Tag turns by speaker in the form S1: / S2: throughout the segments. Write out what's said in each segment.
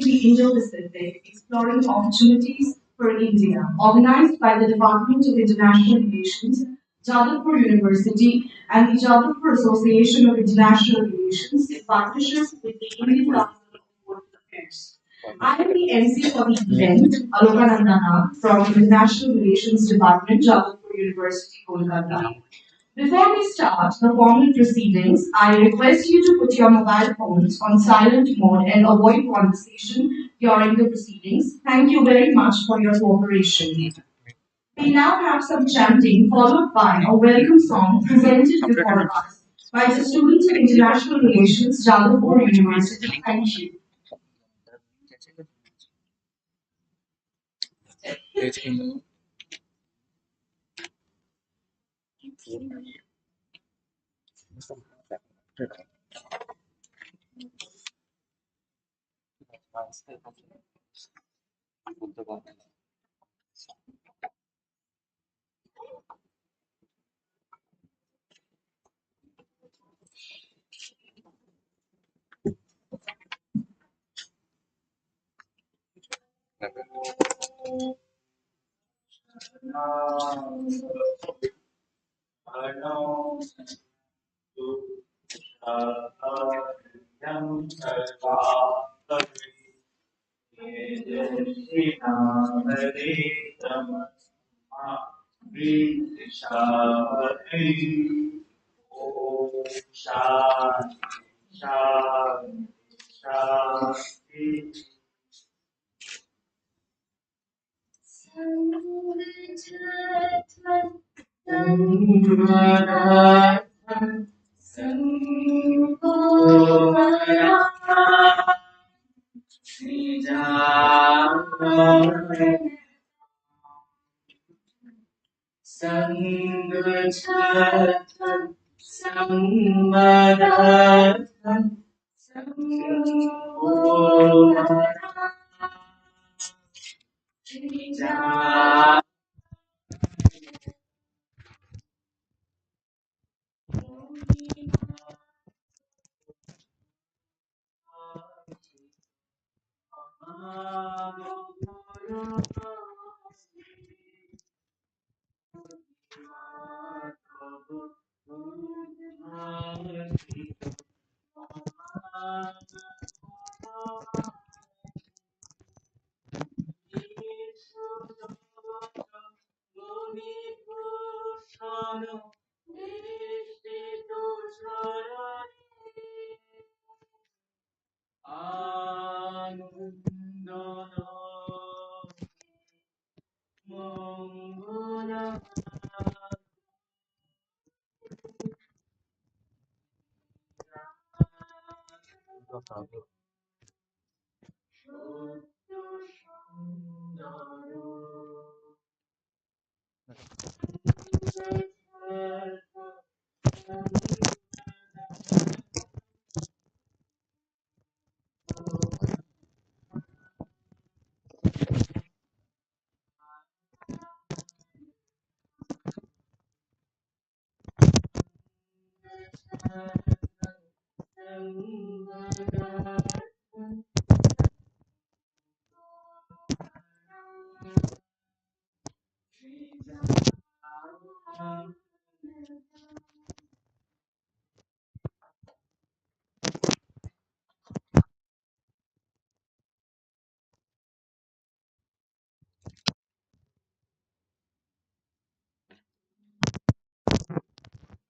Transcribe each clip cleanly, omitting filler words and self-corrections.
S1: the Indo-Pacific, Exploring Opportunities for India, organized by the Department of International Relations, Jadavpur University, and the Jadavpur Association of International Relations, in partnership with the Indian Council of Foreign Affairs. I am the MC for the event, Alokanandana, from International Relations Department, Jadavpur University, Kolkata. Before we start the formal proceedings, I request you to put your mobile phones on silent mode and avoid conversation during the proceedings. Thank you very much for your cooperation. We now have some chanting followed by a welcome song presented before us by the students of International Relations, Jadavpur University. Thank you.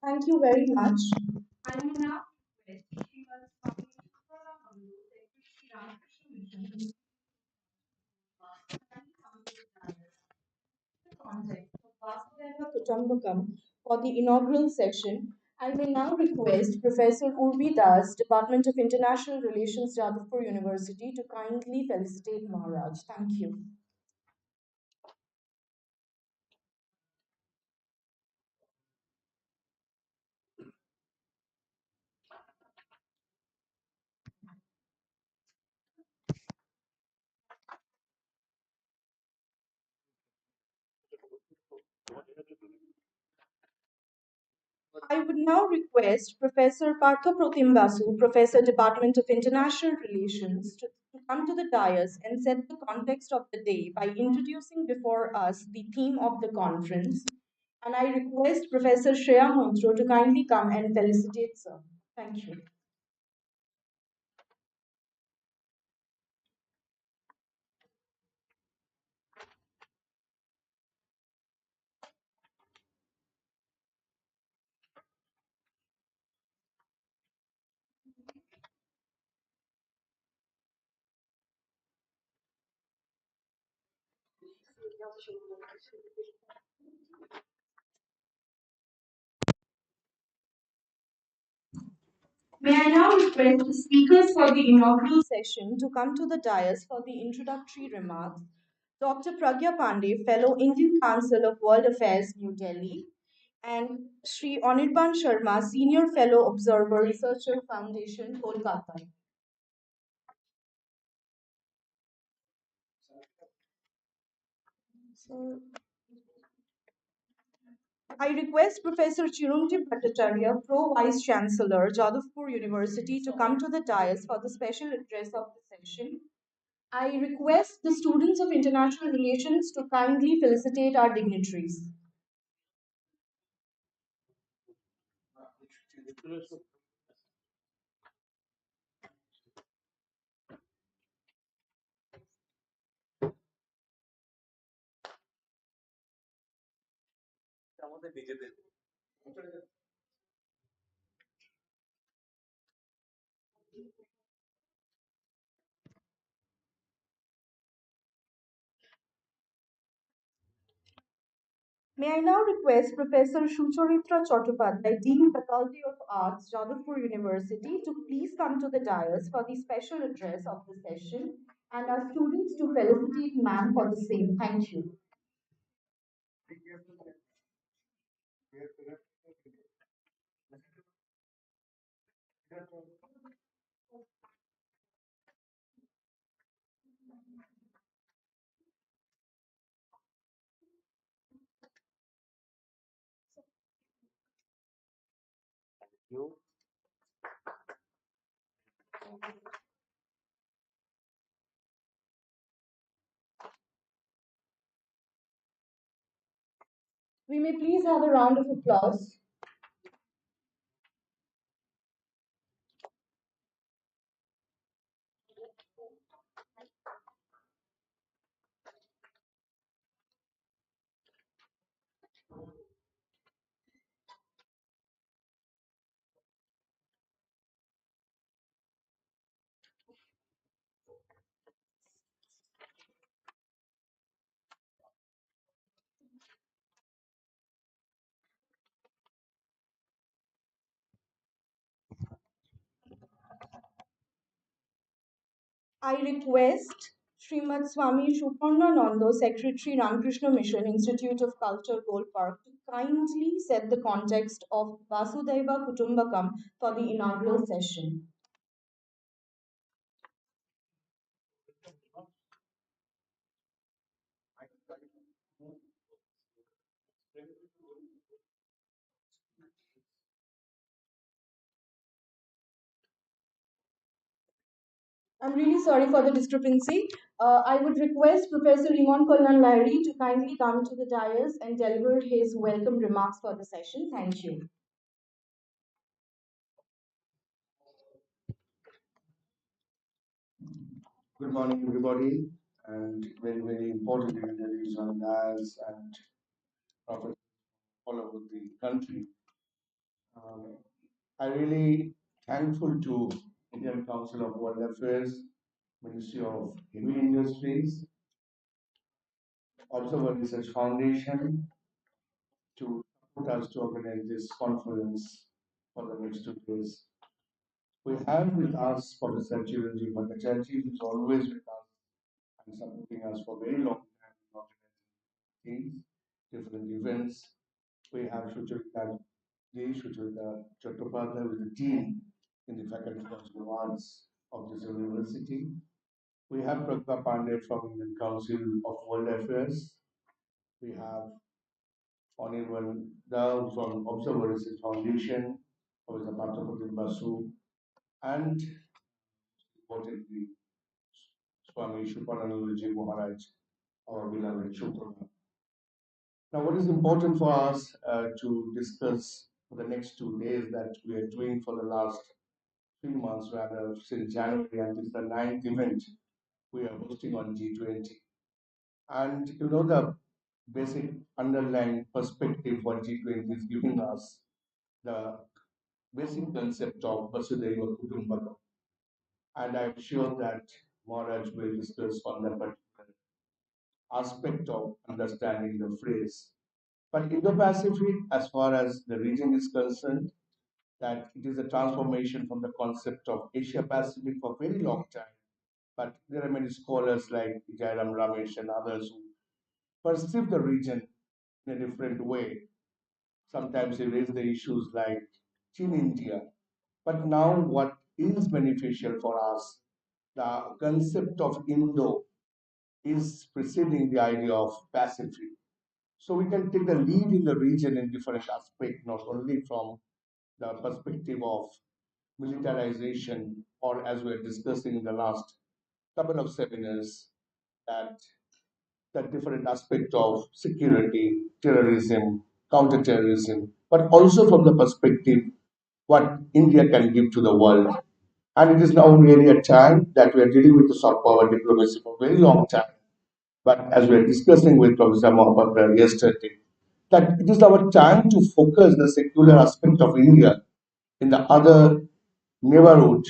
S1: Thank you very much. I will now request Swami Shri Ramakrishna context of Basudhaiva Kutumbakam for the inaugural session. I will now request Professor Urvi Das, Department of International Relations, Jadavpur University, to kindly felicitate Maharaj. Thank you. I would now request Professor Partha Basu, Professor, Department of International Relations, to to come to the dais and set the context of the day by introducing before us the theme of the conference. And I request Professor Shreya Montro to kindly come and felicitate, sir. Thank you. May I now request the speakers for the inaugural session to come to the dais for the introductory remarks. Dr. Pragya Pandey, Fellow Indian Council of World Affairs, New Delhi, and Shri Anirban Sharma, Senior Fellow Observer, Researcher Foundation, Kolkata. So, I request Professor Chiranjib Bhattacharjee, Pro-Vice-Chancellor, Jadavpur University, to come to the dais for the special address of the session. I request the students of international relations to kindly felicitate our dignitaries. May I now request Professor Sucharitra Chattopadhyay, Dean Faculty of Arts, Jadavpur University, to please come to the dais for the special address of the session and our students to felicitate ma'am for the same. Thank you. We may please have a round of applause. I request Srimat Swami Suparnananda, Secretary, Ramakrishna Mission, Institute of Culture, Golpark, to kindly set the context of Basudhaiva Kutumbakam for the inaugural session. I'm really sorry for the discrepancy. I would request Professor Imankalyan Lahiri to kindly come to the dais and deliver his welcome remarks for the session. Thank you.
S2: Good morning, everybody, and very, very important dignitaries on dais and prophets all over the country. Um, I really thankful to Indian Council of World Affairs, Ministry of Heavy Industries, Observer Research Foundation to support us to organize this conference for the next 2 days. We have with us Professor Chiranjib Bhattacharjee, who is always with us and supporting us for a very long time in organizing things, different events. We have Sucharita Chattopadhyay with the team in the Faculty of Arts of this university. We have Pragya Pandey from Indian Council of World Affairs. We have Anirban from Observer Research Foundation, Professor Partha Basu, and importantly, Swami Suparnananda Maharaj, our beloved Suparnananda. Now, what is important for us to discuss for the next 2 days that we are doing for the last 3 months, rather, since January, and this is the ninth event we are hosting on G20. And you know the basic underlying perspective what G20 is giving us, the basic concept of Basudhaiva Kutumbakam. And I'm sure that Maharaj will discuss on that particular aspect of understanding the phrase. But Indo-Pacific, as far as the region is concerned, that it is a transformation from the concept of Asia-Pacific for a very long time. But there are many scholars like Jairam Ramesh and others who perceive the region in a different way. Sometimes they raise the issues like Chin India. But now, what is beneficial for us, the concept of Indo is preceding the idea of Pacific. So we can take the lead in the region in different aspects, not only from the perspective of militarization, or as we are discussing in the last couple of seminars, that the different aspect of security, terrorism, counterterrorism, but also from the perspective what India can give to the world. And it is now really a time that we are dealing with the soft power diplomacy for a very long time. But as we are discussing with Professor Mohammed yesterday, that it is our time to focus the secular aspect of India in the other neighborhood,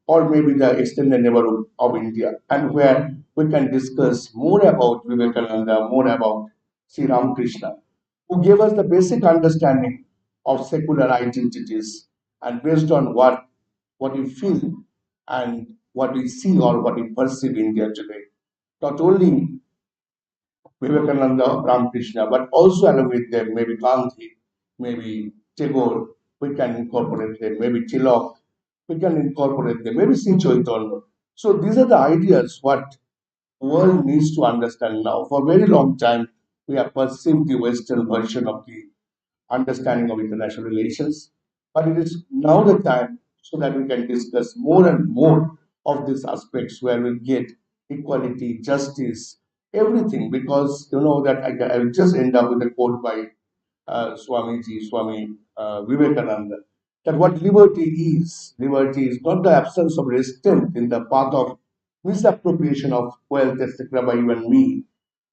S2: or maybe the extended neighborhood of India, and where we can discuss more about Vivekananda, more about Sri Ramakrishna, who gave us the basic understanding of secular identities, and based on what we feel and what we see or what we perceive India today. Not only Vivekananda, Ramakrishna, but also along with them, maybe Gandhi, maybe Tagore, we can incorporate them, maybe Tilak, we can incorporate them, maybe Sri Chaitanya. So these are the ideas what world needs to understand now. For a very long time, we have perceived the Western version of the understanding of international relations. But it is now the time so that we can discuss more and more of these aspects where we get equality, justice, everything. Because you know that I will just end up with a quote by Swami Vivekananda, that what liberty is not the absence of restraint in the path of misappropriation of wealth, etc., by you and me,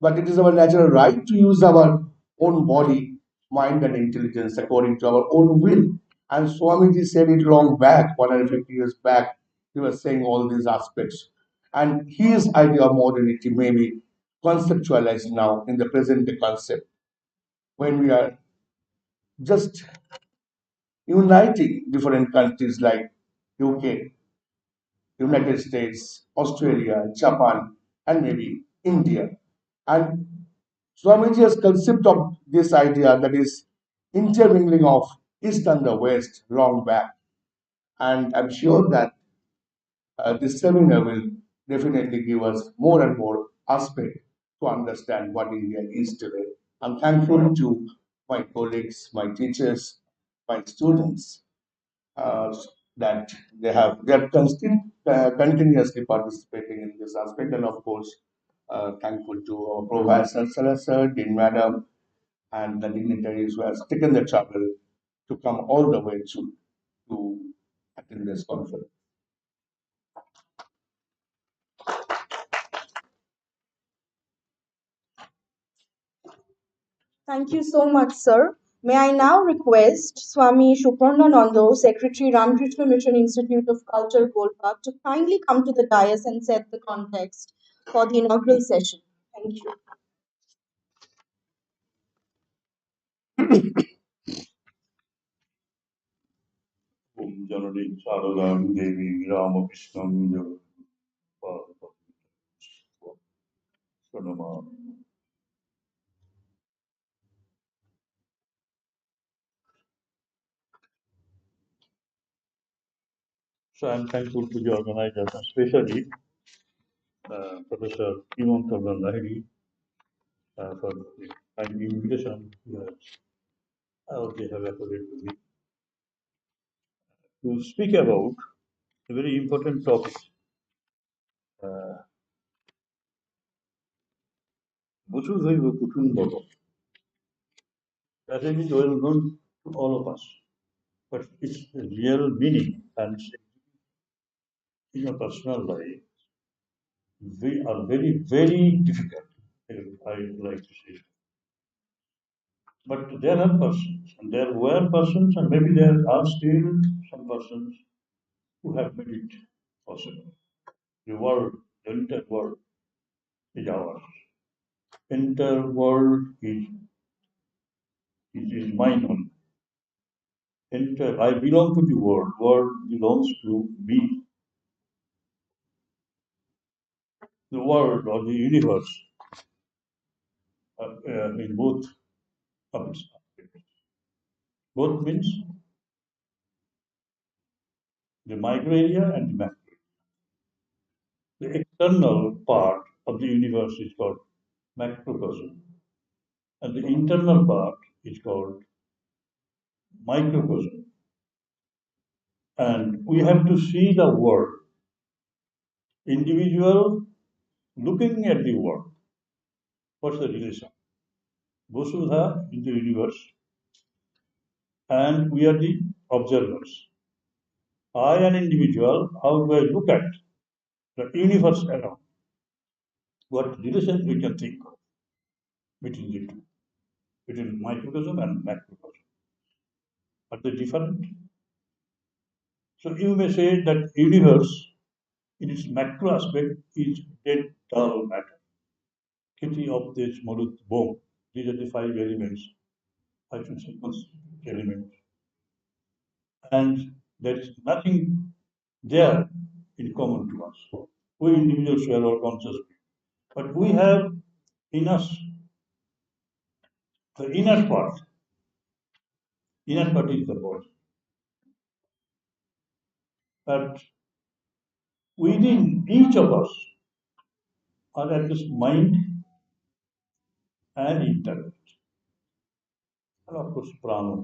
S2: but it is our natural right to use our own body, mind, and intelligence according to our own will. And Swamiji said it long back, 150 years back, he was saying all these aspects. And his idea of modernity may be conceptualized now in the present day concept when we are just uniting different countries like UK, United States, Australia, Japan, and maybe India. And Swamiji's concept of this idea, that is intermingling of East and the West, long back. And I'm sure that this seminar will definitely give us more and more aspect to understand what India is today. I'm thankful to my colleagues, my teachers, my students, uh, that they are continuously participating in this aspect, and of course, thankful to our Pro-Vice-Chancellor, Sir, Dean Madam, and the dignitaries who have taken the trouble to come all the way to attend this conference.
S1: Thank you so much, sir. May I now request Swami Suparnananda, Secretary, Ramakrishna Mission Institute of Culture, Golpark, to kindly come to the dais and set the context for the inaugural session. Thank you.
S3: Om Janani Sharadam Devi Ramakrishna Pranama. So I'm thankful to the organizers, especially Professor Imankalyan Lahiri for the kind invitation they have accorded to me to speak about a very important topic, Basudhaiva Kutumbakam. That is well known to all of us, but its real meaning and in a personal life, we are very, very difficult, I would like to say. But there are persons, and there were persons, and maybe there are still some persons who have made it possible. The world, the entire world is ours. Entire world is mine only. I belong to the world. World belongs to me. The world or the universe in both of its aspects. Both means the micro area and the macro. The external part of the universe is called macrocosm, and the internal part is called microcosm. And we have to see the world, individual looking at the world. What's the relation? Vasudha in the universe, and we are the observers. I, an individual, how do I look at the universe around? What relation we can think of between the two, between microcosm and macrocosm? Are they different? So you may say that universe in its macro aspect is dead dull matter. Kiti of this Marut bomb. These are the five elements, I should say constituent elements. And there is nothing there in common to us. We individuals share our consciousness. But we have in us the inner part. Inner part is the body. But within each of us are at least mind and intellect. And of course, prana.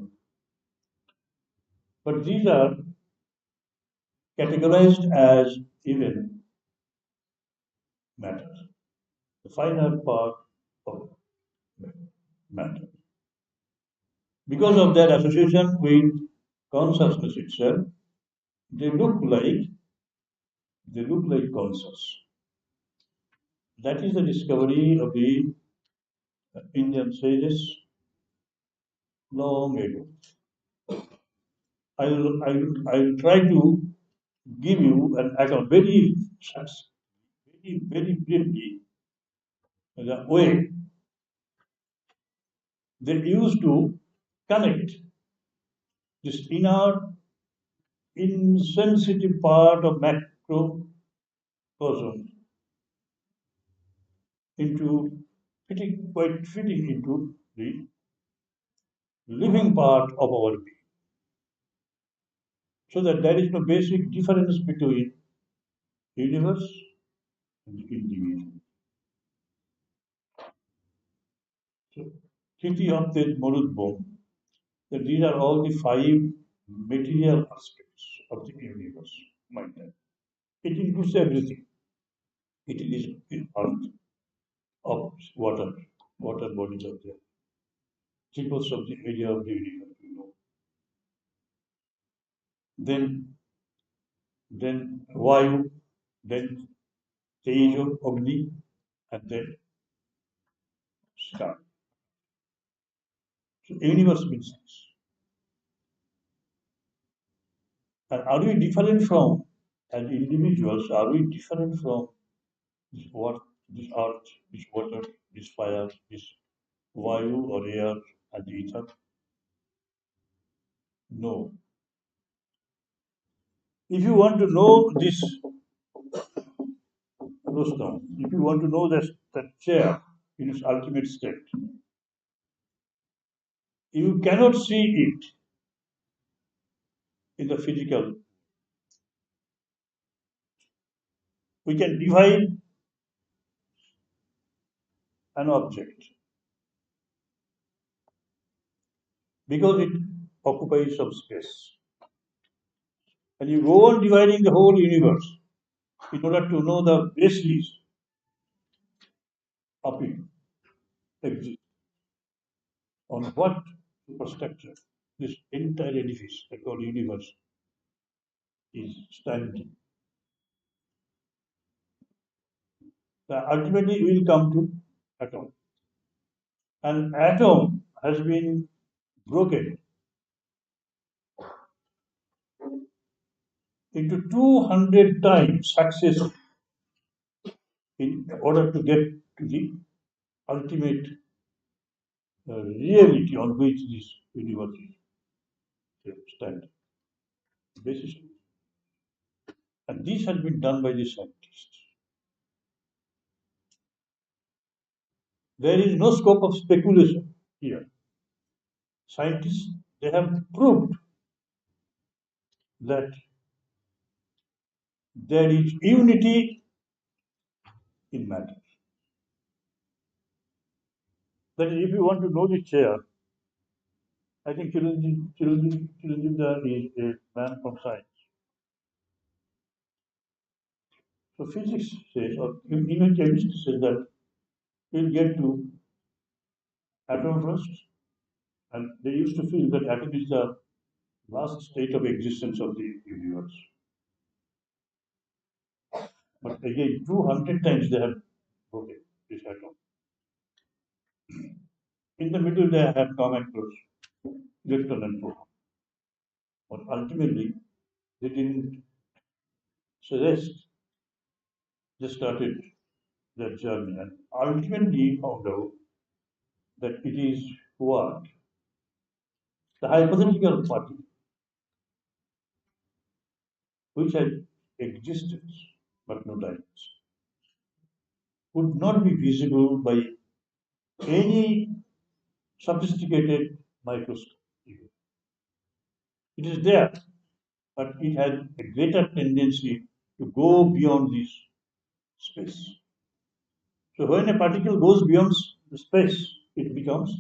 S3: But these are categorized as even matter, the finer part of matter. Because of their association with consciousness itself, they look like conscious. That is the discovery of the Indian sages long ago. I'll try to give you an account very briefly the way they used to connect this inner insensitive part of macrocosm into fitting into the living part of our being. So that there is no basic difference between universe and individual. So, Kiti of the Morud Bomb, that these are all the five material aspects of the universe. It includes everything. It is earth, of water bodies are there. Three-fourths of the area of the universe, Then Vayu, then Tejo, Agni, and then sky. So universe means this. And are we different from, as individuals, are we different from this earth, this water, this fire, this Vayu or air and the ether? No. If you want to know this, Rustam, if you want to know that chair in its ultimate state, you cannot see it in the physical. We can divide an object because it occupies some space. And you go on dividing the whole universe in order to know the basis of it. exist. On what superstructure this entire edifice, the whole universe, is standing. Ultimately, we will come to atom. An atom has been broken into 200 times successfully in order to get to the ultimate reality on which this universe is standing. Basis. And this has been done by the scientists. There is no scope of speculation here. Scientists, they have proved that there is unity in matter. That is, if you want to know the chair, I think Chiranjib is a man from science. So physics says, or even chemistry says that we'll get to atom first, and they used to feel that atom is the last state of existence of the universe. But again, 200 times they have broken this atom. In the middle, they have come across electron and proton. But ultimately, they didn't rest. They started their journey and ultimately found out that it is what the hypothetical party which had existence but no dimension would not be visible by any sophisticated microscope. It is there, but it has a greater tendency to go beyond this space. So when a particle goes beyond the space, it becomes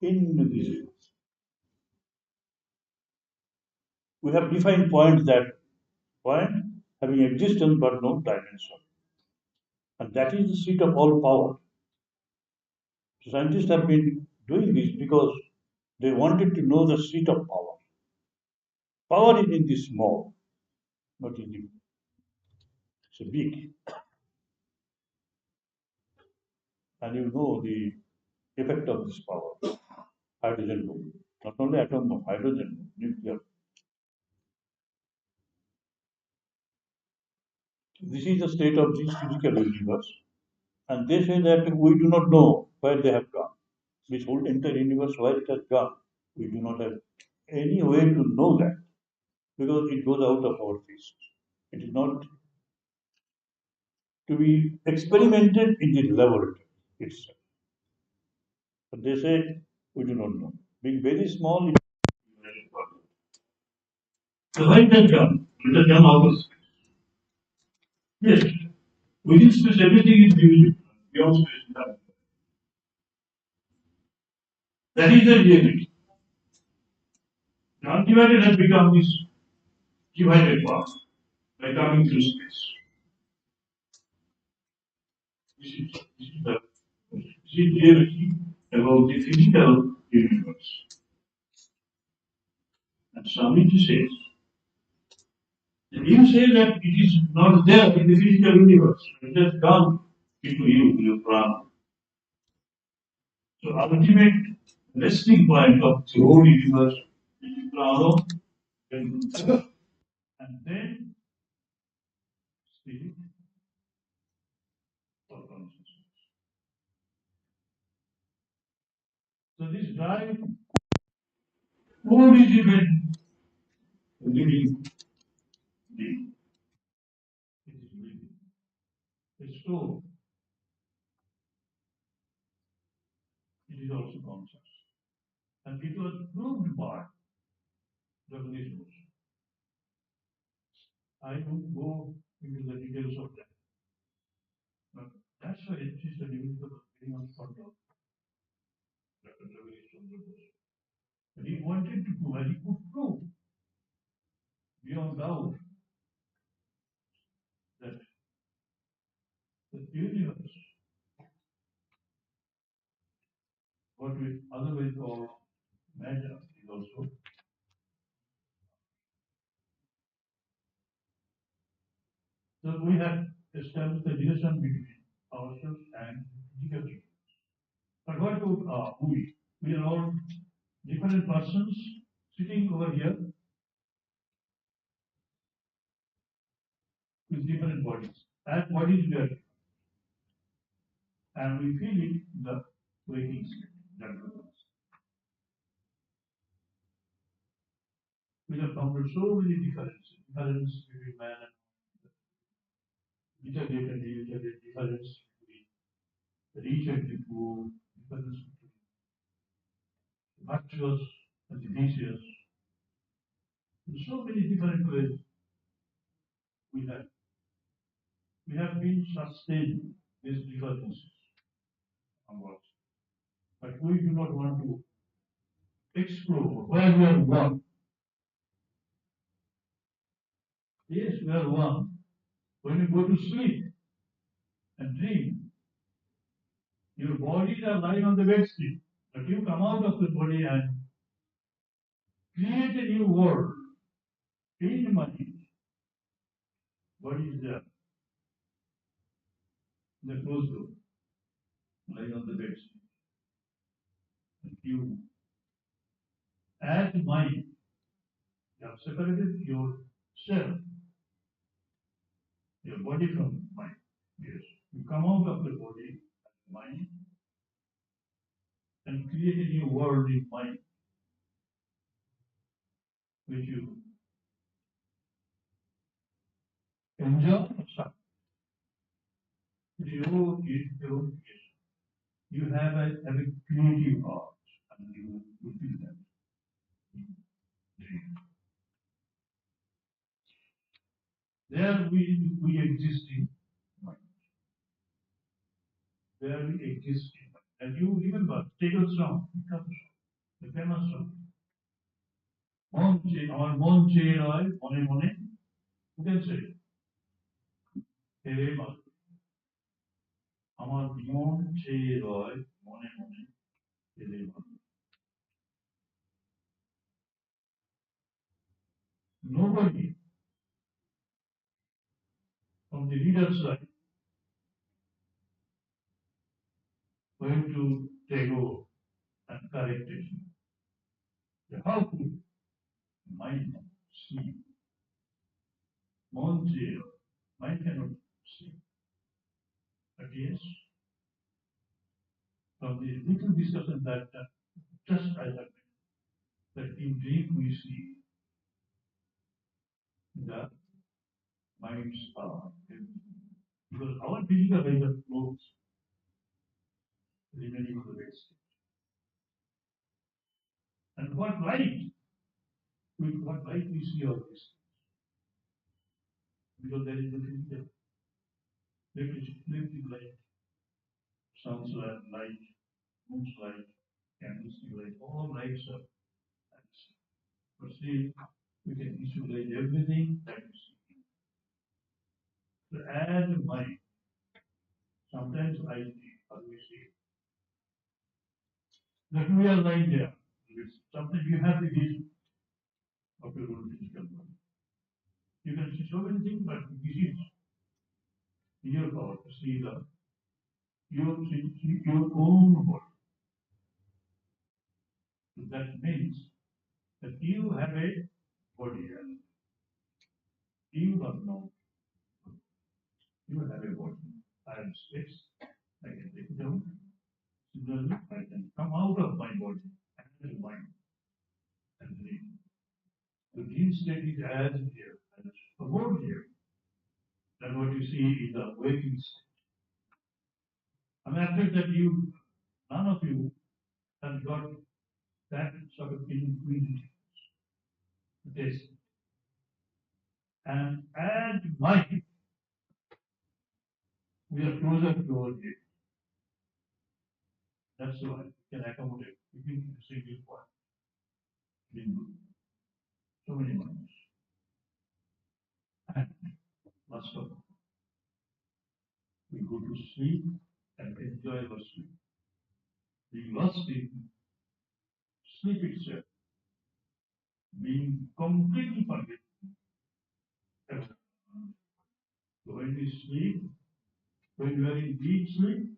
S3: invisible. We have defined point that point having existence but no dimension. And that is the seat of all power. So scientists have been doing this because they wanted to know the seat of power. Power is in the small, not in the so big. And you know the effect of this power. Hydrogen bomb. Not only atom bomb, hydrogen bomb, nuclear. This is the state of this physical universe. And they say that we do not know where they have gone. This whole entire universe, where it has gone, we do not have any way to know that because it goes out of our face. It is not to be experimented in the laboratory itself. But they say we do not know. Being very small, it is very important. So why it has come? It has come out of space. Yes, within space, everything is divisible beyond space and time. That is the reality. The undivided has become this divided part by coming through space. This is reality about the physical universe. And Swami says, you say that it is not there in the physical universe, it has come into you, your prana. So ultimate resting point of the whole universe is prana, and then spirit or consciousness. So this drive, what is even living being? It is living. It's so it is also conscious. And it was proved by Ramakrishna. I don't go into the details of that. But that's why it is a universe was very much fond of Ramakrishna. And he wanted to do, and he could prove beyond doubt that the universe otherwise called matter is also. So we have established a relation between ourselves and physical beings. But what about we? We are all different persons sitting over here with different bodies. As bodies we are, and we feel it in the waking state. That was. We have found so many differences between man and difference between the rich and the poor, difference between the virtuous and the vicious. In so many different ways we have. We have been sustained these differences among us. But we do not want to explore where we are one. Yes, we are one. When you go to sleep and dream, your bodies are lying on the bed sheet, but you come out of the body and create a new world in the mind. Body is there, the closed door, lying on the bed sheet. And you, as mind, you have separated yourself, your body from mind. Yes. You come out of the body and mind and create a new world in mind, which you enjoy. You have a creative heart and you feel that. There we exist in mind. There we exist in mind. And you remember, take a song, the famous song. Our Mon Che Roy, Mone Mone, you can say, Hey Mother. Our Mon Che Roy, Mone Mone, Hey Mother. Nobody from the leader's side going to take over and correct it. How could mind sleep? Mon Che Roy, mind cannot sleep. But yes, from the little discussion that just I have made, that in dream we see the mind's power. Because our physical eyes are closed, remaining on the base. And what light? With what light we see all this? Because there is the physical, electric light, sun's light, moon's light, candlestick light, all lights are lights. But still, we can visualize everything that we see. So as a mind, sometimes I see, or we see, that we are lying there. Sometimes you have the vision of your own physical body. You can see so many things, but this is your power to see your own body. So that means that you have a body and you are not. You have a body. I am space. I can take it down. Similarly, I can come out of my body and mind and dream. The dream state is as here, as more here than what you see in the waking state. I'm afraid that none of you have got that sort of intuition. Yes. And as mind, we are closer to our head. That's why we can accommodate within a single point. So many minds. And last of all, we go to sleep and enjoy our sleep. Being lost in sleep itself, being completely forgetful. So when we sleep, when we are in deep sleep,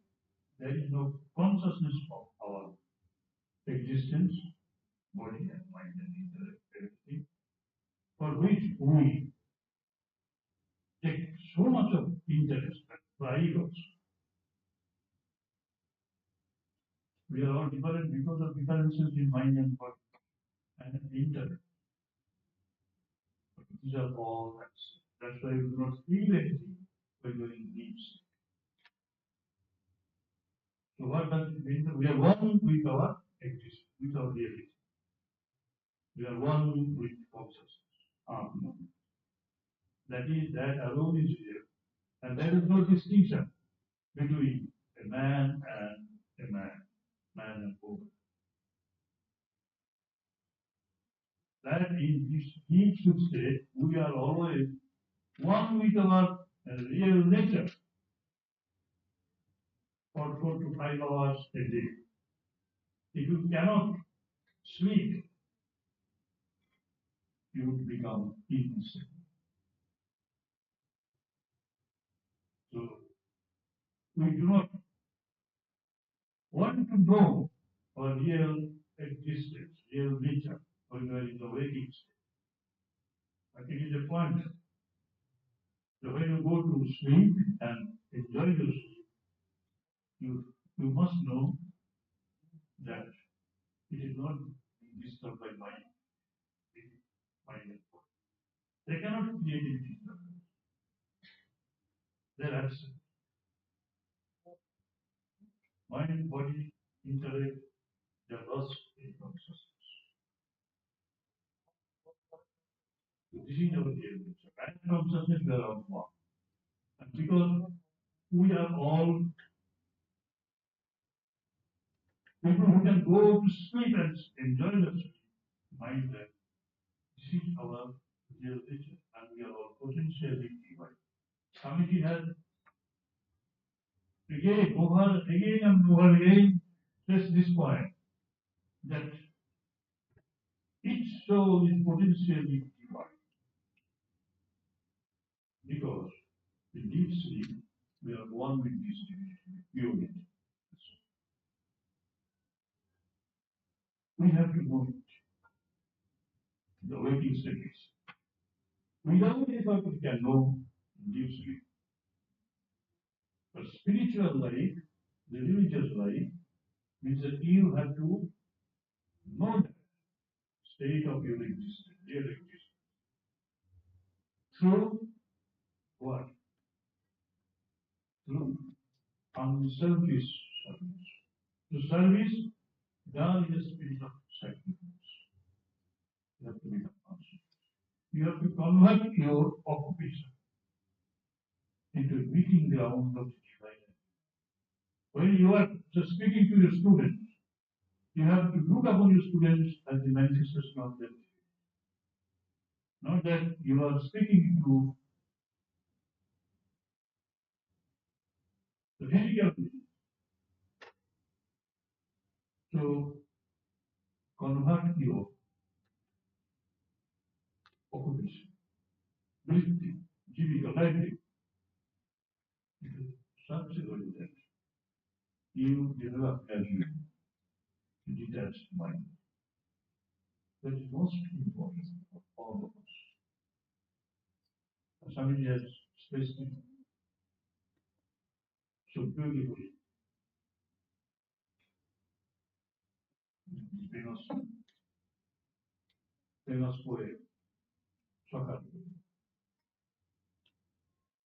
S3: there is no consciousness of our existence, body and mind and intellect, everything, for which we take so much of interest and pride also. We are all different because of differences in mind and body and intellect. But these are all facts. That's why we do not feel anything when we are in deep sleep. So what does it mean? We are one with our existence, with our reality. We are one with consciousness. That alone is real. And there is no distinction between a man and a man and woman. That in this deep sleep state, we are always one with our real nature for 4 to 5 hours a day. If you cannot sleep, you would become insane. So we do not want to know our real existence, real nature when we are in the waking state. But it is a point that when you go to sleep and enjoy your sleep, you must know that it is not disturbed by mind and body. They cannot create any disturbance. They are absent. Mind, body, intellect, they are lost in consciousness. So this is our real nature. And consciousness, we are all one. And because we are all people who can go to sleep and enjoy the sleep, mind that this is our real nature and we are all potentially divine. Swamiji has again and over again stressed this point that each soul is potentially divine because in deep sleep we are one with this unit. We have to know it. The waking state. Without effort we can know deep sleep. But spiritual life, the religious life, means that you have to know that state of your existence, real existence. Through what? Through unselfish service. The service done in the spirit of sacrifice. You have to become conscious. You have to convert your occupation into a meeting ground of the divine. When you are just speaking to your students, you have to look upon your students as the manifestation of them. Not that you are speaking to the physical. So convert your occupation, breathing, giving a livelihood into such a way that you develop gradually a detached mind. That is most important for all of us. Swami has stressed it so beautifully. Famous poet, Shakar,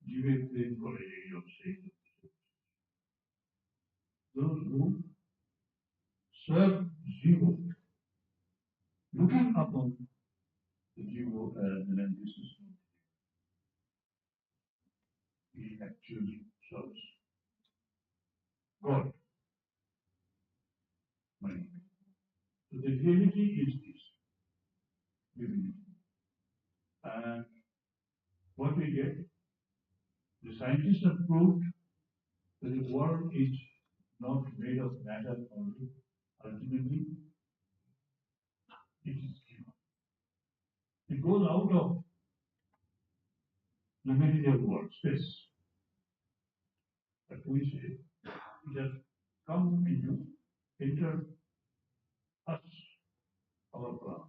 S3: Jive Prem Kore Yon Sei. Those who serve Jivo, looking upon the Jivo as an entity, he actually serves God. Mind. So the reality is this. Divinity. And what we get, the scientists have proved that the world is not made of matter only. Ultimately, it is given. It goes out of the material world, space. But we say it has come into, entered us, our plan.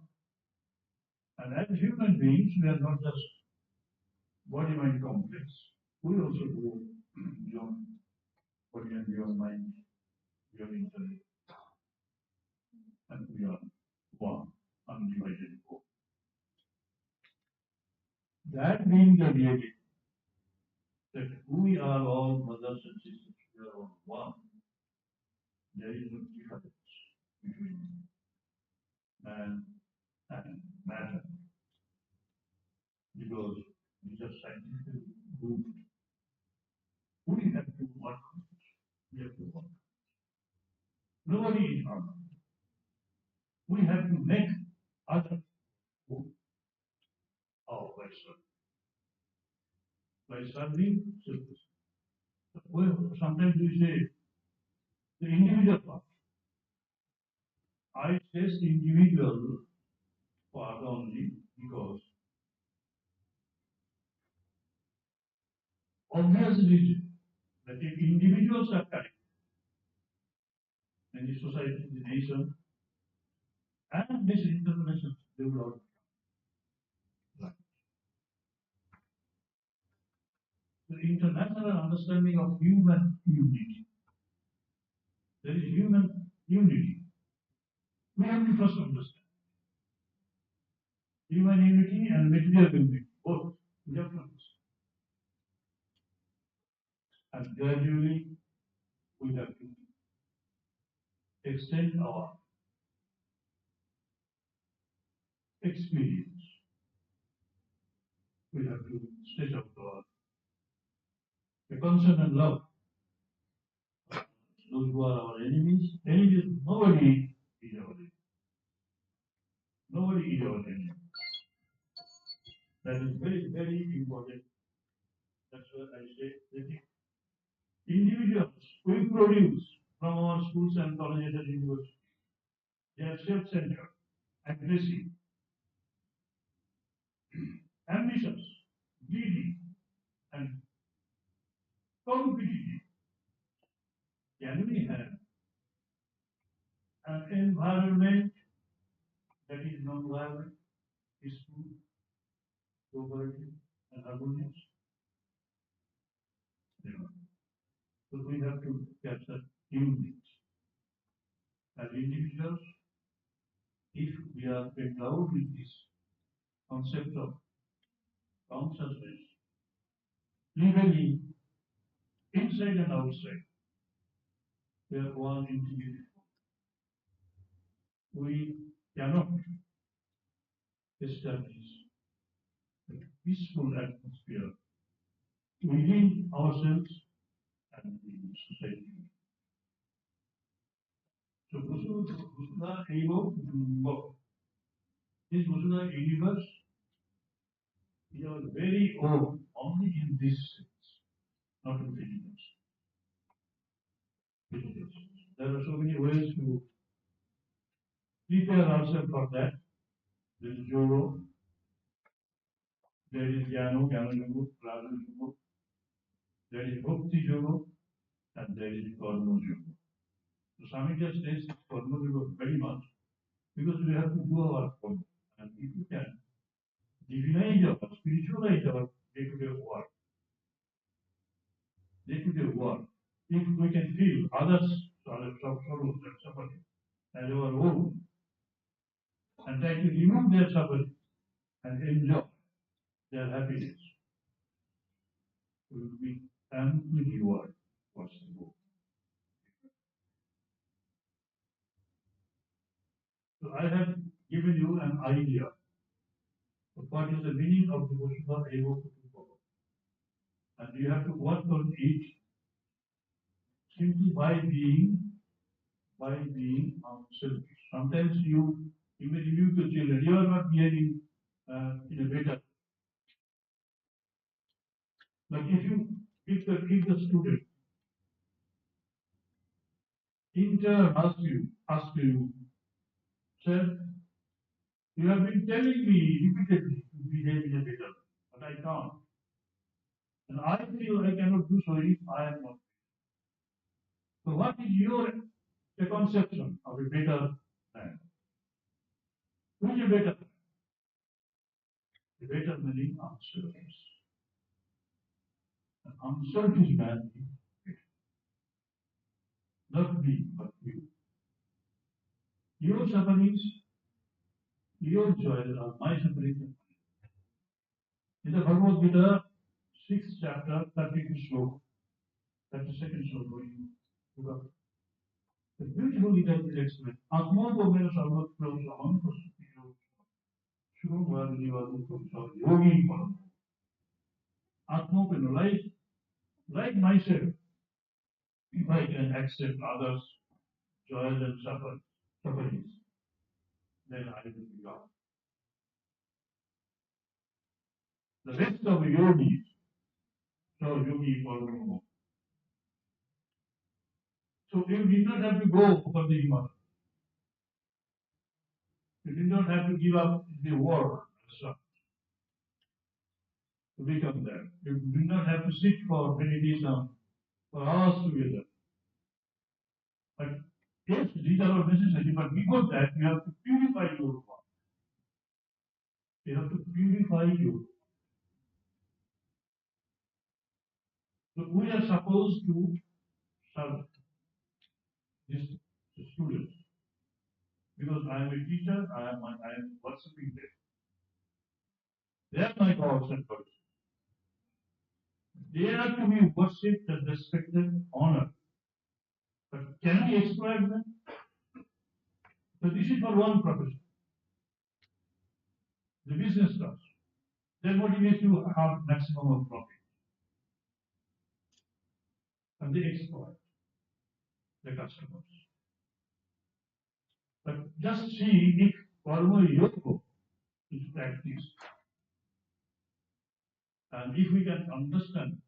S3: And as human beings, we are not just body-mind complex. We also go beyond body and beyond mind, beyond intellect. And we are one, undivided whole. That being the reality, that we are all brothers and sisters, we are all one. There is no difference between man and matter, because we just scientifically proved we have to work on it. We have to work. Nobody is harmed. We have to make others our vessel. By serving, well, sometimes we say the individual part. I stress individual part only because obvious reason that if individuals are correct, then the society, the nation, and this international development. Right. The international understanding of human unity. There is human unity. We have to first understand human unity and material unity, both. We have to understand. And gradually, we have to extend our experience. We have to stretch out our concern and love. Those who are our enemies, nobody is our enemy. Nobody is our enemy. That is very, very important. That's what I say. That individuals we produce from our schools and colleges and universities, they are self-centered, aggressive, ambitious, greedy, and competitive. Can we have an environment that is non-violent, peaceful, cooperative, and harmonious? So we have to capture unity. As individuals, if we are endowed with this concept of consciousness, living inside and outside, we are one integrated. We cannot establish a peaceful atmosphere within ourselves and in society. So Basudhaiva Kutumbakam. This Basudhaiva universe is our very own, only in this sense, not in the universe. There are so many ways to prepare ourselves for that. There is JUIR, there is Jnana Yoga, Pragya Yoga, there is Bhakti Yoga, and there is Karma Yoga. So Swami just says Karma Yoga very much because we have to do our karma. And if we can divinize our, spiritualize our day-to-day work, if we can feel others' sorrows and suffering as our own, and try to remove their suffering and enjoy their happiness, we will be amply rewarded what's the goal. So I have given you an idea of what is the meaning of the Basudhaiva Kutumbakam. And you have to work on it simply by being selfish. Sometimes you may rebuke the children, you are not behaving in a better. But if the student in turn asks you, sir, You have been telling me repeatedly to behave in a better way, but I can't. And I feel I cannot do so if I am not. So what is your conception of a better man? Who is a better man? A better man is unselfish. An unselfish man is better. Not me, but you. Your sufferings, your joys are my sufferings. In the Bhagavad Gita, 6th chapter, 32 sloka, 32nd sloka, you got the beautiful Gita is explained. Atma ko mera sarvatma samam prasthitiyo shubham vajivadu prasthitiyo yogi param. Atma ko like myself, if I can accept others' joys and sufferings, then I will be God. The rest of the yogis, so yogi param. So you did not have to go for the Himalaya. You did not have to give up the war to become that. You did not have to sit for meditation for hours together. But yes, these are all necessary, but before that, you have to purify your heart. You have to purify your. So we are supposed to serve these students. Because I am a teacher, I am worshipping them. They are my gods and goddesses. They are to be worshipped and respected, honored. But can we exploit them? So this is for one profession, the business class. Then motivates you to have maximum of profit. And they exploit the customers. But just see if Karma Yoga is practiced. And if we can understand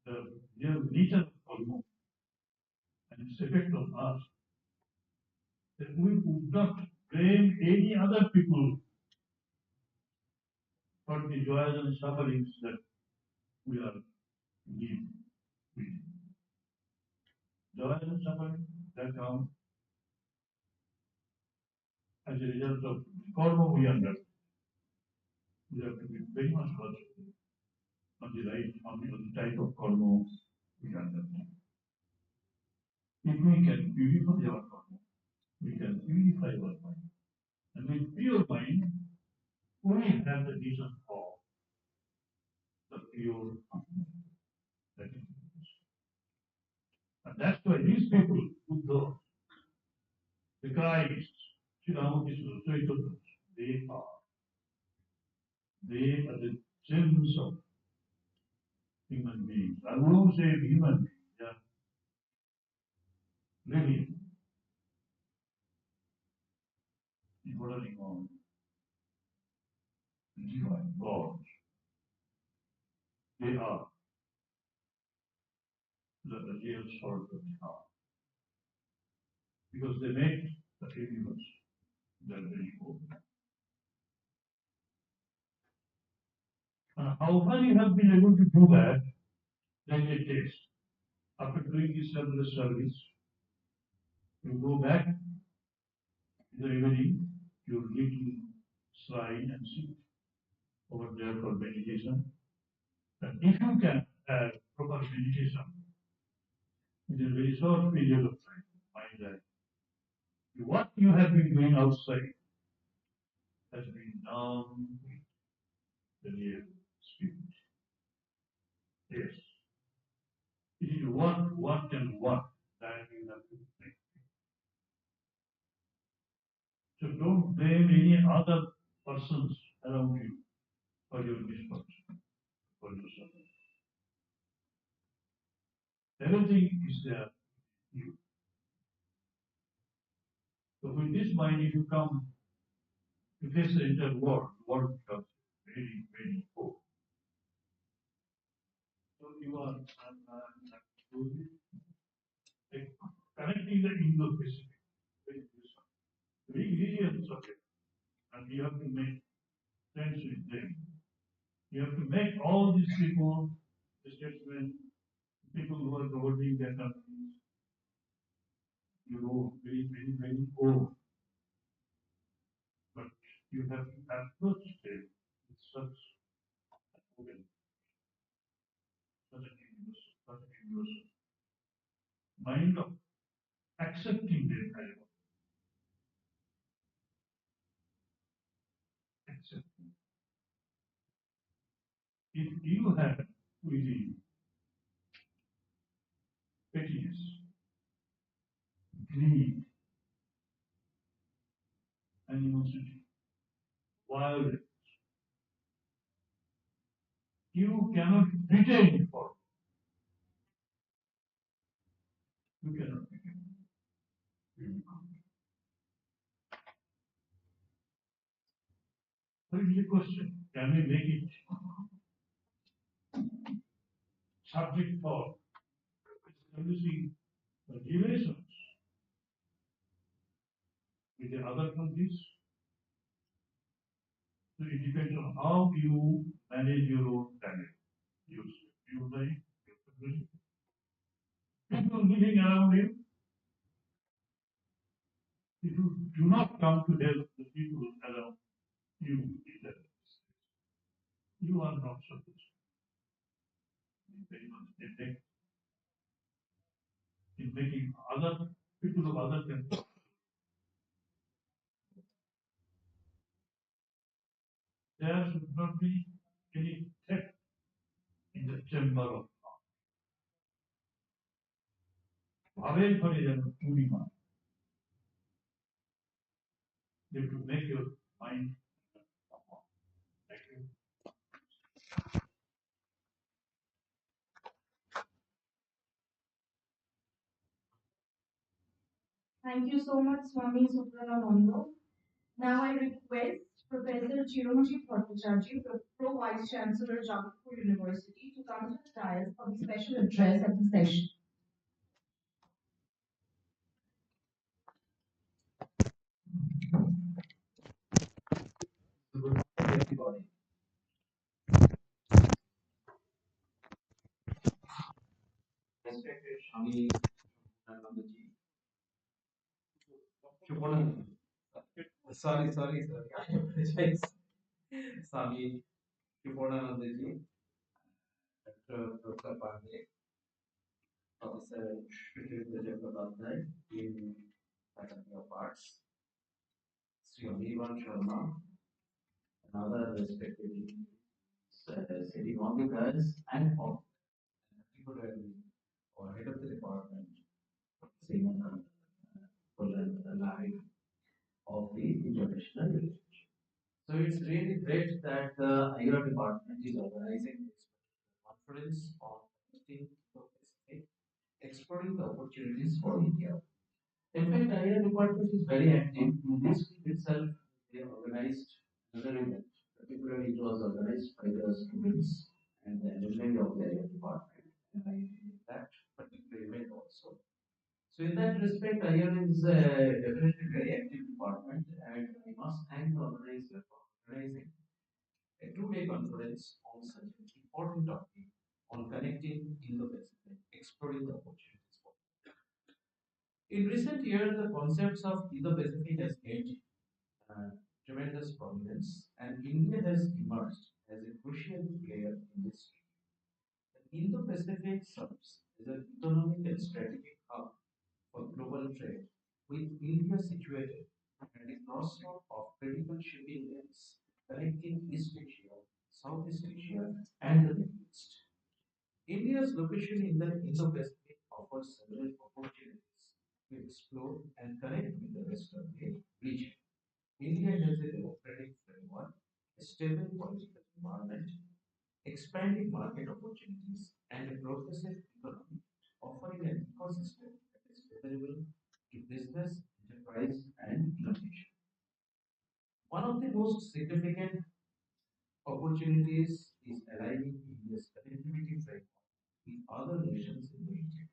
S3: the real nature of Karma and its effect on us, then we would not blame any other people for the joys and sufferings that we are living with. Joys and suffering that come as a result of the karma we undergo. We have to be very much watchful on the type of karma we undergo. If we can purify our karma, we can purify our mind. And with pure mind, we have the vision of the pure that is. And that's why these people, Buddha, the Christ, Sri Ramakrishna, they are the gems of human beings. I won't say human beings, they are really bordering on divine God. They are the real source of the heart. Because they make the universe their very own. And how far you have been able to do that, then a test. After doing this selfless service, you go back in the evening, you little shrine and sit over there for meditation. And if you can have proper meditation, in a very short period of time, find that what you have been doing outside has been done with the real spirit. Yes. It is what and what that you have to make. So don't blame any other persons around you for your misfortune, for your suffering. Everything is there in you. So with this mind, if you come to face the entire world becomes very, very poor. So you are connecting the Indo-Pacific, very easy subject. and you have to make friends with them. You have to make all these people, the statesmen, people who are governing their countries, very, very, very old. But you have to approach them with such open, such a universal mind of accepting their dialogue, accepting. If you have within pettiness, greed, animosity, violence, you cannot retain for you cannot retain. So it is a question, can we make it subject for establishing relations with the other countries? So it depends on how you manage your own damage. You say, people living around you, if you do not come to help the people around you, you are not supposed to. In making other people of other countries, there should not be any theft in the chamber of Bhavel Phare Jano Purima. You have to make your mind. Thank you.
S1: Thank you so much, Swami Suparnananda. Now I request Professor Chiranjib Bhattacharjee, Pro-Vice-Chancellor, Jadavpur University, to come to the dais for the special address at the session.
S4: Good morning, everybody. Respected Swami Suparnandaji. Suparnananda. Sorry. I apologize. Swami Suparnandaji, Dr. Pandey, Professor Shri Jadavpur in Faculty of Arts, Sri Anirban Sharma, and other respected sitting on with us, and particularly our head of the department, Srimat, Lahiri, of the international relationship. So it's really great that the IR department is organizing this conference on connecting Indo-Pacific, exploring the opportunities for India. In fact, IR department is very active. In this week itself, they organized another event. Particularly, it was organized by the students and the alumni of the IR department. And I did that particular event also. So in that respect, IR is definitely very active department, and I must thank the organizer for organizing a two-day conference on such an important topic on connecting Indo-Pacific, exploring the opportunities for. In recent years, the concepts of Indo-Pacific has gained tremendous prominence, and India has emerged as a crucial player in this. The Indo-Pacific serves as an economic and strategic hub for global trade, with India situated at the crossroad of critical shipping lanes connecting East Asia, Southeast Asia, and the Middle East. India's location in the Indo-Pacific offers several opportunities to explore and connect with the rest of the region. India has a democratic framework, a stable political environment, expanding market opportunities, and a progressive economy, offering an ecosystem that is favorable to business, enterprise, and innovation. One of the most significant opportunities is aligning India's connectivity framework with other nations in the region.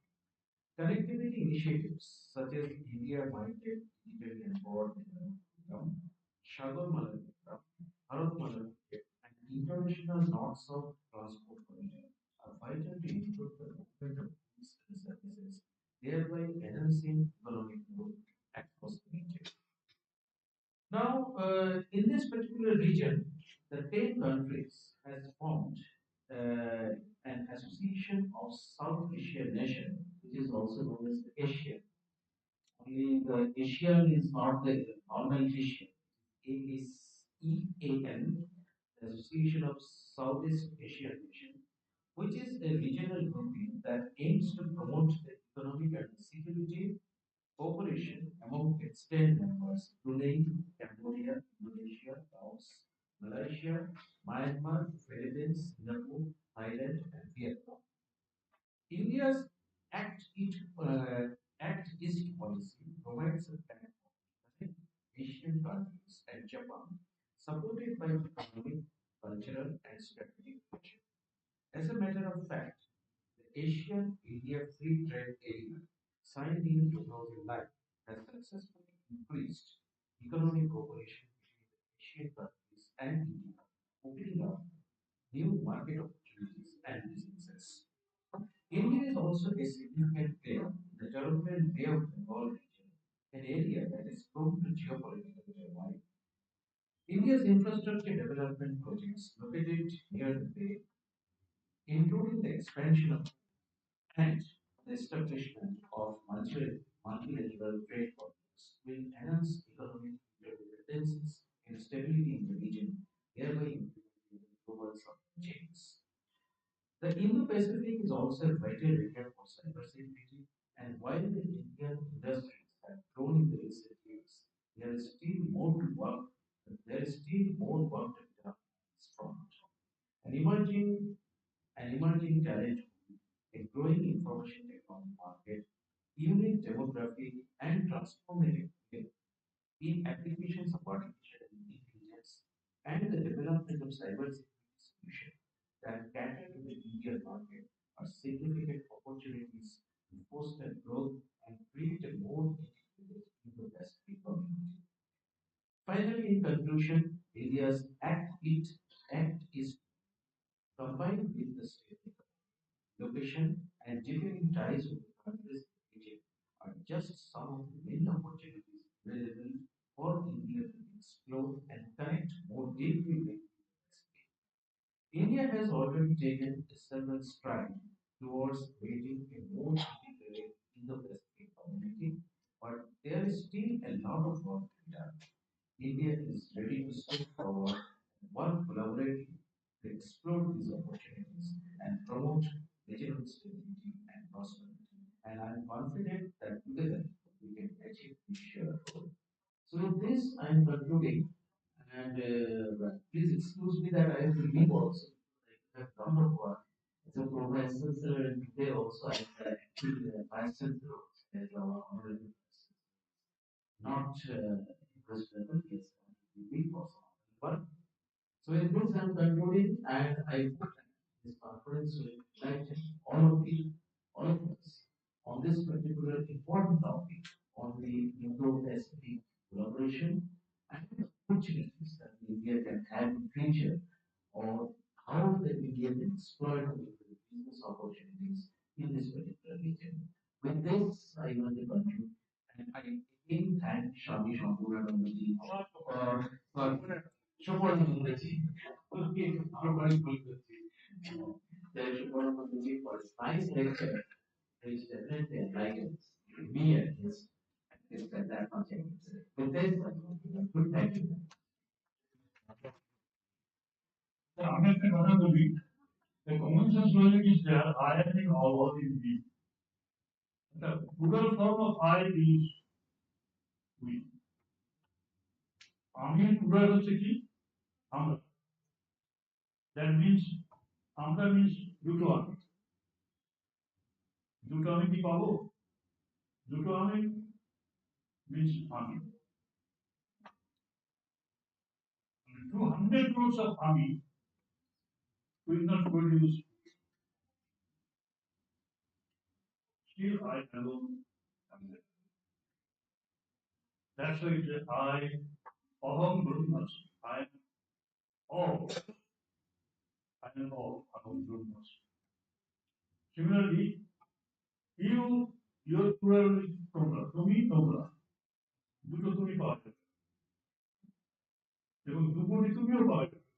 S4: Connectivity initiatives such as India Minded Digital and Board Program, Shagomala, Harutmala, and international north-south transport corridor are vital to improve the movement of goods and services, thereby enhancing economic growth across the region. Now, in this particular region, the 10 countries has formed an association of South Asian nation, which is also known as the Asia. Only the Asian is not the organization. It is EAN, the Association of Southeast Asian Nation, which is a regional grouping that aims to promote the economic and security cooperation among its 10 members: Brunei, Cambodia, Indonesia, Laos, Malaysia, Myanmar, Philippines, Singapore, Thailand, and Vietnam. India's Act East policy provides a platform for Asian countries and Japan, supported by economic, cultural, and strategic friendship. As a matter of fact, the Asian India Free Trade Area, signed in 2009, has successfully increased economic cooperation between the Asian countries and India, opening up new market opportunities and businesses. India is also a significant player in the development Bay of Bengal region, an area that is prone to geopolitical turmoil. India's infrastructure development projects located near the bay, including the expansion of and the establishment of multilateral trade partners, will enhance economic interdependencies and stability in the region, thereby improving the global supply chains. The Indo-Pacific is also a vital area for cybersecurity, and while the Indian industries have grown in the recent years, there is still more to work. There is still more work to be done on this front. An emerging, an emerging talent, a growing information technology market, unique demography, and transformative in applications of artificial intelligence, and the development of cybersecurity solutions that cater to the Indian market are significant opportunities to foster growth and create a more integrated Indo-Pacific community. Finally, in conclusion, India's Act is combined with the state location and deepening ties with the countries in the region are just some of the many opportunities available for India to explore and connect more deeply with the Pacific. India has already taken several strides towards creating a more integrated Indo-Pacific community, but there is still a lot of work to be done. India is ready to step forward and work collaboratively to explore these opportunities and promote regional stability and prosperity. And I am confident that together we can achieve this shared goal. So with this, I am concluding, and please excuse me that I have to leave also. I have a lot of work. As a Pro-Vice-Chancellor, and today also I am acting Vice-Chancellor as our honorable not president, yes, we for some. So in this I'm concluding, and I hope this conference will enlighten all of us on this particular important topic on the Indo-Pacific collaboration and the opportunities that India can have in future, or how the India can exploit the business opportunities in this particular region. With this, I want to conclude, and I again thank Swami Shampuranandaji for Suparnandaji. Okay, Suparnandaji for his nice lecture, which definitely enlightens me and his that much. With this, good thank you.
S3: আমি একটা কথা বলি, the common sense logic is there. I am in all what is we. The plural form of I is we. আমি plural হচ্ছে কি আমরা, that means আমরা means দুটো আমি, দুটো আমি কি পাবো, দুটো আমি means আমি, 200 crores of ami will not produce. Still I alone am there. That's why it is I Aham Brahmasmi. I am all. I am all. Aham Brahmasmi. Similarly, your plural is তোমরা, তুমি তোমরা, দুটো তুমি পাওয়া যাবে এবং দুপুরি তুমিও পাওয়া যাবে।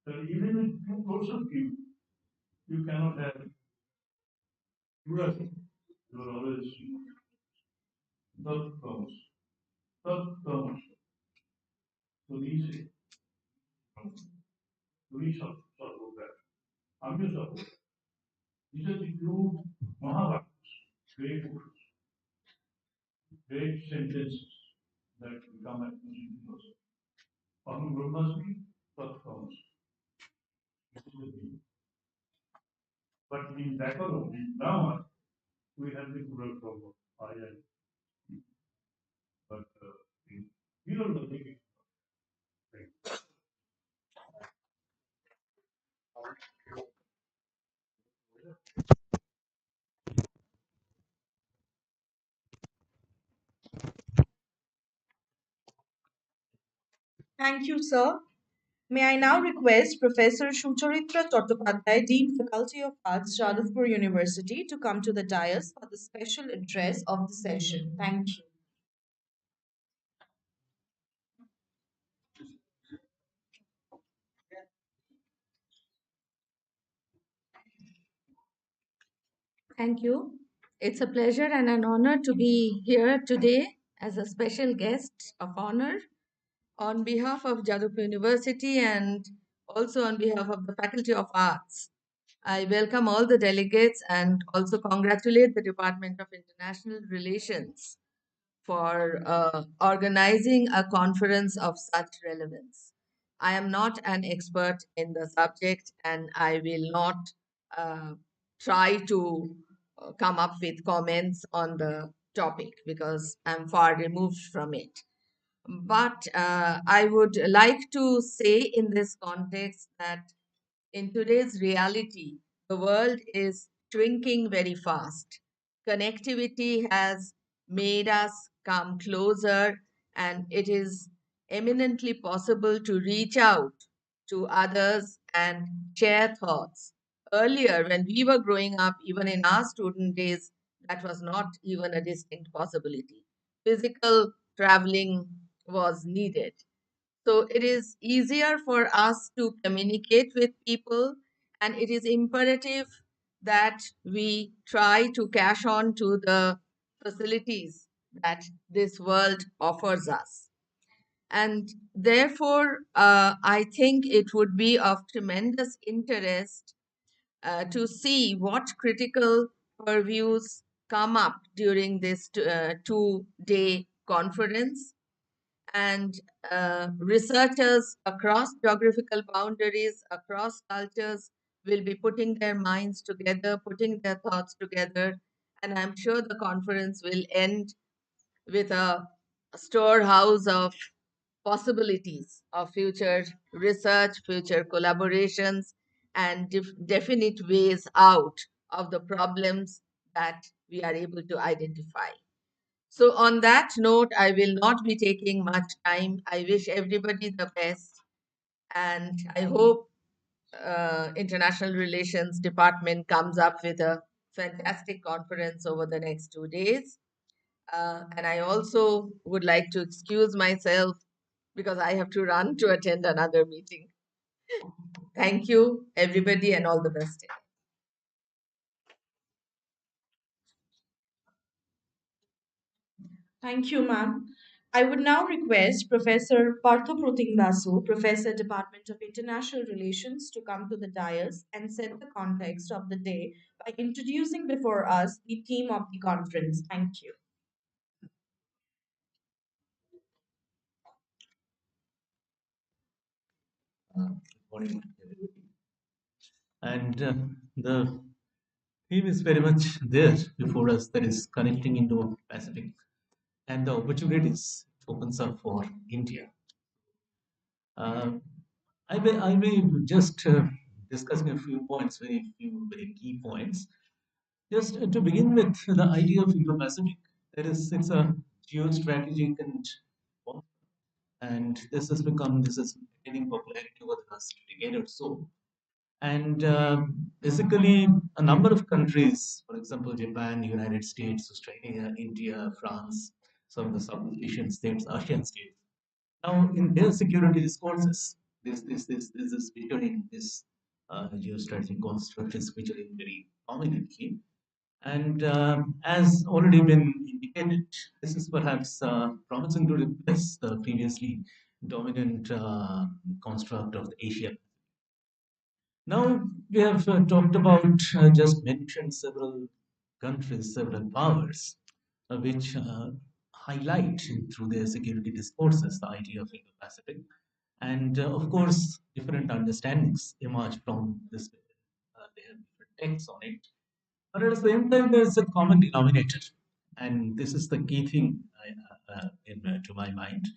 S3: তাহলে even with two person you cannot have plurality. You are always তৎ তৎ তো these তুমি সব সর্বব্যাপী, আমিও সর্বব্যাপী। These are the two Mahabharats, great books, great sentences that become at philosophy. Aham Brahmasmi, Tat Tamasmi. But in Vyakaran, in grammar, we have the plural problem. I am. But in philology,
S1: Thank you, sir. May I now request Professor Sucharitra Chattopadhyay, Dean Faculty of Arts, Jadavpur University, to come to the dais for the special address of the session. Thank you.
S5: Thank you. It's a pleasure and an honor to be here today as a special guest of honor on behalf of Jadavpur University and also on behalf of the Faculty of Arts. I welcome all the delegates and also congratulate the Department of International Relations for organizing a conference of such relevance. I am not an expert in the subject and I will not uh, try to come up with comments on the topic because I'm far removed from it. But I would like to say in this context that in today's reality, the world is shrinking very fast. Connectivity has made us come closer, and it is eminently possible to reach out to others and share thoughts. Earlier, when we were growing up, even in our student days, that was not even a distinct possibility. Physical traveling was needed. So it is easier for us to communicate with people, and it is imperative that we try to cash on to the facilities that this world offers us. And therefore, I think it would be of tremendous interest to see what critical purviews come up during this 2 day conference and researchers across geographical boundaries, across cultures, will be putting their minds together, putting their thoughts together, and I'm sure the conference will end with a storehouse of possibilities of future research, future collaborations, and definite ways out of the problems that we are able to identify. So, on that note, I will not be taking much time. I wish everybody the best, and I hope International Relations Department comes up with a fantastic conference over the next 2 days. And I also would like to excuse myself because I have to run to attend another meeting. Thank you, everybody, and all the best.
S1: Thank you, ma'am. I would now request Professor Partha Basu, Professor, Department of International Relations, to come to the dais and set the context of the day by introducing before us the theme of the conference. Thank you.
S6: Good morning, everybody. And the theme is very much there before us, that is connecting Indo-Pacific and the opportunities it opens up for India. I may just discussing a few points, very key points. Just to begin with, the idea of Indo-Pacific, that is, it's a geostrategic and and this is gaining popularity over the last decade or so. And basically, a number of countries, for example, Japan, United States, Australia, India, France, some of the Southeast Asian states, Asian states. Now, in their security discourses, this is featuring this geostrategic construct is featuring very prominently. And as already been indicated, this is perhaps promising to replace the previously dominant construct of the Asia. Now we have talked about, just mentioned several countries, several powers, which highlight through their security discourses the idea of Indo-Pacific. And of course, different understandings emerge from this. They have different takes on it. But at the same time, there is a common denominator. And this is the key thing to my mind.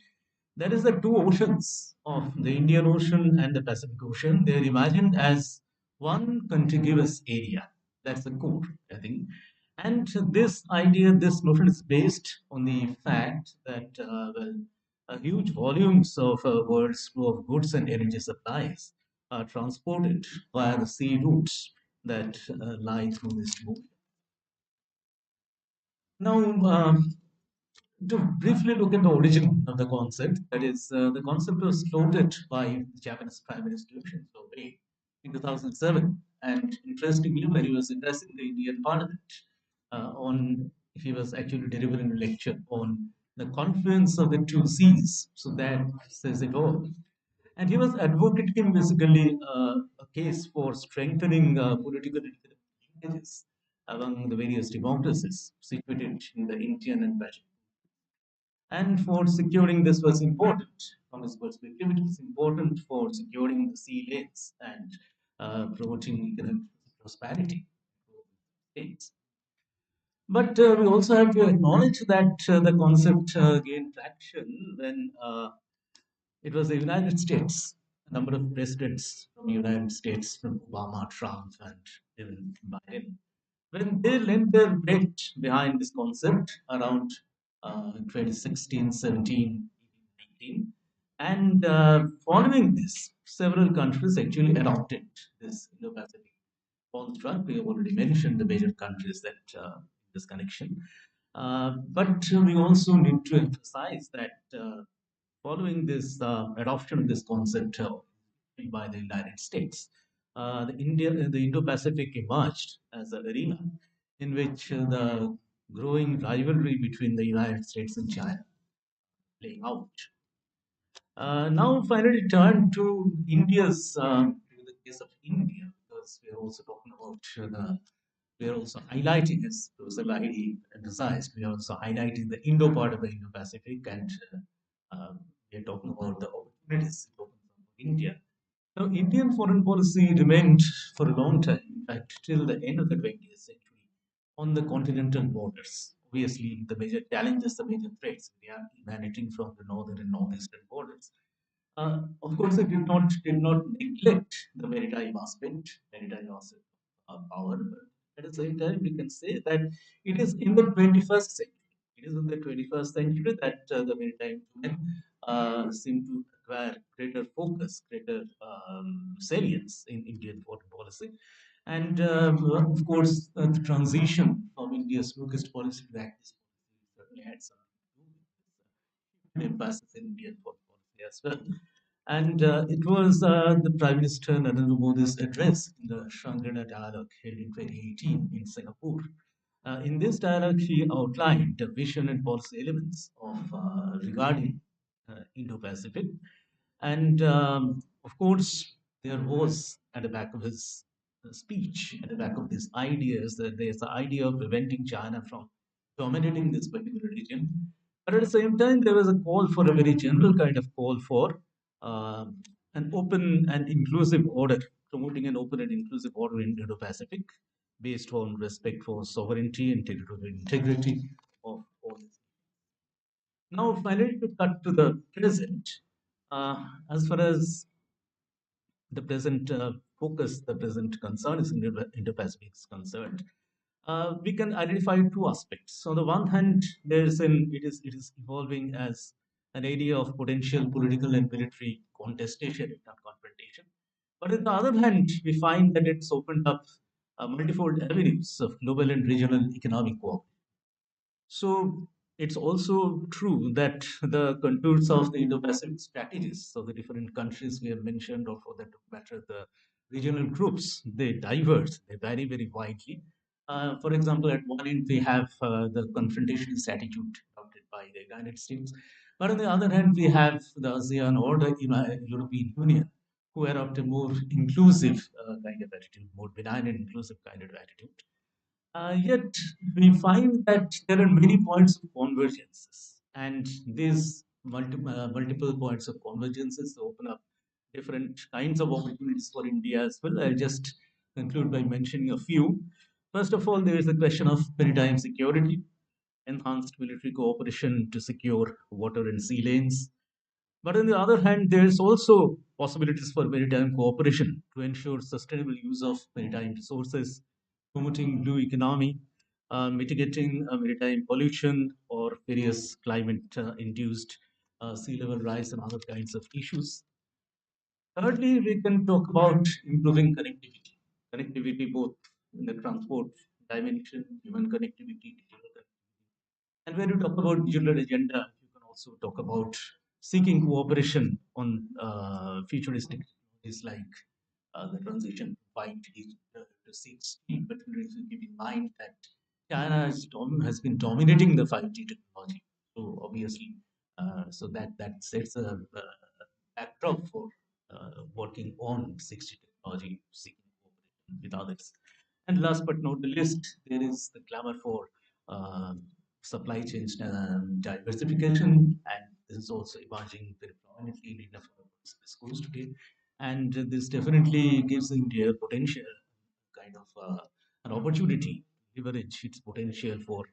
S6: That is the two oceans of the Indian Ocean and the Pacific Ocean. They are imagined as one contiguous area. That's the core, I think. And this idea, this notion is based on the fact that, huge volumes of world's flow of goods and energy supplies are transported via the sea routes that lie through this ocean. Now, to briefly look at the origin of the concept, that is, the concept was floated by the Japanese Prime Minister Shinzo Abe in 2007. And interestingly, when he was addressing the Indian Parliament, he was actually delivering a lecture on the confluence of the two seas. So that says it all. And he was advocating basically a case for strengthening political linkages among the various democracies situated in the Indian and Pacific. And for securing this was important from his perspective. It was important for securing the sea lanes and promoting economic prosperity for states. But we also have to acknowledge that the concept gained traction when it was the United States. A number of presidents from the United States, from Obama, Trump, and even Biden, when they lent their weight behind this concept around 2016, 17, 19, and following this, several countries actually adopted this Indo-Pacific construct. We have already mentioned the major countries that this connection. But we also need to emphasize that following this adoption of this concept by the United States, the Indo-Pacific emerged as an arena in which the growing rivalry between the United States and China playing out. Now, finally, turn to the case of India, because we are also talking about we are also highlighting, as Professor Lahiri emphasized, we are also highlighting the Indo part of the Indo-Pacific, and we are talking about the opportunities open for India. Now, Indian foreign policy remained for a long time, in fact, till the end of the 20th century, on the continental borders. Obviously, the major challenges, the major threats, they are emanating from the northern and northeastern borders. Of course, it did not neglect the maritime aspect of power, but at the same time, we can say that it is in the 21st century. It is in the 21st century that the maritime domain seem to acquire greater focus, greater salience in Indian foreign policy. And of course, the transition from India's focused policy to activist policy certainly had something to do with this emphasis in Indian foreign policy as well. And it was the Prime Minister Narendra Modi's address in the Shangri-La dialogue held in 2018 in Singapore. In this dialogue, he outlined the vision and policy elements of regarding Indo-Pacific. And of course, there was at the back of his speech, at the back of these ideas, that there's the idea of preventing China from dominating this particular region. But at the same time, there was a call for a very general kind of call for an open and inclusive order, promoting an open and inclusive order in Indo-Pacific based on respect for sovereignty and territorial integrity of all. Now, finally, to cut to the present, as far as the present focus, the present concern is Indo-Pacific is concerned, we can identify two aspects. On the one hand, it is evolving as an area of potential political and military contestation and confrontation. But on the other hand, we find that it's opened up multifold avenues of global and regional economic cooperation. So it's also true that the contours of the Indo-Pacific strategies of the different countries we have mentioned, or for that matter, the regional groups, they diverge, they vary very widely. For example, at one end, we have the confrontationist attitude adopted by the United States. But on the other hand, we have the ASEAN or the European Union, who adopt a more inclusive kind of attitude, more benign and inclusive kind of attitude. Yet we find that there are many points of convergences, and these multiple points of convergences open up different kinds of opportunities for India as well. I'll just conclude by mentioning a few. First of all, there is the question of maritime security, enhanced military cooperation to secure water and sea lanes. But on the other hand, there's also possibilities for maritime cooperation to ensure sustainable use of maritime resources, promoting blue economy, mitigating maritime pollution or various climate-induced sea level rise and other kinds of issues. Thirdly, we can talk about improving connectivity. Connectivity both in the transport dimension, human connectivity, digital connectivity. And when you talk about digital agenda, you can also talk about seeking cooperation on futuristic technologies like the transition from 5G to 6G. But we should keep in mind that China has been dominating the 5G technology. So obviously, so that sets a backdrop for working on 6G technology, seeking cooperation with others. And last but not the least, there is the clamor for uh, supply chain diversification, and this is also emerging very prominently in India for schools today. And this definitely gives India potential, kind of an opportunity to leverage its potential for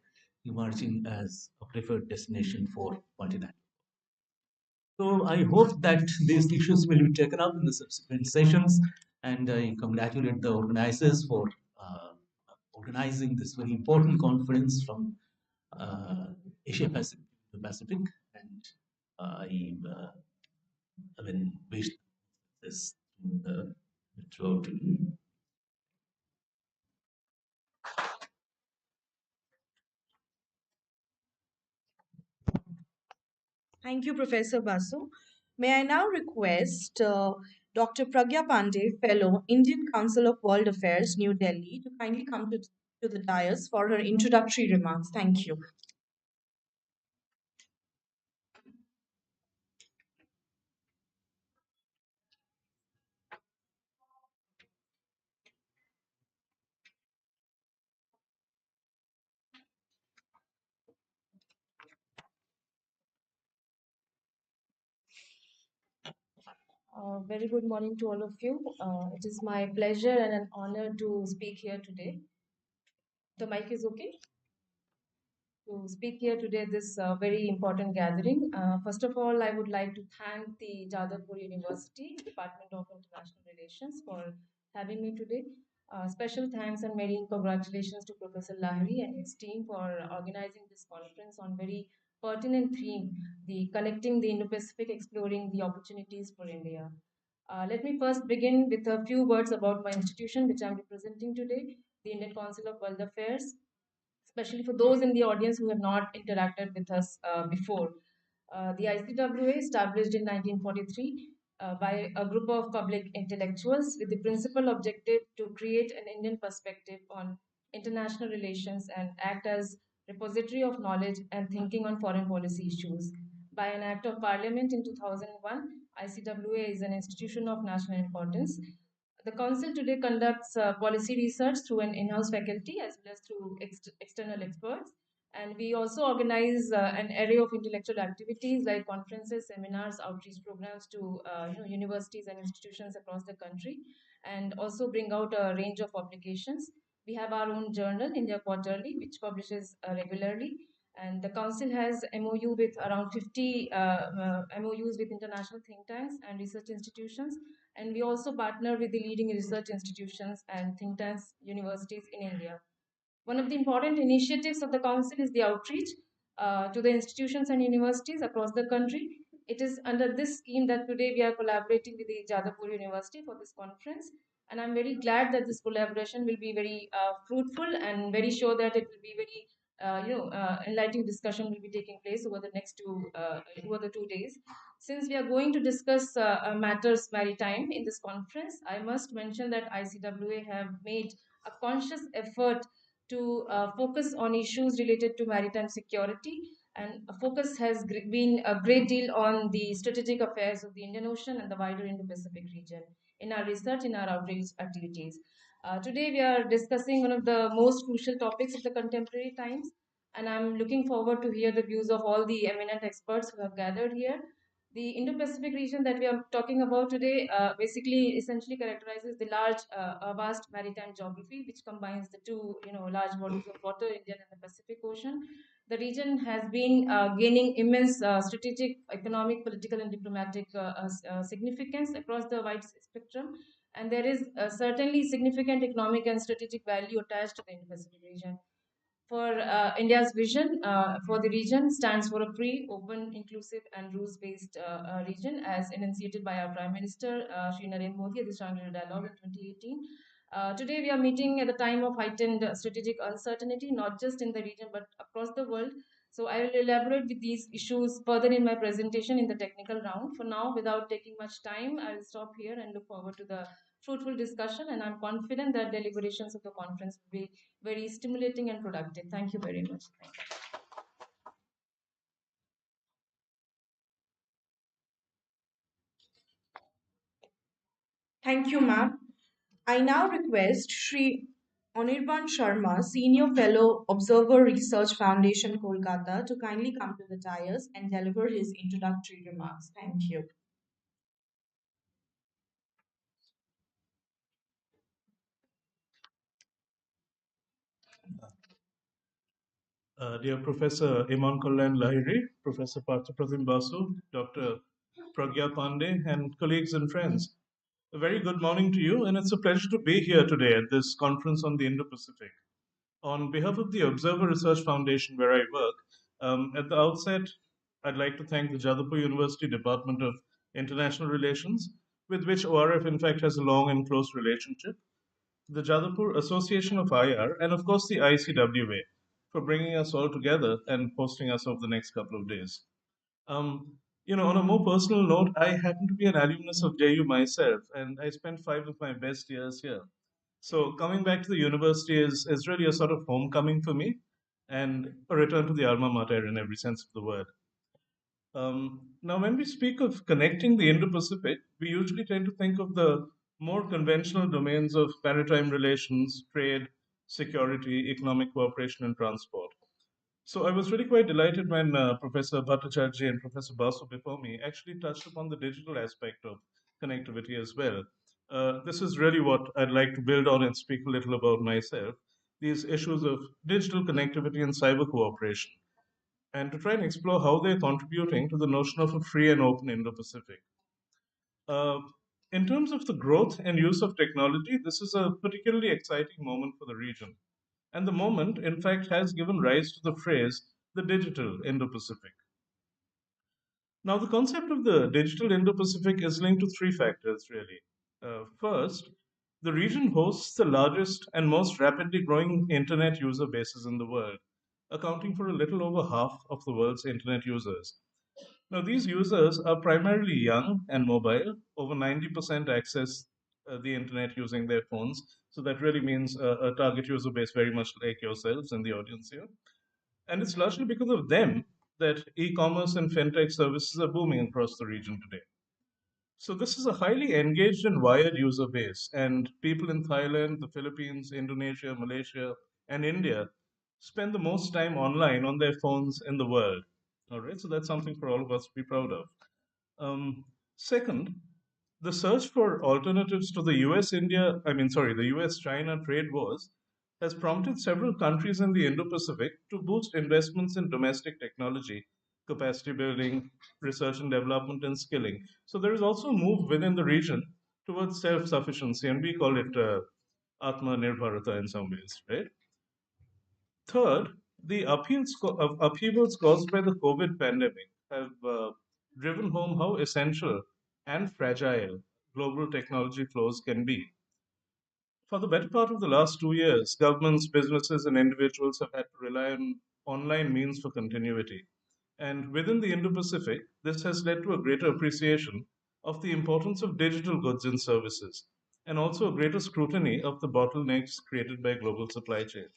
S6: emerging as a preferred destination for multinational. So I hope that these issues will be taken up in the subsequent sessions, and I congratulate the organizers for uh, organizing this very important conference from Asia Pacific to Pacific, and I mean, wish this uh, throughout.
S1: Thank you, Professor Basu. May I now request Dr. Pragya Pandey, Fellow, Indian Council of World Affairs, New Delhi, to kindly come to the dais for her introductory remarks. Thank you. Very good morning to all of you. It is my pleasure and an honor to speak here today. The mic is okay? To speak here today this very important gathering. First of all, I would like to thank the Jadavpur University, Department of International Relations for having me today. Special thanks and many congratulations to Professor Lahiri and his team for organizing this conference on very pertinent theme, the connecting the Indo-Pacific, exploring the opportunities for India. Let me first begin with a few words about my institution, which I'm representing today, the Indian Council of World Affairs, especially for those in the audience who have not interacted with us before. The ICWA, established in 1943 by a group of public intellectuals with the principal objective to create an Indian perspective on international relations and act as repository of knowledge and thinking on foreign policy issues. By an act of parliament in 2001, ICWA is an institution of national importance. The Council today conducts policy research through an in-house faculty as well as through external experts. And we also organize an array of intellectual activities like conferences, seminars, outreach programs to universities and institutions across the country, and also bring out a range of publications. We have our own journal, India Quarterly, which publishes regularly. And the Council has MOU with around 50 MOUs with international think tanks and research institutions, and we also partner with the leading research institutions and think tanks, universities in India. One of the important initiatives of the Council is the outreach.
S5: to the institutions and universities across the country. It is under this scheme that today we are collaborating with the Jadavpur University for this conference. And I'm very glad that this collaboration will be very fruitful, and very sure that it will be very enlightening discussion will be taking place over the next over the 2 days. Since we are going to discuss matters maritime in this conference, I must mention that ICWA have made a conscious effort to focus on issues related to maritime security, and a focus has been a great deal on the strategic affairs of the Indian Ocean and the wider Indo-Pacific region in our research, in our outreach activities. Today, we are discussing one of the most crucial topics of the contemporary times, and I'm looking forward to hear the views of all the eminent experts who have gathered here. The Indo-Pacific region that we are talking about today basically essentially characterizes the vast maritime geography, which combines the two, large bodies of water, Indian and the Pacific Ocean. The region has been gaining immense strategic, economic, political, and diplomatic significance across the wide spectrum. And there is certainly significant economic and strategic value attached to the Indo-Pacific region. For India's vision for the region stands for a free, open, inclusive, and rules-based region, as enunciated by our Prime Minister, Shri Narendra Modi, at the Shangri-La Dialogue in 2018. Today, we are meeting at a time of heightened strategic uncertainty, not just in the region but across the world. So, I will elaborate with these issues further in my presentation in the technical round. For now, without taking much time, I will stop here and look forward to the fruitful discussion. And I'm confident that deliberations of the conference will be very stimulating and productive. Thank you very much.
S1: Thank you, ma'am. I now request Shri Anirban Sharma, Senior Fellow, Observer Research Foundation, Kolkata, to kindly come to the dais and deliver his introductory remarks. Thank you.
S3: Dear Professor Imankalyan Lahiri, Professor Partha Pratim Basu, Dr. Pragya Pandey, and colleagues and friends, a very good morning to you, and it's a pleasure to be here today at this conference on the Indo-Pacific. On behalf of the Observer Research Foundation, where I work, at the outset, I'd like to thank the Jadavpur University Department of International Relations, with which ORF, in fact, has a long and close relationship, the Jadavpur Association of IR, and of course the ICWA for bringing us all together and hosting us over the next couple of days. On a more personal note, I happen to be an alumnus of JU myself, and I spent 5 of my best years here. So coming back to the university is really a sort of homecoming for me and a return to the alma mater in every sense of the word. Now, when we speak of connecting the Indo-Pacific, we usually tend to think of the more conventional domains of maritime relations, trade, security, economic cooperation, and transport. So I was really quite delighted when Professor Bhattacharjee and Professor Basu before me actually touched upon the digital aspect of connectivity as well. This is really what I'd like to build on and speak a little about myself, these issues of digital connectivity and cyber cooperation, and to try and explore how they're contributing to the notion of a free and open Indo-Pacific. Uh, in terms of the growth and use of technology, this is a particularly exciting moment for the region. And the moment, in fact, has given rise to the phrase the digital Indo Pacific. Now, the concept of the digital Indo Pacific is linked to three factors, really. First, the region hosts the largest and most rapidly growing internet user bases in the world, accounting for a little over half of the world's internet users. Now, these users are primarily young and mobile. Over 90% access the internet using their phones. So that really means a target user base very much like yourselves and the audience here. And it's largely because of them that e-commerce and fintech services are booming across the region today. So this is a highly engaged and wired user base, and people in Thailand, the Philippines, Indonesia, Malaysia, and India spend the most time online on their phones in the world. All right, so that's something for all of us to be proud of. Second, the search for alternatives to the the US China trade wars has prompted several countries in the Indo Pacific to boost investments in domestic technology, capacity building, research and development, and skilling. So there is also a move within the region towards self sufficiency, and we call it Atma Nirbharata in some ways, right? Third,
S7: The upheavals caused by the COVID pandemic have driven home how essential and fragile global technology flows can be. For the better part of the last 2 years, governments, businesses, and individuals have had to rely on online means for continuity. And within the Indo Pacific, this has led to a greater appreciation of the importance of digital goods and services, and also a greater scrutiny of the bottlenecks created by global supply chains.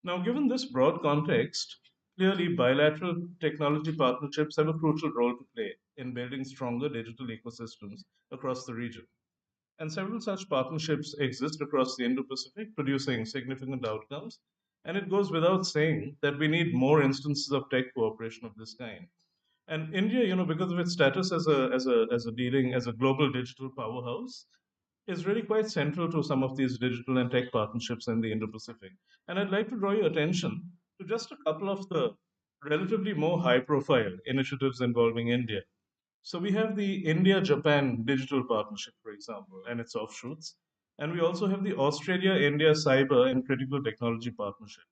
S7: Now, given this broad context, clearly bilateral technology partnerships have a crucial role to play in building stronger digital ecosystems across the region. And several such partnerships exist across the Indo Pacific, producing significant outcomes. And it goes without saying that we need more instances of tech cooperation of this kind. And India, because of its status as a global digital powerhouse, is really quite central to some of these digital and tech partnerships in the Indo-Pacific. And I'd like to draw your attention to just a couple of the relatively more high-profile initiatives involving India. So we have the India-Japan Digital Partnership, for example, and its offshoots. And we also have the Australia-India Cyber and Critical Technology Partnership.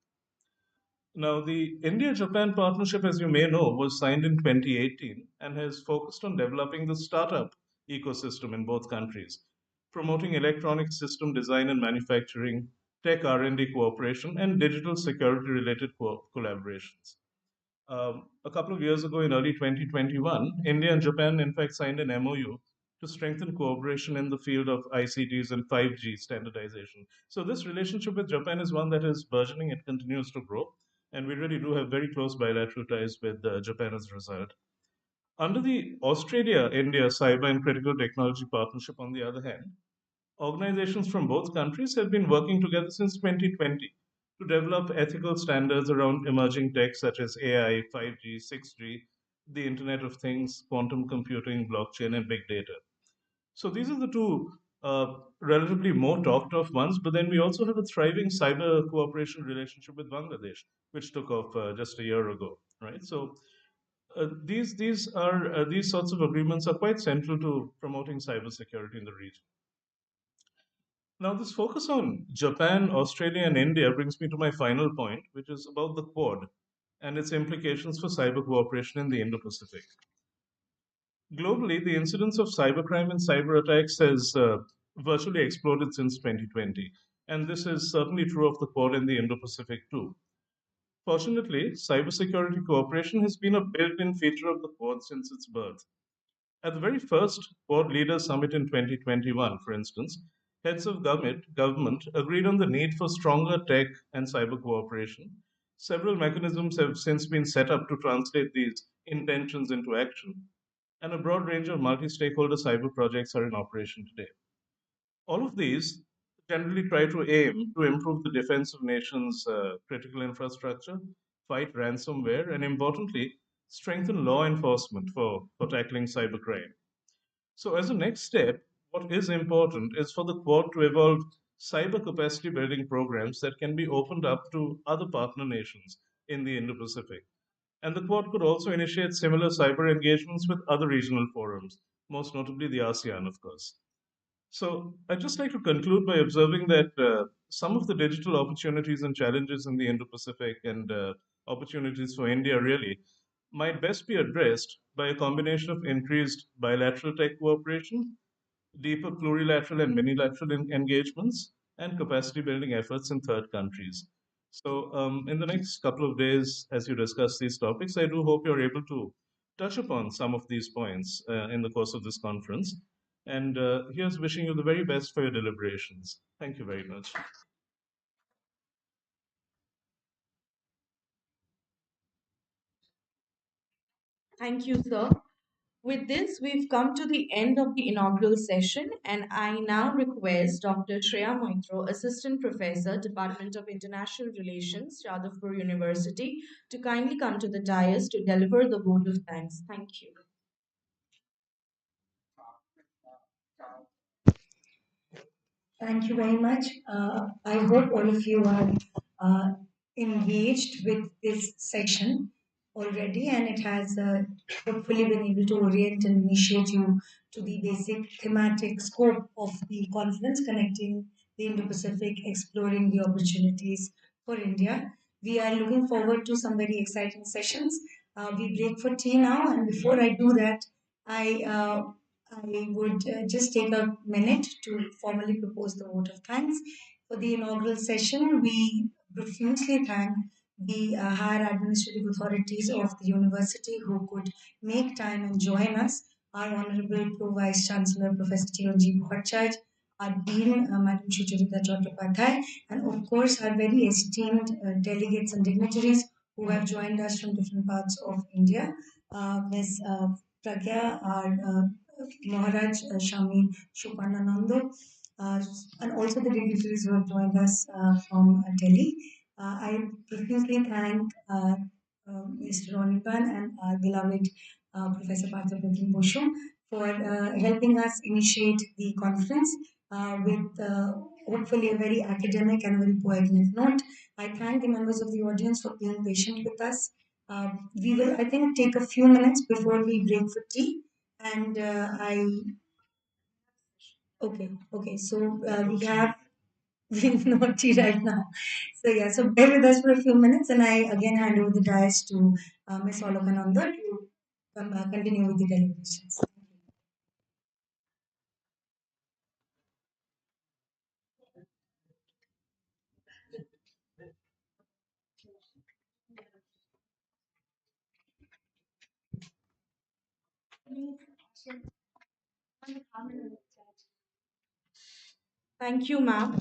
S7: Now, the India-Japan partnership, as you may know, was signed in 2018 and has focused on developing the startup ecosystem in both countries, promoting electronic system design and manufacturing, tech R&D cooperation, and digital security-related collaborations. A couple of years ago, in early 2021, India and Japan, in fact, signed an MOU to strengthen cooperation in the field of ICTs and 5G standardization. So, this relationship with Japan is one that is burgeoning, it continues to grow, and we really do have very close bilateral ties with Japan as a result. Under the Australia India Cyber and Critical Technology Partnership, on the other hand, organizations from both countries have been working together since 2020 to develop ethical standards around emerging tech such as AI, 5G, 6G, the Internet of Things, quantum computing, blockchain, and big data. So these are the two relatively more talked of ones, but then we also have a thriving cyber cooperation relationship with Bangladesh, which took off just a year ago, right? So these sorts of agreements are quite central to promoting cybersecurity in the region. Now, this focus on Japan, Australia, and India brings me to my final point, which is about the Quad and its implications for cyber cooperation in the Indo Pacific. Globally, the incidence of cybercrime and cyber attacks has virtually exploded since 2020, and this is certainly true of the Quad and the Indo Pacific too. Fortunately, cybersecurity cooperation has been a built in feature of the Quad since its birth. At the very first Quad Leaders Summit in 2021, for instance, heads of government agreed on the need for stronger tech and cyber cooperation. Several mechanisms have since been set up to translate these intentions into action, and a broad range of multi stakeholder cyber projects are in operation today. All of these generally try to aim to improve the defense of nations' critical infrastructure, fight ransomware, and importantly, strengthen law enforcement for tackling cybercrime. So, as a next step, what is important is for the Quad to evolve cyber capacity building programs that can be opened up to other partner nations in the Indo Pacific. And the Quad could also initiate similar cyber engagements with other regional forums, most notably the ASEAN, of course. So, I'd just like to conclude by observing that some of the digital opportunities and challenges in the Indo Pacific and opportunities for India really might best be addressed by a combination of increased bilateral tech cooperation, deeper plurilateral and minilateral engagements, and capacity building efforts in third countries. So, in the next couple of days, as you discuss these topics, I do hope you're able to touch upon some of these points in the course of this conference. And here's wishing you the very best for your deliberations. Thank you very much.
S5: Thank you, sir. With this, we've come to the end of the inaugural session, and I now request Dr. Shreya Moitro, Assistant Professor, Department of International Relations, Jadavpur University, to kindly come to the dais to deliver the vote of thanks. Thank you.
S8: Thank you very much. I hope all of you are uh, engaged with this session already, and it has hopefully been able to orient and initiate you to the basic thematic scope of the conference connecting the Indo Pacific, exploring the opportunities for India. we are looking forward to some very exciting sessions. We break for tea now, and before I do that, I would just take a minute to formally propose the vote of thanks. For the inaugural session, we profusely thank the higher administrative authorities of the university who could make time and join us. Our Honorable Pro-Vice-Chancellor, Professor Chiranjib, our Dean, Madam Sucharita Chattopadhyay, and of course our very esteemed delegates and dignitaries who have joined us from different parts of India. Ms. Pragya, our Maharaj Swami Suparnananda, and also the dignitaries who have joined us from Delhi. I profusely thank Mr. Anirban and our beloved Professor Partha for helping us initiate the conference with hopefully a very academic and very poetic note. I thank the members of the audience for being patient with us. We will, I think, take a few minutes before we break for tea. And okay, so we have no tea right now. So yeah, so bear with us for a few minutes, and I again hand over the dais to Ms. Olokananda to continue with the deliberations.
S5: Thank you, ma'am.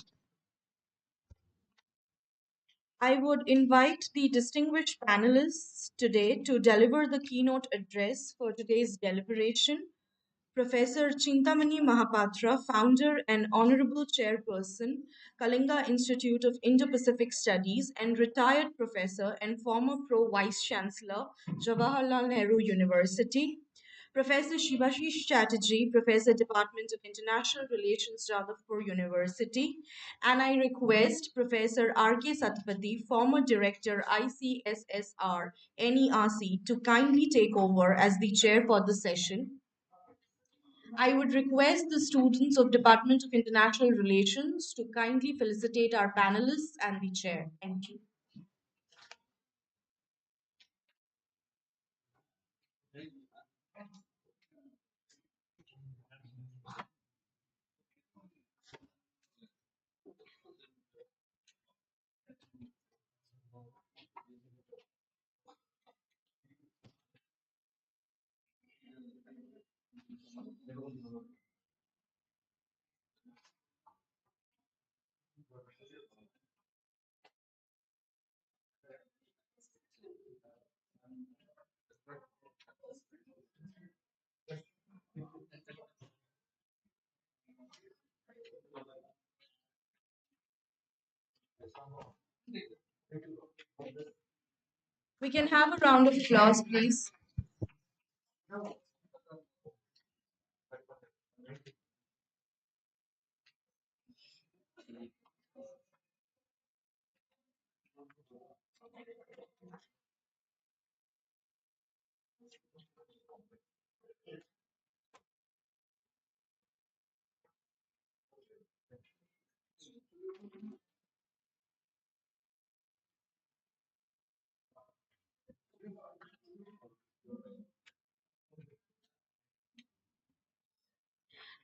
S5: I would invite the distinguished panelists today to deliver the keynote address for today's deliberation. Professor Chintamani Mahapatra, founder and honorable chairperson, Kalinga Institute of Indo-Pacific Studies, and retired professor and former Pro-Vice-Chancellor, Jawaharlal Nehru University. Professor Shivashish Chatterjee, Professor, Department of International Relations, Jadavpur University. And I request Professor R.K. Satpathy, former Director, ICSSR, NERC, to kindly take over as the chair for the session. I would request the students of Department of International Relations to kindly felicitate our panelists and the chair. Thank you. We can have a round of applause, please.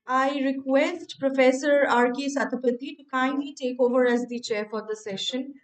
S5: I request Professor R.K. Satapathy to kindly take over as the chair for the session.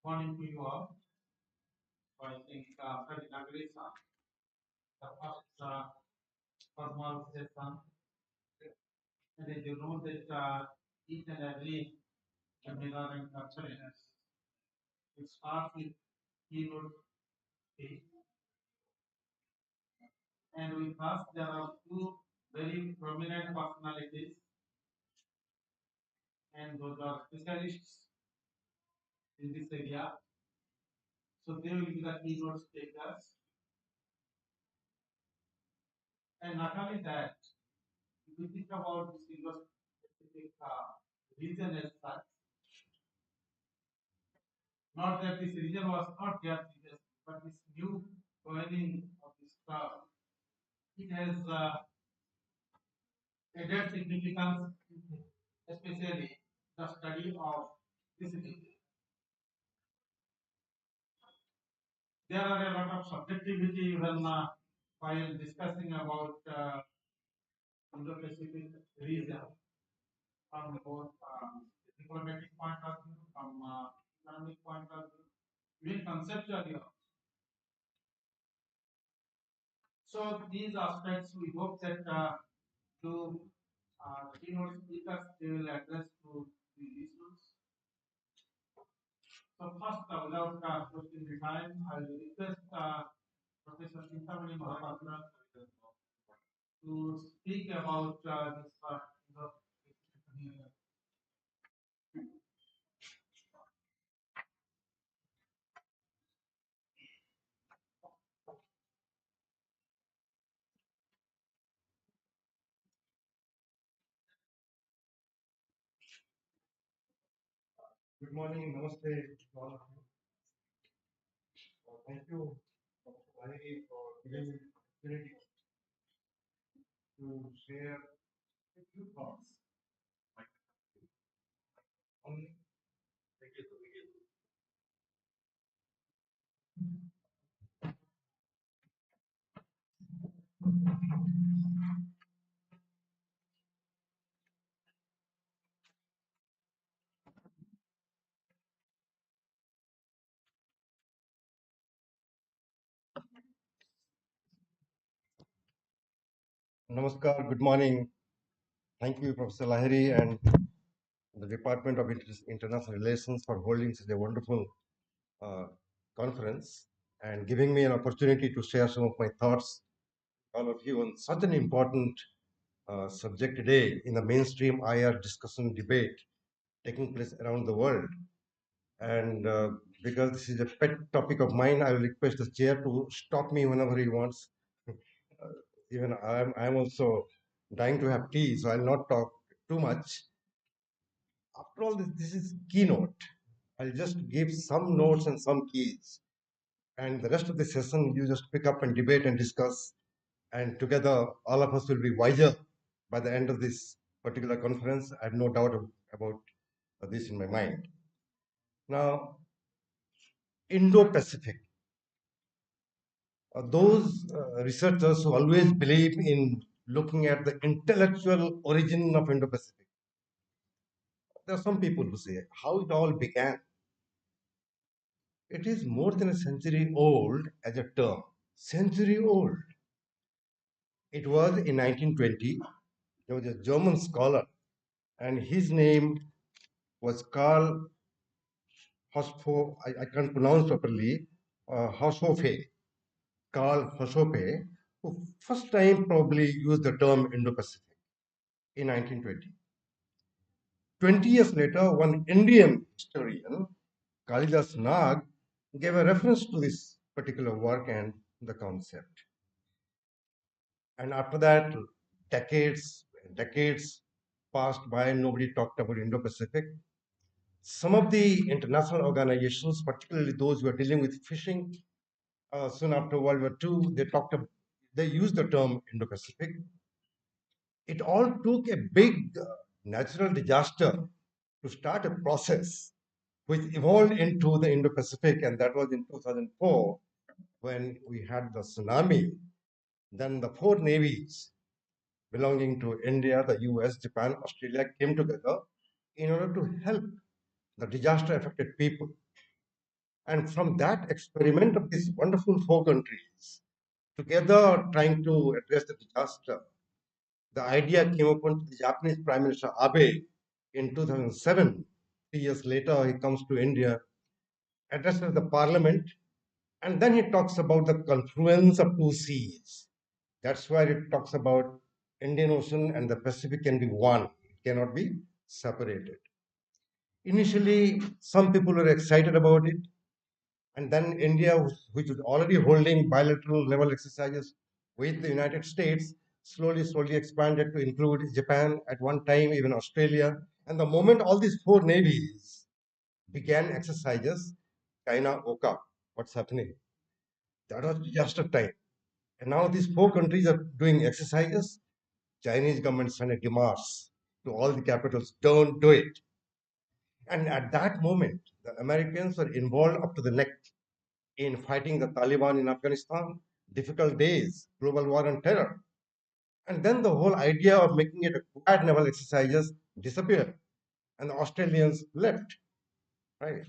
S9: Morning to you all. So I think after inauguration, the first formal session, and as you know that each and every seminar and conference, it starts with keynote speech. And with us, there are two very prominent personalities, and those are specialists in this area. So they will be the keynote speakers. And not only that, if we think about this Indo-Pacific region as such, not that this region was not there previously, but this new coining of this term, it has added significance, especially the study of this region. There are a lot of subjectivity even while discussing about Indo-Pacific region from both diplomatic point of view, from economic point of view, even conceptually. So these aspects we hope that to keynote speakers they will address to these issues. So first, without wasting the time, I will request Professor Chintamani Mahapatra to speak about this
S10: Good morning, namaste to all of you. Thank you, Dr. Lahiri, for giving me the opportunity to share a few thoughts. On Namaskar, good morning. Thank you, Professor Lahiri and the Department of International Relations for holding such a wonderful uh, conference and giving me an opportunity to share some of my thoughts, all of you, on such an important subject today in the mainstream IR discussion debate taking place around the world. And because this is a pet topic of mine, I will request the chair to stop me whenever he wants. Even I'm also dying to have tea, so I'll not talk too much. After all, this is keynote. I'll just give some notes and some keys, and the rest of the session you just pick up and debate and discuss, and together all of us will be wiser by the end of this particular conference. I have no doubt about this in my mind. Now, Indo-Pacific. Those researchers who always believe in looking at the intellectual origin of Indo-Pacific. There are some people who say how it all began. It is more than a century old as a term. Century old. It was in 1920. There was a German scholar, and his name was Karl Hosfo. I can't pronounce properly. Hosfo. Karl Hosfo, who first time probably used the term Indo-Pacific in 1920. 20 years later, one Indian historian, Kalidas Nag, gave a reference to this particular work and the concept. And after that, decades passed by and nobody talked about Indo-Pacific. Some of the international organizations, particularly those who are dealing with fishing, soon after World War II, they used the term Indo-Pacific. It all took a big natural disaster to start a process which evolved into the Indo-Pacific, and that was in 2004 when we had the tsunami. Then the four navies belonging to India, the US, Japan, Australia came together in order to help the disaster-affected people. And from that experiment of these wonderful four countries, together trying to address the disaster, the idea came upon to the Japanese Prime Minister Abe in 2007. 3 years later, he comes to India, addresses the parliament, and then he talks about the confluence of two seas. That's why it talks about Indian Ocean and the Pacific can be one, it cannot be separated. Initially, some people were excited about it, and then India, which was already holding bilateral naval exercises with the United States, slowly expanded to include Japan at one time, even Australia. And the moment all these four navies began exercises, China woke up. What's happening? That was just a time. And now these four countries are doing exercises. Chinese government sent a demarche to all the capitals, don't do it. And at that moment, the Americans were involved up to the neck in fighting the Taliban in Afghanistan, difficult days, global war on terror. And then the whole idea of making it a quad naval exercises disappeared. And the Australians left, right?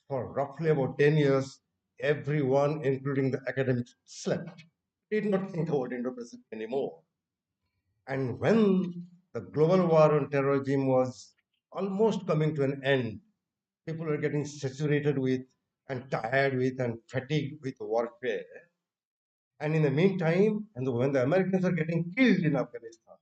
S10: For roughly about 10 years, everyone, including the academics, slept, did not think about Indo-Pacific anymore. And when the global war on terrorism was almost coming to an end, people were getting saturated with and tired with and fatigued with warfare. And in the meantime, when the Americans are getting killed in Afghanistan,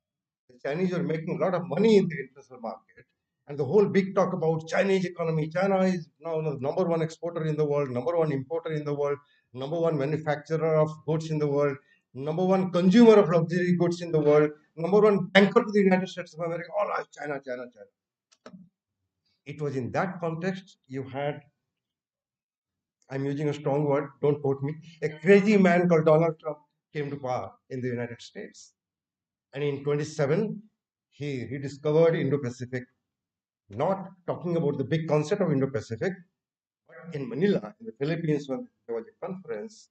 S10: the Chinese are making a lot of money in the international market. And the whole big talk about Chinese economy. China is now the number one exporter in the world, number one importer in the world, number one manufacturer of goods in the world, number one consumer of luxury goods in the world, number one banker to the United States of America. All are China, China, China. It was in that context you had, I'm using a strong word, don't quote me, a crazy man called Donald Trump came to power in the United States. And in 27, he rediscovered Indo-Pacific, not talking about the big concept of Indo-Pacific, but in Manila, in the Philippines, when there was a conference,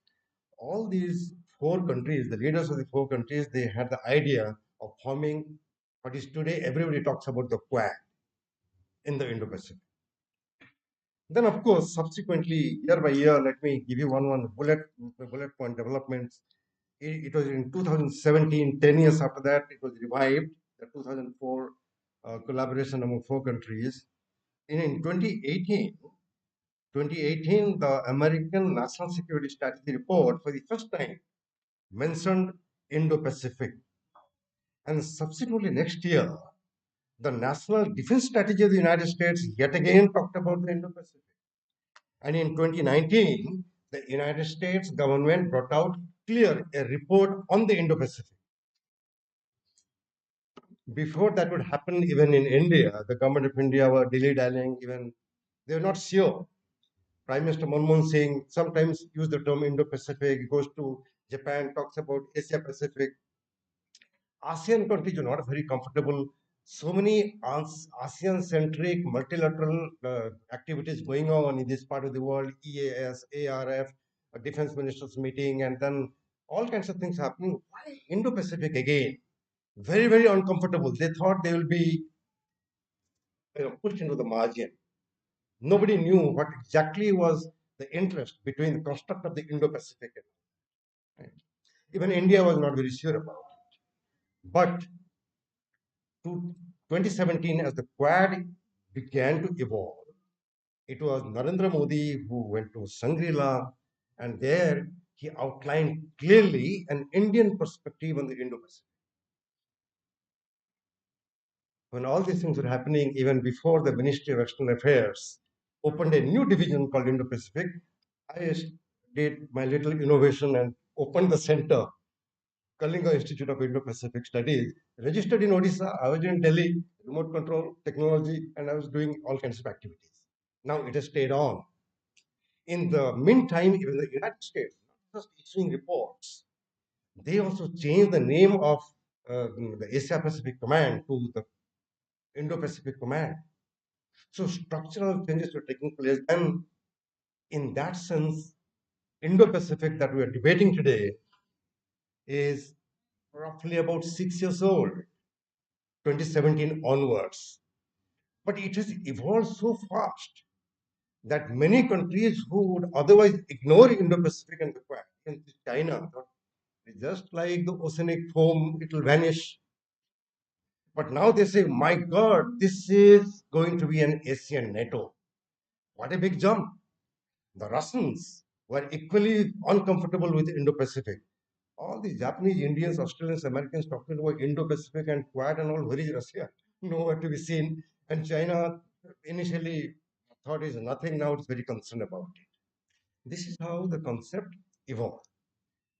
S10: all these four countries, the leaders of the four countries, they had the idea of forming what is today, everybody talks about the Quad in the Indo-Pacific. Then, of course, subsequently, year by year, let me give you one bullet point developments. It was in 2017, 10 years after that, it was revived, the 2004 collaboration among four countries. In 2018, the American National Security Strategy Report for the first time mentioned Indo-Pacific. And subsequently next year, the National Defense Strategy of the United States yet again talked about the Indo-Pacific. And in 2019, the United States government brought out a report on the Indo-Pacific. Before that would happen, even in India, the government of India were dilly-dallying, even they were not sure. Prime Minister Manmohan Singh sometimes use the term Indo-Pacific, goes to Japan, talks about Asia-Pacific. ASEAN countries are not very comfortable. So many ASEAN-centric multilateral activities going on in this part of the world, EAS, ARF, a defense ministers meeting, and then all kinds of things happening. Why Indo-Pacific again? Very uncomfortable. They thought they will be pushed into the margin. Nobody knew what exactly was the interest between the construct of the Indo-Pacific. Right? Even India was not very sure about it. But to 2017, as the Quad began to evolve, it was Narendra Modi who went to Shangri-La, and there he outlined clearly an Indian perspective on the Indo-Pacific. When all these things were happening, even before the Ministry of External Affairs opened a new division called Indo-Pacific, I did my little innovation and opened the center, Kalinga Institute of Indo-Pacific Studies, registered in Odisha. I was in Delhi, remote control, technology, and I was doing all kinds of activities. Now it has stayed on. In the meantime, even the United States, not just issuing reports, they also changed the name of the Asia Pacific Command to the Indo-Pacific Command. So structural changes were taking place. And in that sense, Indo-Pacific that we are debating today is roughly about 6 years old, 2017 onwards. But it has evolved so fast that many countries who would otherwise ignore Indo-Pacific and the Quad, and China, just like the oceanic foam, it will vanish. But now they say, my God, this is going to be an Asian NATO. What a big jump. The Russians were equally uncomfortable with Indo-Pacific. All the Japanese, Indians, Australians, Americans talking about Indo-Pacific and Quad and all, where is Russia? Nowhere to be seen. And China initially thought is nothing, now it's very concerned about it. This is how the concept evolved.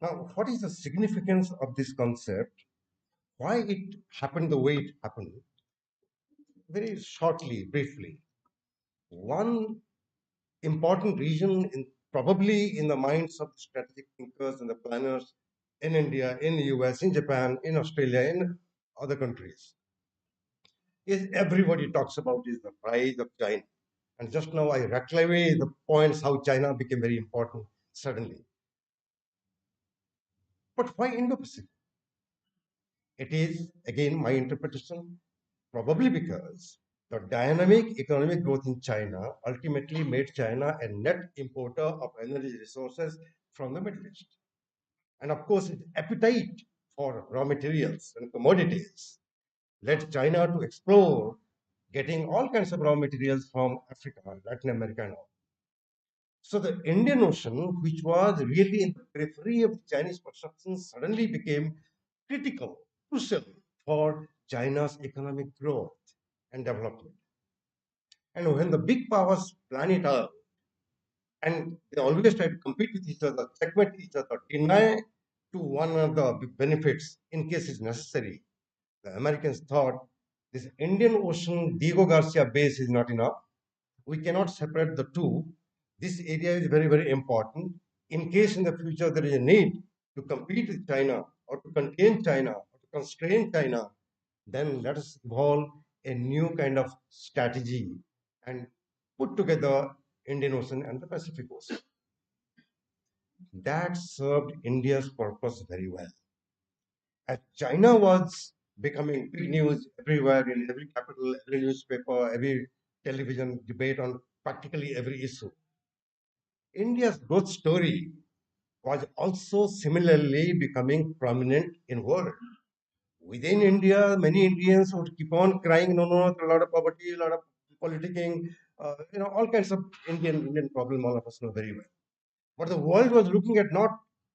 S10: Now, what is the significance of this concept? Why it happened the way it happened? Very shortly, briefly. One important reason, probably in the minds of the strategic thinkers and the planners in India, in the US, in Japan, in Australia, in other countries, is everybody talks about is the rise of China. And just now I reclave the points how China became very important suddenly. But why Indo-Pacific? It is, again, my interpretation, probably because the dynamic economic growth in China ultimately made China a net importer of energy resources from the Middle East. And of course, its appetite for raw materials and commodities led China to explore getting all kinds of raw materials from Africa, Latin America, and all. So the Indian Ocean, which was really in the periphery of Chinese perception, suddenly became critical, crucial for China's economic growth and development. And when the big powers plan it out, and they always try to compete with each other, checkmate each other, deny to one another the benefits in case it's necessary. The Americans thought this Indian Ocean Diego Garcia base is not enough. We cannot separate the two. This area is very, very important. In case in the future there is a need to compete with China or to contain China or to constrain China, then let us evolve a new kind of strategy and put together Indian Ocean and the Pacific Ocean. That served India's purpose very well. As China was becoming big news everywhere, in every capital, every newspaper, every television debate on practically every issue, India's growth story was also similarly becoming prominent in world. Within India, many Indians would keep on crying, no, no, a lot of poverty, a lot of politicking, all kinds of Indian problem, all of us know very well. But the world was looking at not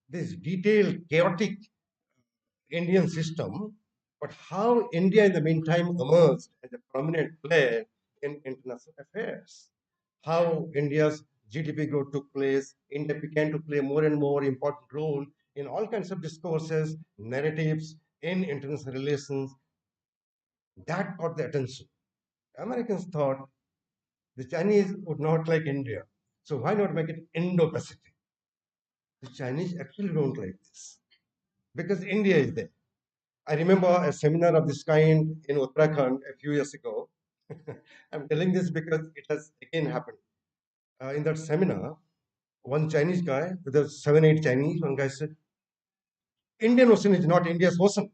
S10: this detailed, chaotic Indian system, but how India in the meantime emerged as a prominent player in international affairs. How India's GDP growth took place, India began to play more and more important role in all kinds of discourses, narratives in international relations. That caught the attention. Americans thought the Chinese would not like India, so why not make it Indo-Pacific? The Chinese actually don't like this because India is there. I remember a seminar of this kind in Uttarakhand a few years ago. I'm telling this because it has again happened. In that seminar, one Chinese guy, there were 7, 8 Chinese, one guy said, Indian Ocean is not India's ocean.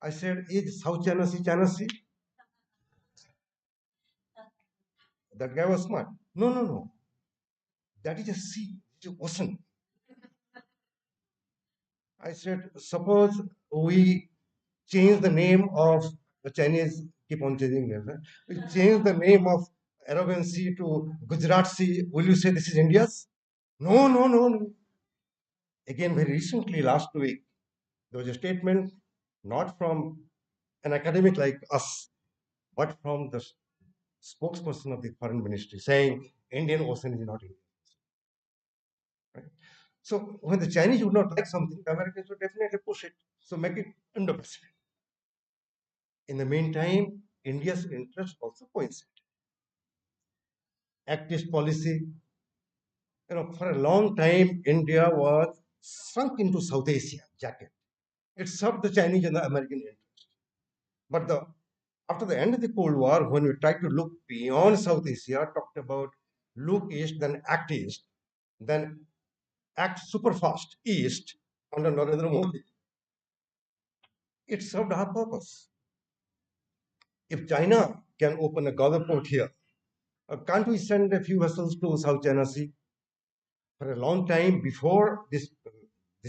S10: I said, is South China Sea China Sea? That guy was smart. No, no, no. That is a sea, it's an ocean. I said, suppose we change the name of the Chinese, keep on changing names. We change the name of Arabian Sea to Gujarat Sea. Will you say this is India's? No, no, no, no. Again, very recently, last week, there was a statement not from an academic like us, but from the spokesperson of the foreign ministry saying Indian Ocean is not Indian. Right? So when the Chinese would not like something, the Americans would definitely push it. So make it Indo-Pacific. In the meantime, India's interests also coincide. Activist policy, for a long time, India was sunk into South Asia jacket. It served the Chinese and the American interest. But after the end of the Cold War, when we tried to look beyond South Asia, talked about look east, then act east, then act super fast east under Narendra Modi. It served our purpose. If China can open a Gaza port here, can't we send a few vessels to South China Sea? For a long time before this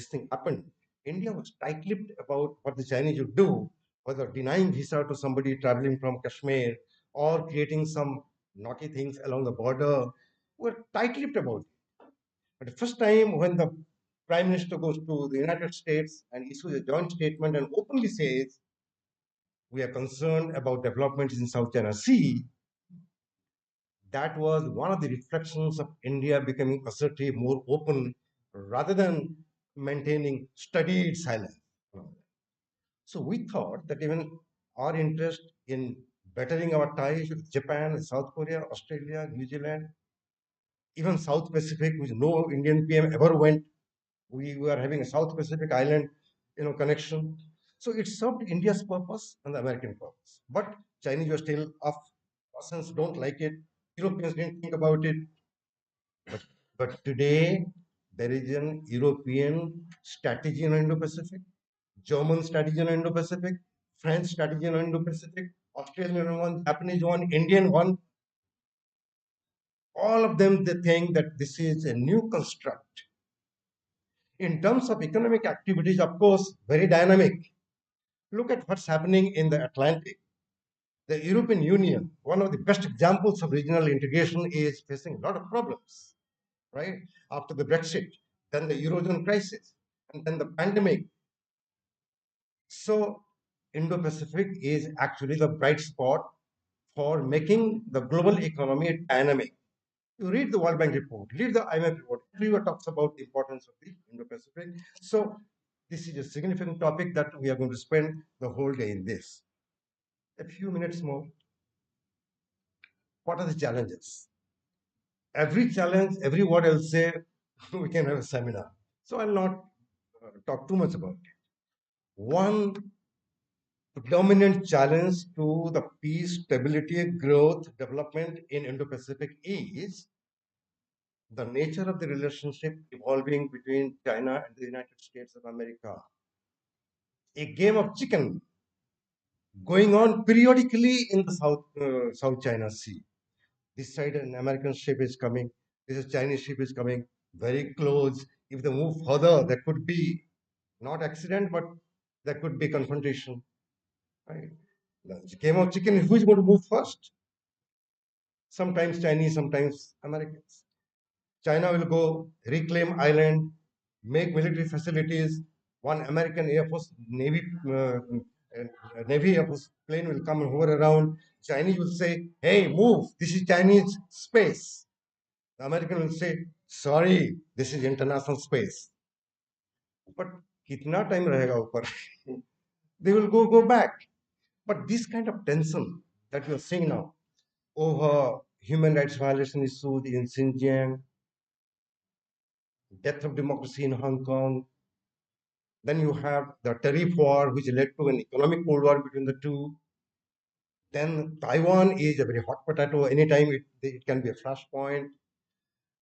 S10: thing happened, India was tight-lipped about what the Chinese would do, whether denying visa to somebody traveling from Kashmir or creating some naughty things along the border. We're tight-lipped about it. But the first time when the Prime Minister goes to the United States and issues a joint statement and openly says, we are concerned about developments in South China Sea. That was one of the reflections of India becoming assertive, more open, rather than maintaining studied silence. So we thought that even our interest in bettering our ties with Japan, South Korea, Australia, New Zealand, even South Pacific, which no Indian PM ever went, we were having a South Pacific island, connection. So it served India's purpose and the American purpose. But Chinese were still off. Russians don't like it. Europeans didn't think about it. But today, there is an European strategy in Indo-Pacific, German strategy in Indo-Pacific, French strategy in Indo-Pacific, Australian one, Japanese one, Indian one. All of them, they think that this is a new construct. In terms of economic activities, of course, very dynamic. Look at what's happening in the Atlantic. The European Union, one of the best examples of regional integration, is facing a lot of problems, right? After the Brexit, then the Eurozone crisis, and then the pandemic. So Indo-Pacific is actually the bright spot for making the global economy dynamic. You read the World Bank report, read the IMF report, everyone talks about the importance of the Indo-Pacific. So this is a significant topic that we are going to spend the whole day in this. A few minutes more. What are the challenges? Every challenge, every word I'll say, we can have a seminar. So I'll not talk too much about it. One predominant challenge to the peace, stability, growth, development in Indo-Pacific is the nature of the relationship evolving between China and the United States of America. A game of chicken going on periodically in the South China Sea. This side an American ship is coming, this Chinese ship is coming very close. If they move further, there could be not accident, but there could be confrontation. Right? The game of chicken is who is going to move first. Sometimes Chinese, sometimes Americans. China will go reclaim island, make military facilities. One American Air Force, Navy Air Force plane will come and hover around. Chinese will say, hey, move, this is Chinese space. The American will say, sorry, this is international space. But kitna time rahega upar? They will go back. But this kind of tension that you're seeing now over human rights violation issues in Xinjiang, death of democracy in Hong Kong, then you have the tariff war, which led to an economic cold war between the two. Then Taiwan is a very hot potato. Anytime it can be a flashpoint.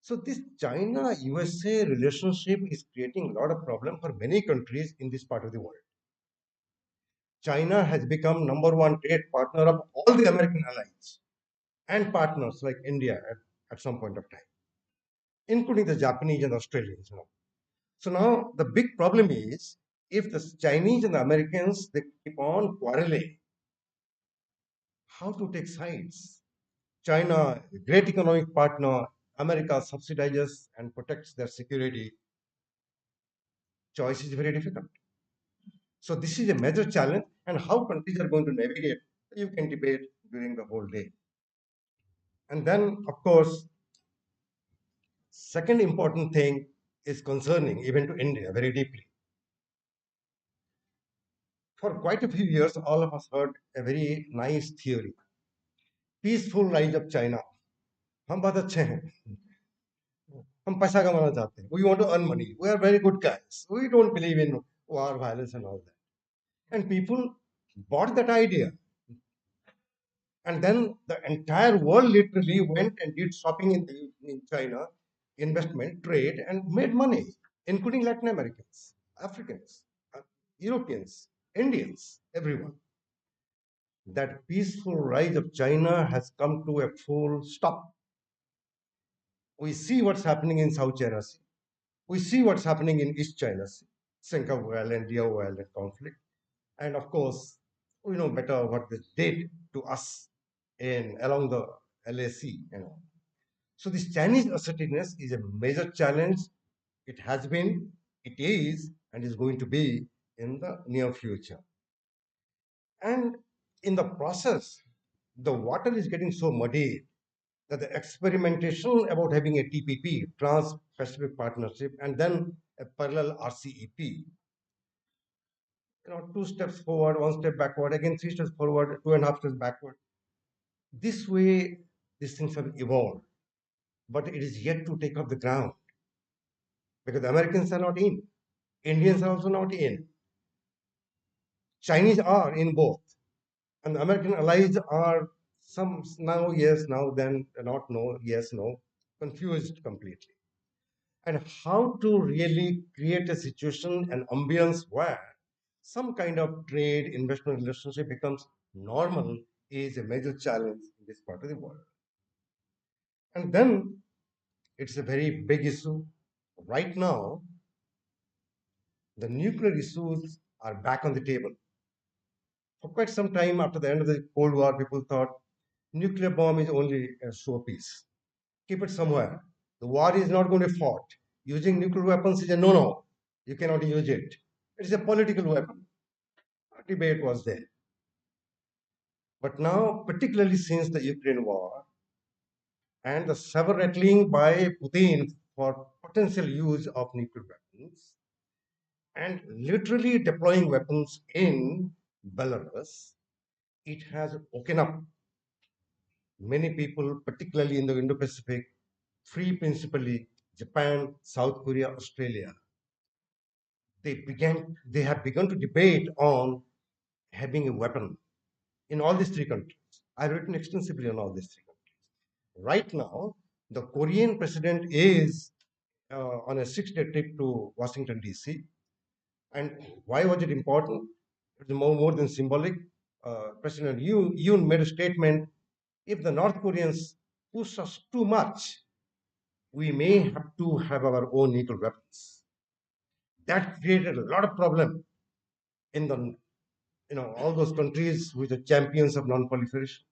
S10: So this China-USA relationship is creating a lot of problem for many countries in this part of the world. China has become number one trade partner of all the American allies and partners like India at some point of time, including the Japanese and Australians. So now the big problem is if the Chinese and the Americans, they keep on quarreling, how to take sides? China, a great economic partner, America subsidizes and protects their security. Choice is very difficult. So this is a major challenge, and how countries are going to navigate, you can debate during the whole day. And then, of course, second important thing is concerning even to India very deeply. For quite a few years, all of us heard a very nice theory. Peaceful rise of China. हम बहुत अच्छे हैं. हम पैसा कमाना चाहते हैं. We want to earn money. We are very good guys. We don't believe in war, violence and all that. And people bought that idea. And then the entire world literally went and did shopping in China, investment, trade, and made money, including Latin Americans, Africans, Europeans, Indians, everyone. That peaceful rise of China has come to a full stop. We see what's happening in South China Sea. We see what's happening in East China Sea, Singapore Island, Diao Island conflict. And of course, we know better what this did to us along the LAC. So this Chinese assertiveness is a major challenge. It has been, it is and is going to be in the near future. And in the process, the water is getting so muddy that the experimentation about having a TPP, Trans-Pacific Partnership, and then a parallel RCEP, two steps forward, one step backward, again 3 steps forward, 2.5 steps backward. This way, these things have evolved, but it is yet to take up the ground because the Americans are not in, Indians are also not in, Chinese are in both, and the American allies are some now yes, now then not no, yes, no, confused completely. And how to really create a situation, an ambience where some kind of trade investment relationship becomes normal is a major challenge in this part of the world. And then it's a very big issue. Right now, the nuclear issues are back on the table. For quite some time after the end of the Cold War, people thought nuclear bomb is only a showpiece. Keep it somewhere. The war is not going to be fought. Using nuclear weapons is a no-no. You cannot use it. It is a political weapon. A debate was there. But now, particularly since the Ukraine war and the saber rattling by Putin for potential use of nuclear weapons and literally deploying weapons in Belarus, it has woken up many people, particularly in the Indo-Pacific, free principally Japan, South Korea, Australia. They have begun to debate on having a weapon in all these three countries. I've written extensively on all these three countries. Right now, the Korean president is on a 6-day trip to Washington, D.C. And why was it important? It's more than symbolic. President Yoon made a statement, if the North Koreans push us too much, we may have to have our own nuclear weapons. That created a lot of problem in the all those countries which are champions of non-proliferation.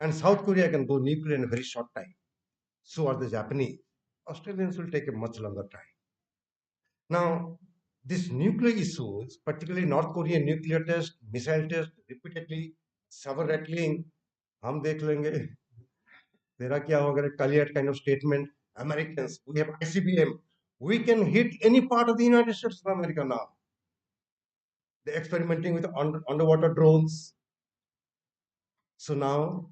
S10: And South Korea can go nuclear in a very short time. So are the Japanese. Australians will take a much longer time. Now, these nuclear issues, particularly North Korean nuclear test, missile test, repeatedly, saber rattling, हम देख लेंगे तेरा क्या होगा Kaliat kind of statement. Americans, we have ICBM. We can hit any part of the United States of America now. They're experimenting with underwater drones. So now,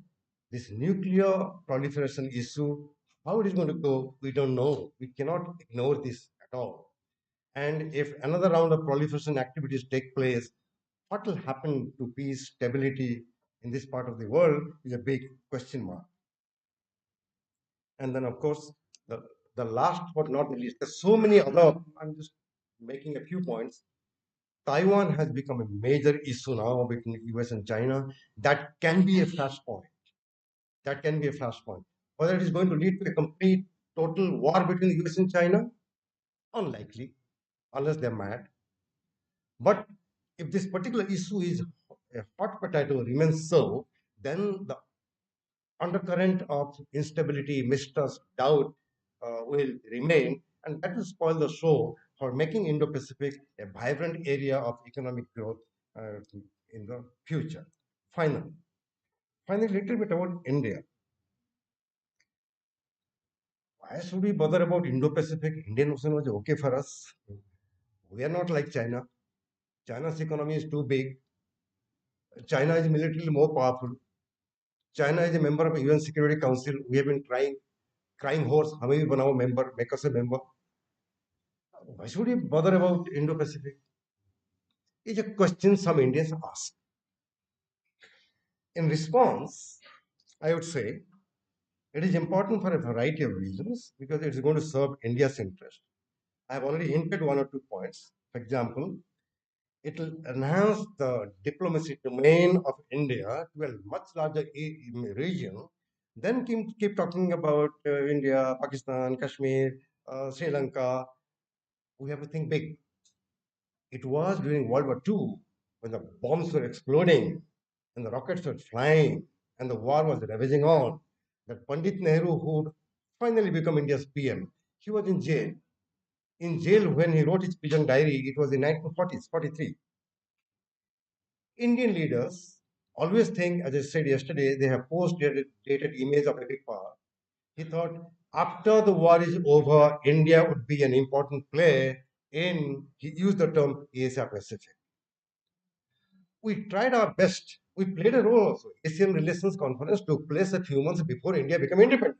S10: this nuclear proliferation issue, how it is going to go, we don't know. We cannot ignore this at all. And if another round of proliferation activities take place, what will happen to peace, stability in this part of the world is a big question mark. And then, of course, the last but not the least, there's so many other, I'm just making a few points. Taiwan has become a major issue now between the US and China. That can be a flashpoint. That can be a flashpoint. Whether it is going to lead to a complete, total war between the US and China, unlikely, unless they're mad. But if this particular issue is a hot potato remains so, then the undercurrent of instability, mistrust, doubt will remain, and that will spoil the show for making Indo-Pacific a vibrant area of economic growth in the future. Finally, a little bit about India. Why should we bother about Indo-Pacific? Indian Ocean was okay for us. We are not like China. China's economy is too big. China is militarily more powerful. China is a member of the UN Security Council. We have been trying, crying horse, हमें भी बनाओ member, make us a member. Why should we bother about Indo-Pacific? It's a question some Indians ask. In response, I would say it is important for a variety of reasons because it is going to serve India's interest. I have already hinted one or two points. For example, it will enhance the diplomacy domain of India to a much larger region. Then keep talking about India, Pakistan, Kashmir, Sri Lanka. We have to think big. It was during World War II when the bombs were exploding and the rockets were flying and the war was ravaging on that Pandit Nehru, who would finally become India's PM, he was in jail in jail when he wrote his pigeon diary. It was in 1940s, 43. Indian leaders always think, as I said yesterday, they have post-dated image of epic power. He thought after the war is over, India would be an important player in, he used the term Asia Pacific. We tried our best. We played a role also. Asian Relations Conference took place a few months before India became independent.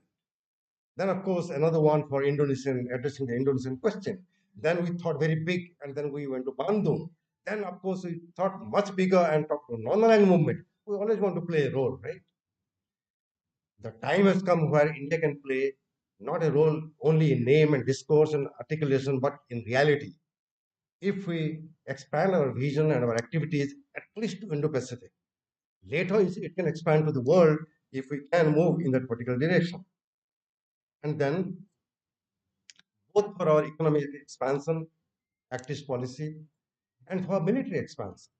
S10: Then, of course, another one for Indonesian, addressing the Indonesian question. Then we thought very big, and then we went to Bandung. Then, of course, we thought much bigger and talked to non-aligned movement. We always want to play a role, right? The time has come where India can play not a role only in name and discourse and articulation, but in reality. If we expand our vision and our activities at least to Indo-Pacific, later it can expand to the world if we can move in that particular direction. And then, both for our economic expansion, activist policy, and for military expansion,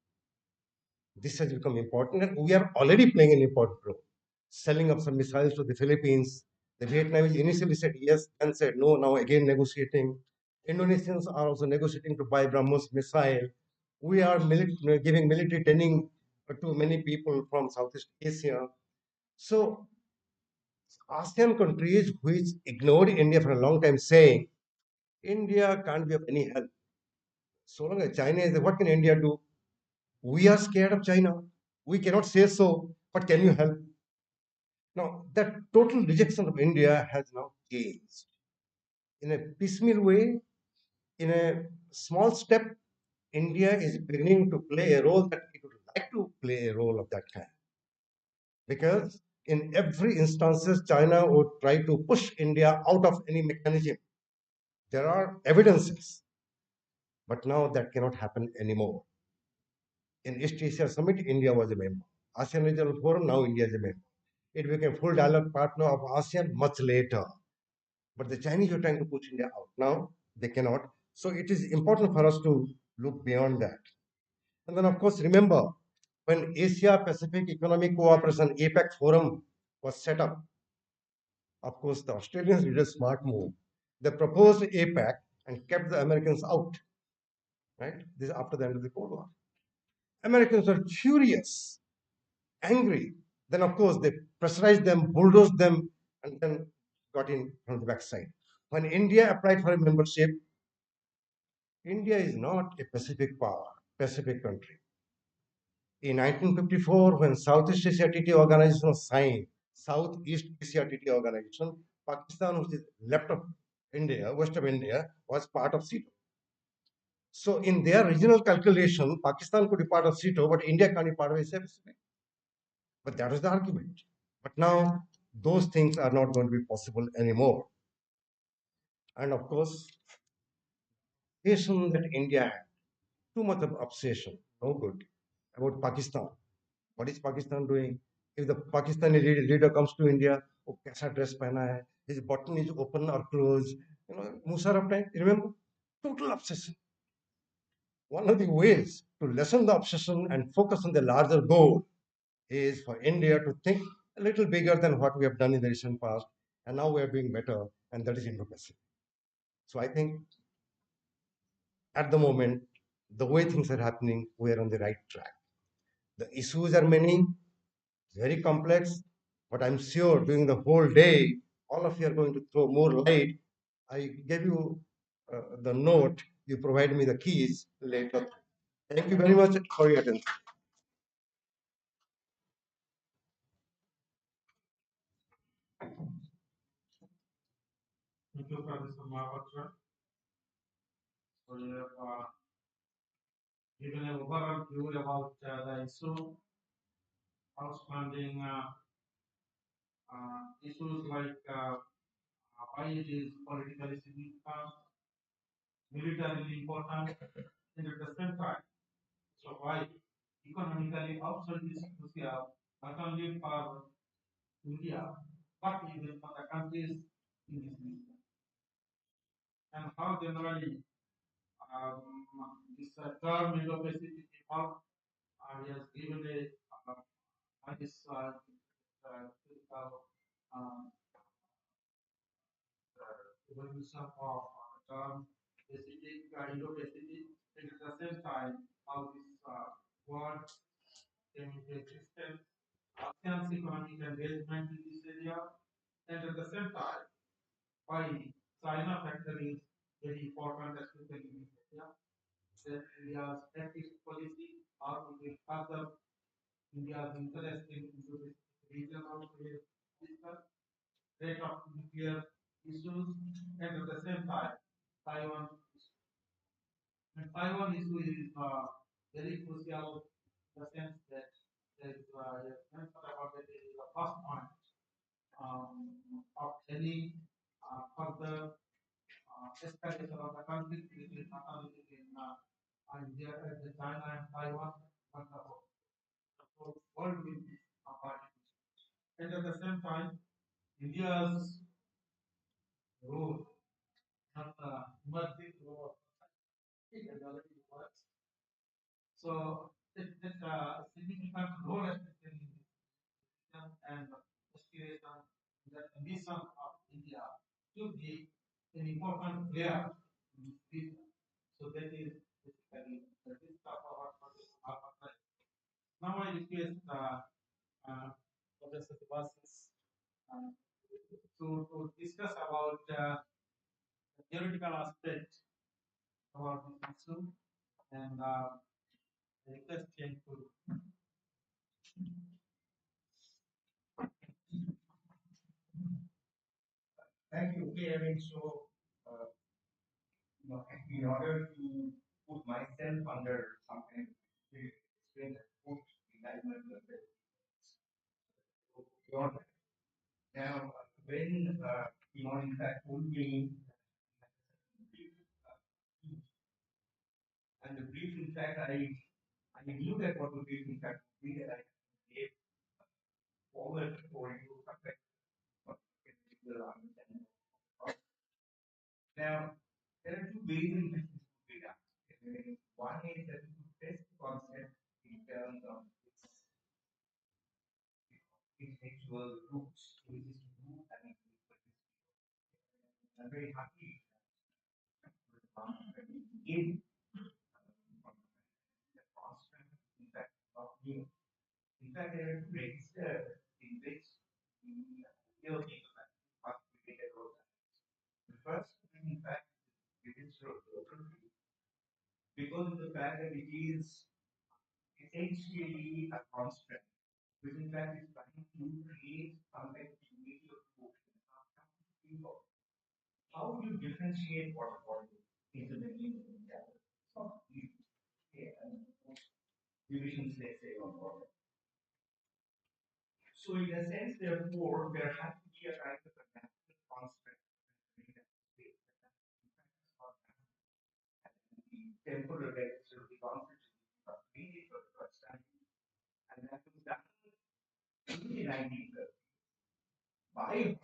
S10: this has become important, and we are already playing an important role. Selling of some missiles to the Philippines. The Vietnamese initially said yes, then said no, now again negotiating. Indonesians are also negotiating to buy BrahMos missile. We are giving military training to many people from Southeast Asia. So ASEAN countries which ignored India for a long time saying, India can't be of any help. So long as China is there, what can India do? We are scared of China. We cannot say so, but can you help? Now, that total rejection of India has now changed. In a piecemeal way, in a small step, India is beginning to play a role that it would like to play a role of that kind. Because in every instances, China would try to push India out of any mechanism. There are evidences, but now that cannot happen anymore. In East Asia Summit, India was a member. ASEAN Regional Forum, now India is a member. It became full dialogue partner of ASEAN much later. But the Chinese are trying to push India out. Now they cannot. So it is important for us to look beyond that. And then, of course, remember when Asia Pacific Economic Cooperation APEC Forum was set up, of course, the Australians did a smart move. They proposed APEC and kept the Americans out. Right? This is after the end of the Cold War. Americans were furious, angry. Then, of course, they pressurized them, bulldozed them, and then got in from the backside. When India applied for a membership, India is not a Pacific power, Pacific country. In 1954, when Southeast Asia Treaty Organization was signed, Southeast Asia Treaty Organization, Pakistan, which is left of India, west of India, was part of CETO. So in their regional calculation, Pakistan could be part of CETO, but India can't be part of Asia Pacific. But that was the argument. But now those things are not going to be possible anymore. And of course, obsession that India had, too much of obsession, no good, about Pakistan. What is Pakistan doing? If the Pakistani leader comes to India, oh, kaisa dress pehna hai, his button is open or closed, Musharraf time, remember? Total obsession. One of the ways to lessen the obsession and focus on the larger goal is for India to think a little bigger than what we have done in the recent past, and now we are doing better, and that is Indo-Pacific. So I think at the moment, the way things are happening, we are on the right track. The issues are many, very complex, but I'm sure during the whole day, all of you are going to throw more light. I gave you the note, you provide me the keys later. Thank you very much for your attention.
S9: Thank you, Professor Mahapatra, for your given an overall view about the issue, outstanding issues like why it is politically significant, militarily important, and at the same time, so why economically also it is crucial not only for India but even for the countries in this region, and how generally this term Indo-Pacific evolved he has given a nice critical evolution of term Pacific, Indo-Pacific, and at the same time, how this word came into existence, ASEAN's economic engagement in this area, and at the same time, why China factor is very important, especially in India. India's ethics policy, how it will further India's interest in the regional rate of nuclear issues, and at the same time, Taiwan issue. And Taiwan issue is very crucial in the sense that there is mentioned about that it is the first point of any further escalation of the conflict between not only between India and China and Taiwan, but the whole world will be a part. And at the same time, India's role, not the emerging role of technology works. So it's a significant role especially in the vision and aspiration, the ambition of India to be an important player in this region. So that is basically the gist of our project. Now I request Professor Devasis to discuss about the theoretical aspect about this issue, and I request him to.
S11: Thank you. Okay, I mean, so, in order to put myself under some kind of explain that put enlightenment beyond that. Now, when in fact, told me, and the brief, in fact, I look at what the brief, in fact, we that I gave forward for you, perfect, understanding. Now, there are two ways in which this could be done. One is that you test the concept in terms of its actual roots, which is to do and I'm very happy in the constant, in fact, of new. In fact, there are two registers in which the must be taken over. The first, in fact, register of geography, because of the fact that it is essentially a constant, which in fact is trying to create some kind of unity of motion. How do you differentiate water body into the meaning of that? It's not easy. Divisions, let's say, on water. So in a sense, therefore, there has to be a kind of a natural constant in that space. The temporal register of the constant is really for the first time. And that was done in the 1930s by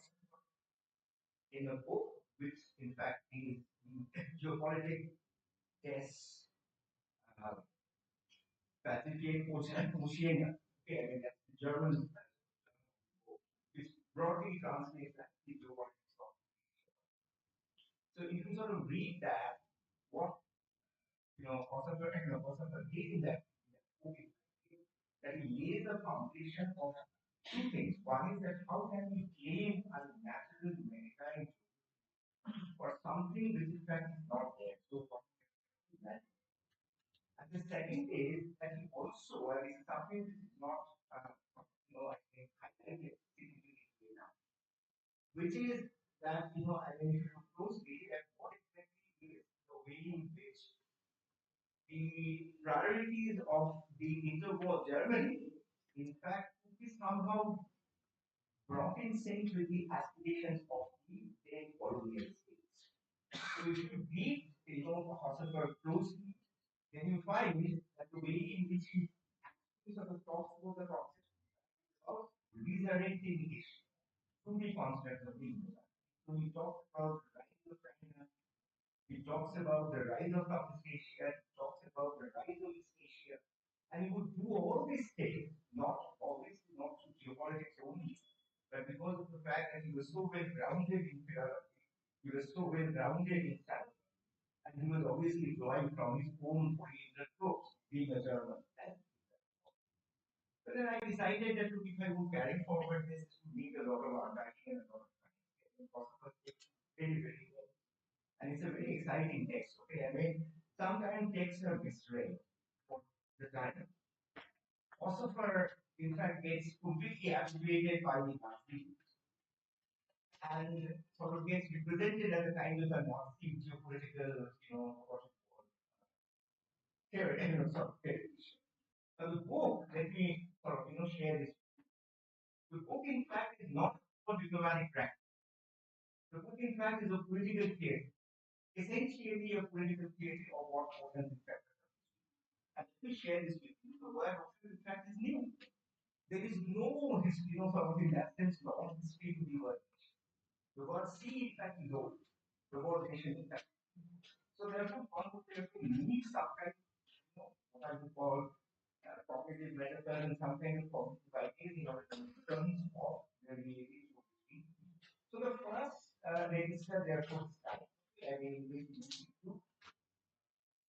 S11: in a book which in fact is geopolitics tests Pacific Oceania. Okay, I mean that's the German which broadly translates as the geopolitics. So if you sort of read that, what also in that book that he lays the foundation of two things. One is that how can we claim as natural maritime for something which in fact is not there. So that. And the second is that he also is something which is not I think highlighted significantly now, which is that I mean if you look closely at what exactly is the way in which the priorities of the interwar Germany in fact is somehow brought in sync with the aspirations of the then colonial states. So if you read Hossenberg closely, then you find that the way in which he actually sort of talks about the concept of resurrecting Asia to the concept of the So he talks about the rise of China, he talks about the rise of Southeast Asia, he talks about the rise of East Asia, and he would do all these things, not always not to geopolitics only, but because of the fact that he was so well grounded in philosophy, he was so well grounded in science, and And he was obviously drawing from his own oriental tropes, being a German. But then I decided that if I would carry forward this, to need a lot of unpacking and a lot of very, very well. And it's a very exciting text. Okay, I mean, sometimes texts are misread for the time. Philosopher, in fact, gets completely abjugated by the Nazi and sort of gets represented as a kind of a Nazi geopolitical, what you call, sort of theory. Now, the book, let me sort of, share this. The book, in fact, is not a diplomatic practice. The book, in fact, is a political theory, essentially a political theory of what modern in fact. And let me share this with you. The word option, in fact, is new. There is no history, sort of in that sense, long history to the word. The word sea, in fact, is old. The word nation, in fact. So therefore, one would have to need some kind of, what I would call cognitive metaphor and some kind of cognitive ideas in order to terms of the reality. So the first register, therefore, starts. I mean, we need to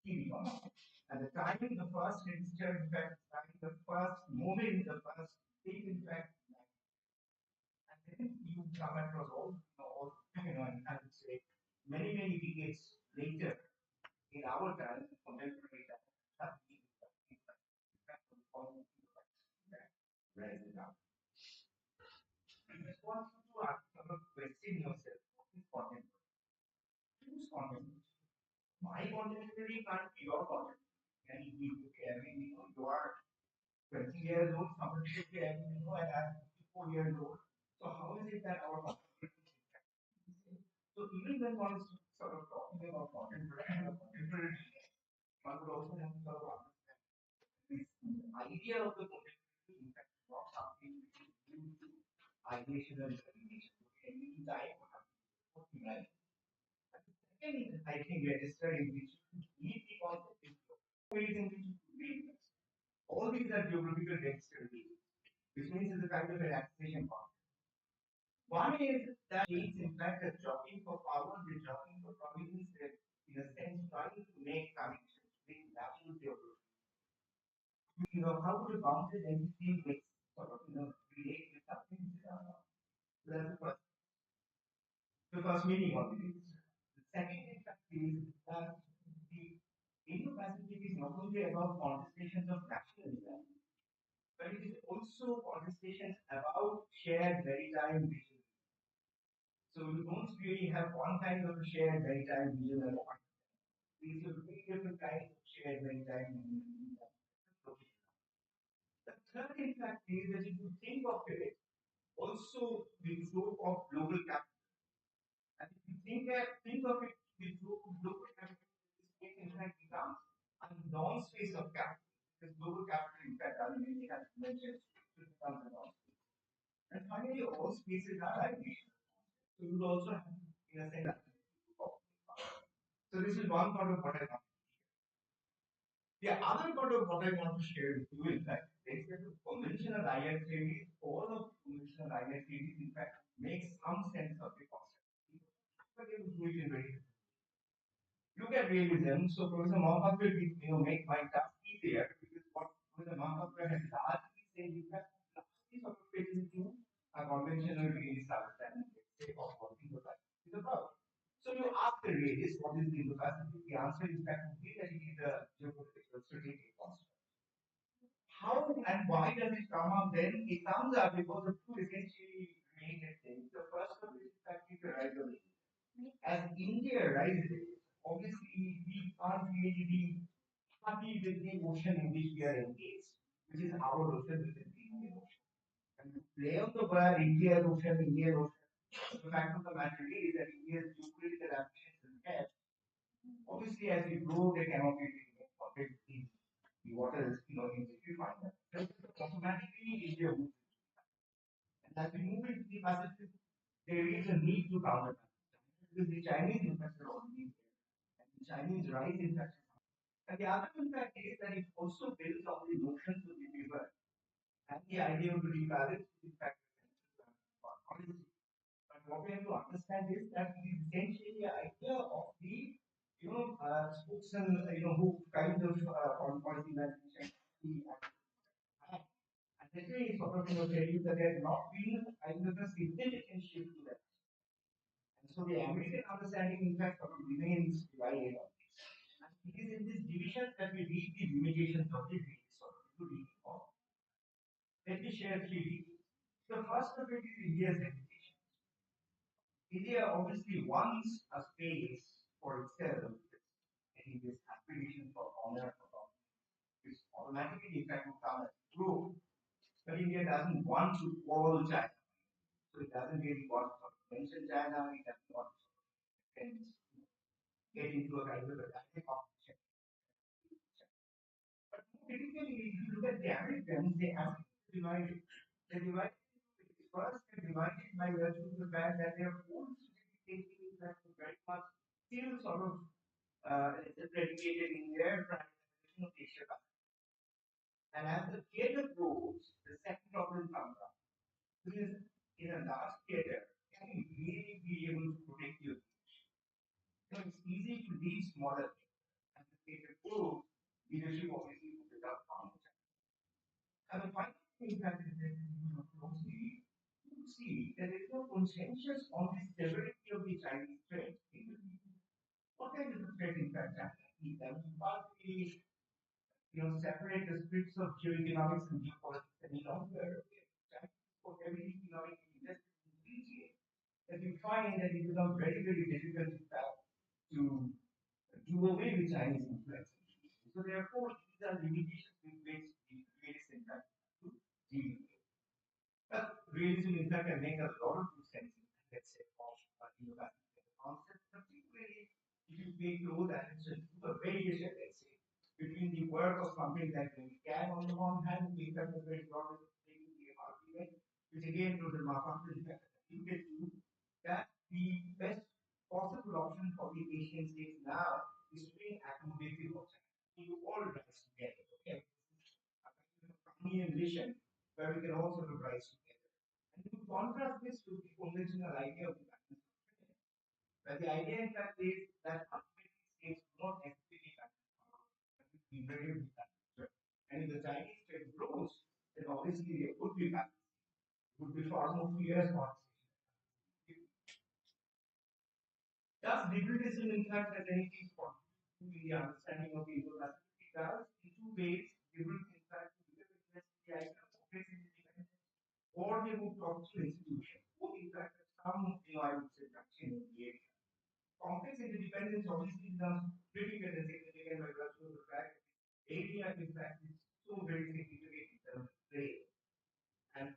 S11: keep on. And the time the first register, in fact, starting the first moment, the first state, in fact, and then you come across all, and I would say many, many decades later, in our time, contemporary time, rise it up. I just want you to ask question yourself, what is contemporary? Who's contemporary? My contemporary can't be your contemporary. And if you you are 20 years old, somebody should be, and I'm 54 years old. So how is it that our contemporary is different? So even when one is sort of talking about contemporary, one would also have to sort of understand this idea of the contemporary, in fact, not something which is due to ideation and imagination. Any time, what we like. Second, I think, register in which you need the concept is ways in which you read this. All these are geographical register, which means it's a kind of relaxation part. One is that it's in fact a jockeying for power, the jockeying for prominence, in a sense trying to make connections with national geography. How would a bounded entity make sort of relate with something? That's the first meaning of it. The second impact is that the Indo-Pacific is not only about contestations of nationalism, but it is also contestations about shared maritime vision. So you don't really have one kind of a shared maritime vision at all. These are three different kinds of shared maritime vision. The third impact is that if you think of it, also the scope of global capital. And if you think of it, the scope of global capital, this in fact becomes a non-space of capital. Because global capital, in fact, ultimately has mentioned becomes a non-space. And finally, all spaces are ideal. So you would also have, in a sense, so this is one part of what I want to share. The other part of what I want to share with you, in fact, is that the conventional IR theory, all of conventional IR theories, in fact, make some sense of the concept. But they will do it in very look at realism. So Professor Mahapatra will make my task easier because what Professor Mahapatra has largely said is that largely sort of fits into a conventional realist understanding, let's say, of what Indo-Pacific is about. So you ask the realist what is the Indo-Pacific, the answer in fact would be that it is a geopolitical strategic concept. How and why does it come up then? It comes up because of two essentially related things. The first one is in fact the rise of India. As India rises, obviously we can't really be happy with the ocean in which we are engaged, which is our ocean, which is the Indian Ocean. And to play on the word Indian Ocean, the fact of the matter is that India's geopolitical ambitions and depth, obviously as we grow, they cannot be connected with the waters, in which we find them. Automatically, India moves. And as we move into the Pacific, there is a need to counter that. Because the Chinese interests are already there. And the Chinese rise interests. And the other impact is that it also builds on the notions of the river and the idea of the rebalance in fact policy. But what we have to understand is that it is essentially the idea of the spokesman, who kind of on policy that and this way sort of tell you that there has not been kind of a significant shift to that. And so the American understanding, in fact, sort of remains divided on this. And it is in this division that we read the limitations of the sort of reading of. Let me share three. The first of it is India's reputation. India obviously wants a space for itself. I think this aspiration for honor, which automatically, in fact, will come as proof. But India doesn't want to follow China. So it doesn't really want to mention China, it doesn't want to get into a kind of a direct competition. But critically, if you look at the Americans, they have divided. They divided first, they're divided by virtue of the fact that their own taking that very much still sort of dedicated in their privatization of Asia. And as the theater grows, the second problem comes up. Which is in a large theater, can you really be able to protect your niche? It's easy to lead smaller and the theater grows, leadership obviously will become found. And the final thing that is closely, you see that there is no consensus on the severity of the Chinese threat. What kind of a threat in fact is that? Partly, separate the splits of geoeconomics and geopolitics any longer. For every economic interest in the region, that you find that it becomes very, very difficult to do away with Chinese influence. So therefore, these are limitations with which the realism in fact to deal with. But realism in fact can make a lot of good sense, let's say, of the concept, particularly if you pay close attention to the variation, let's say, between the work of something that we can on the one hand, we have a very broad taking the argument, which again to the Ramakrishna that the best possible option for the Asian states now is to be accommodative of China. You all rise together. Okay, this is a Brahminian vision where we can all sort of rise together. And you contrast this with the conventional idea of the balance of China, where the idea in fact is that ultimately states do not necessarily balance power, but be very balanced. And if the Chinese state grows, then obviously there could be balance. It would be far more fierce conversation. Does liberalism in fact has anything to contribute to the understanding of the Indo-Pacific? It does in two ways. Liberals in fact witness the idea of complex independence, or they would talk to institutions. Both in fact some, I would say, traction in the area. Complex interdependence obviously becomes critical and significant by virtue of the fact that area in fact is so very significant in terms of trade and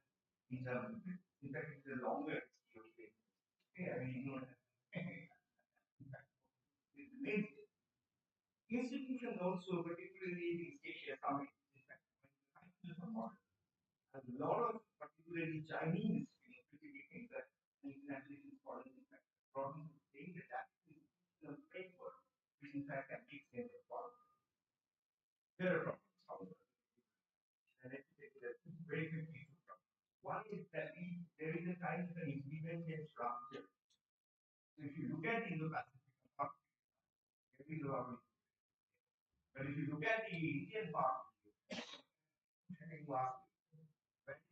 S11: in terms of, in fact, it's a longer history. Okay, I mean, institutions also, particularly these Asia summits, in fact, a lot of particularly Chinese critiquing that international scholars, in fact, problems of saying that that is a framework, which in fact can make sense of politics. There are problems, however. And let me take that very quickly. One is that there is a kind of an independent structure. So if you look at the Indo-Pacific, there is a lot of. But if you look at the Indian part,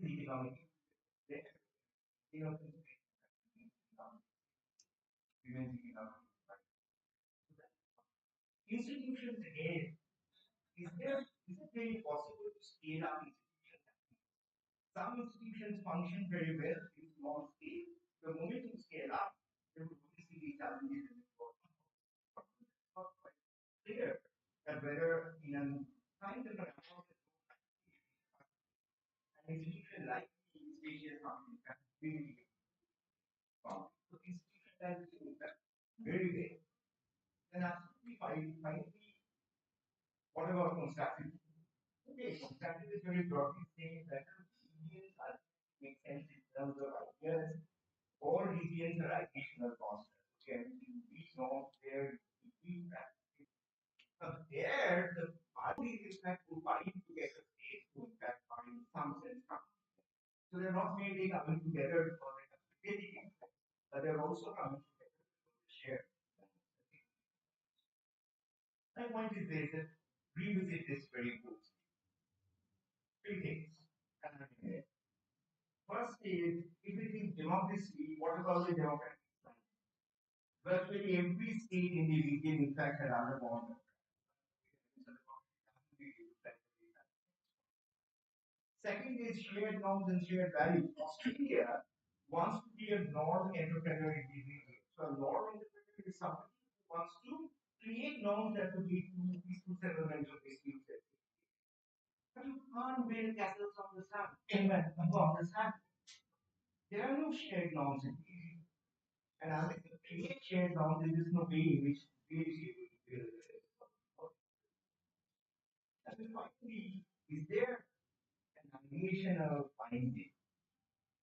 S11: very economic, institutions again, is it really possible to scale up institutions? Some institutions function very well in small scale. The moment you scale up, there will obviously be challenges in the world. It's not quite clear that whether in a kind of an institution like the Asian Foundation can really found. So institution that is very big. Then absolutely finally, what about constructive? Okay, constructive is very broadly saying that regions are make sense in terms of ideas. All regions are additional concepts. Okay, we know where we practice. But there, the parties in fact will bind together states to in fact find some sense. So they're not merely coming together for the competing, but they're also coming together to share. My point is this, that revisit this very closely. Three things. First is, if it is democracy, what about the democratic plan? Virtually every state in the region, in fact, had undergone. Second is shared norms and shared values. Australia wants to be a non-entrepreneur individual. So a non-entrepreneur is somebody who wants to create norms that would lead to peaceful settlement of disputes. But you can't build castles on the sand. On the sand. There are no shared norms in India. And as I create shared norms, there is no way in which we will be able to build it. And then finally, is there an annihilation of finding?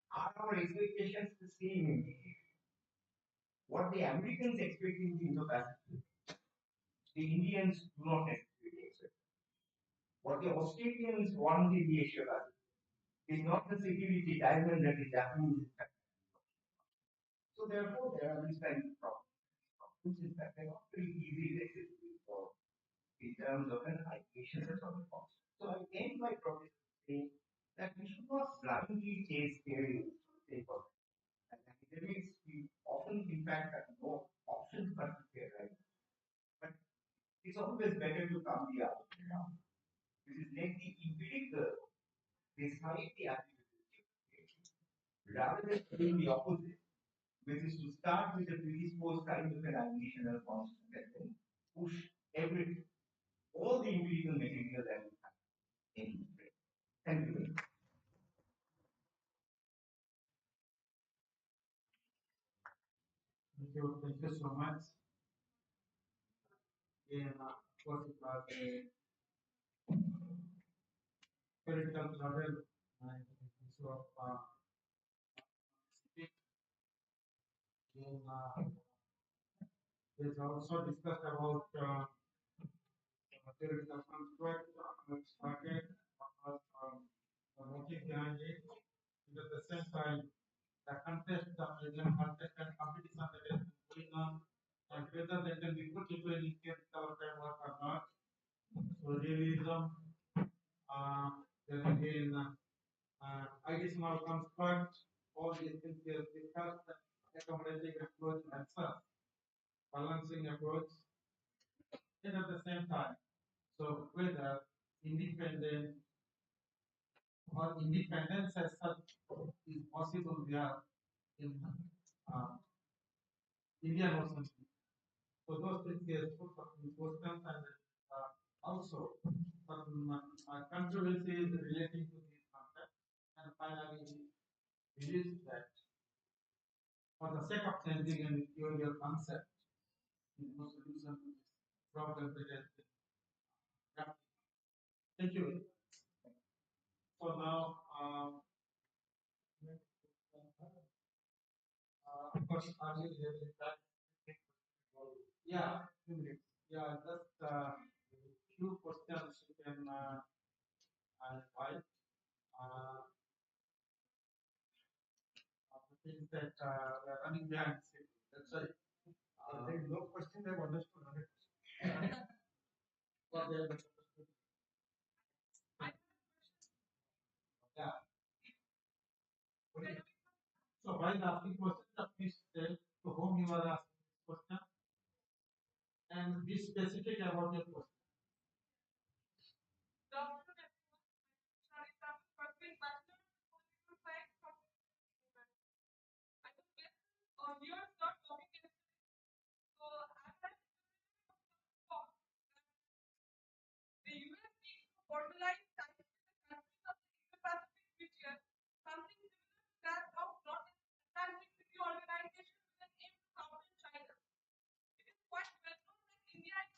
S11: Are our expectations the same in India? What the Americans expect in the Indo-Pacific, the Indians do not necessarily expect. What the Australians want in the Asia Pacific is not the security diamond that the Japanese expect. So therefore, there are these kinds of problems, which in fact are not very easily accessible for in terms of an ideation or something else. So I end my progress saying that we should not blindly chase theories for the sake of it. And academics, we often, in fact, have no options but to theorize. But it's always better to come the other way around, which is let the empirical decide the attitude rather than doing the opposite, which is to start with a predisposed kind of an additional constant and then push everything, all the empirical material that we have in it. Thank you very much.
S9: Thank you so much. Yeah, of course, it was a political travel and issue of speech. Then there's also discussed about theoretical construct, which started the motive behind it. And at the same time, the contest, the present contest and competition that is going on, and whether they can be put into an empirical framework or not. So realism, then again, ideational construct, all these things we have discussed, accommodating approach and such, balancing approach, and at the same time. So whether independent or independence as such is possible there in Indian Ocean. So those things we have put in questions and also some controversies relating to this concept. And finally, we believe that for the sake of changing an theoretical concept, in no solution to this problem that has been drafted. Thank you. So now, of course, earlier we have been back. Yeah, 2 minutes. Yeah, just few questions you can write. Things that we are running behind. That's right. There is no question I've understood 100%. What they have understood. Yeah. Okay. So while asking questions, please tell to whom you are asking this question and be specific about your question. The US needs to formalize ties with the countries of the Indo-Pacific region, something similar to that of North-Atlantic Treaty Organization with an aim to counter China. It is quite well known that India is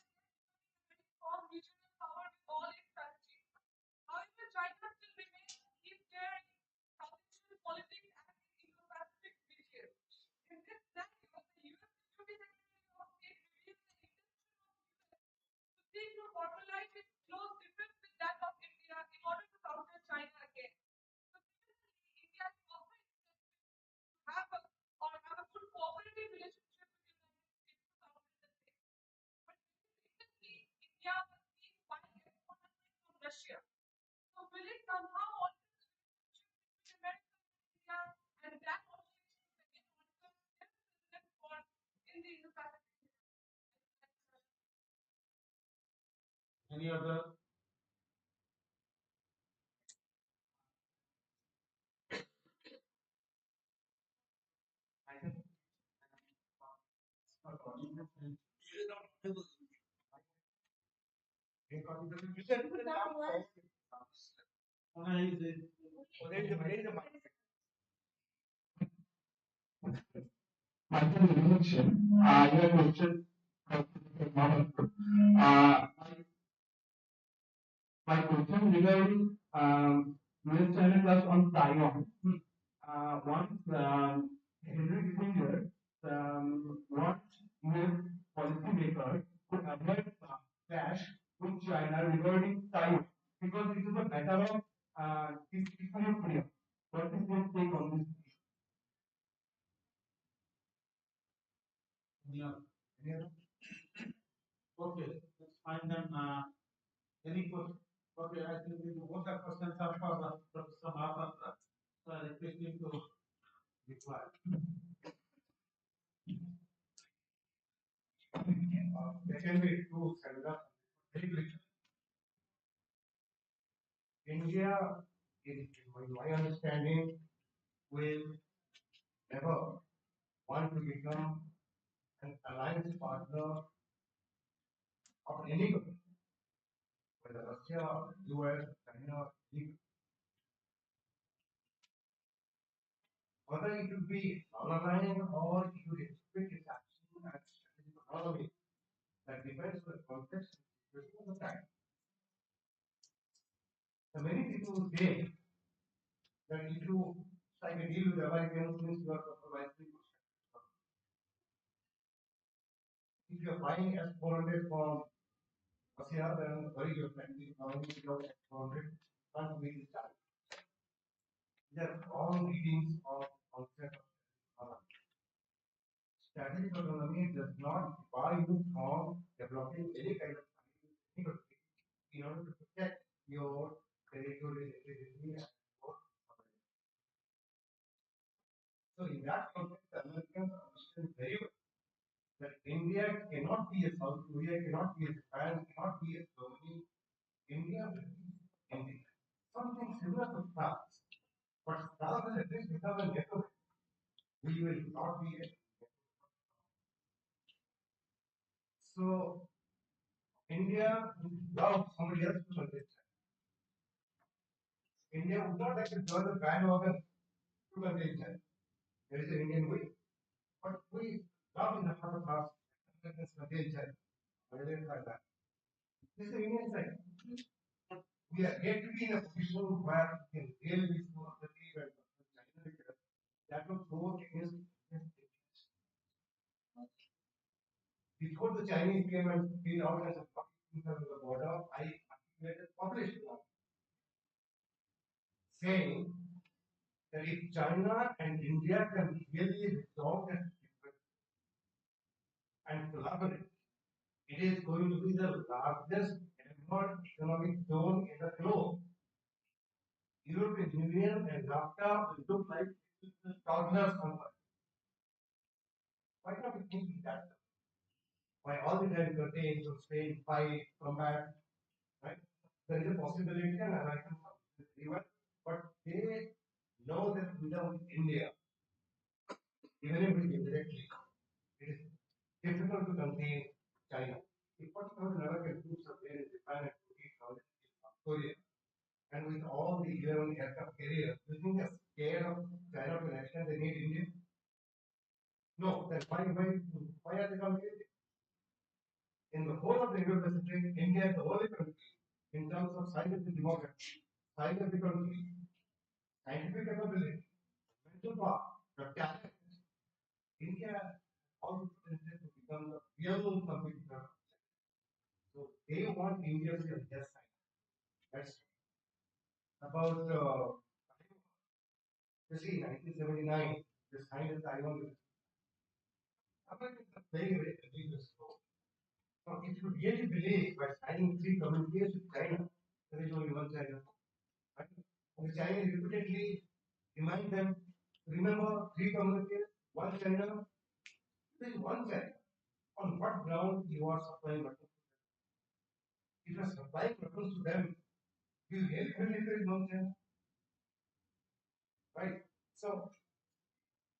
S1: will it somehow also with America and India, and that also again also still for in the Indo-Pacific?
S9: Any other?
S11: I think Michael mentioned, your question, uh, my question regarding US China class on Taiwan. Once Henry Kissinger wants US policymakers to avoid clash with China regarding Taiwan because it is a matter of freedom. What is your take on this?
S9: Yeah. Okay, that's fine then. Any question? Okay, I think both the questions are for Professor Mahatma. So I request him to reply.
S10: There can be two Canada. India, in my understanding, will never want to become an alliance partner of any country, whether Russia, US, China, whether it will be non-aligned or it will restrict its action and strategic autonomy. That depends on the context and situation of the time. So many people say that if you strike a deal with the Americans, means you are compromising. If you are buying S-400 from Russia, then very your country economy without S-400 can't meet the target. These are all readings of concept of autonomy. Strategic autonomy does not bar you from developing any kind of strategy in order to protect your territorial integrity and your sovereignty. So in that context, the Americans understand very well that India cannot be a South Korea, cannot be a Japan, cannot be a Germany. India will be India. Something similar to France. But France has at least become a network. We will not be a so India would love somebody else to understand. India would not like to join the bandwagon to understand. There is an Indian way. But we love in the heart of us this contingent. Like that. This is the Indian side. We are yet to be in a position where we can really be so assertive and China because that will go against Indian interests. Before the Chinese came and came out as a blockade on the border, I articulated published one saying that if China and India can really resolve their difference and collaborate, it is going to be the largest ever economic zone in the globe. European Union and NAFTA will look like toddlers company. Why not we think that? Why all the time curtains or stay, fight, combat, right? There is a possibility and American even, but they know that without India, even if it indirectly, it is difficult to contain China. If 40,000 American troops are there in Japan and 40,000 in South Korea, and with all the 11 aircraft carriers, do you think they're scared of China to an extent they need India? No, then why are they competing? In the whole of the Indo-Pacific, India is the only country in terms of size of the democracy, size of the country, scientific capability, mental power, the talent. India all potential to become the real competitor. So they want India to be on their side. That's about you see, 1979, they signed the Taiwan. Americans are very religious. Now, if you really believe by signing 3 communities with China, there is only one China. And the Chinese repeatedly remind them, remember three communities, one China, there is one China. On what ground you are supplying weapons? If you are supplying weapons to them, you really believe there is one China? Right? So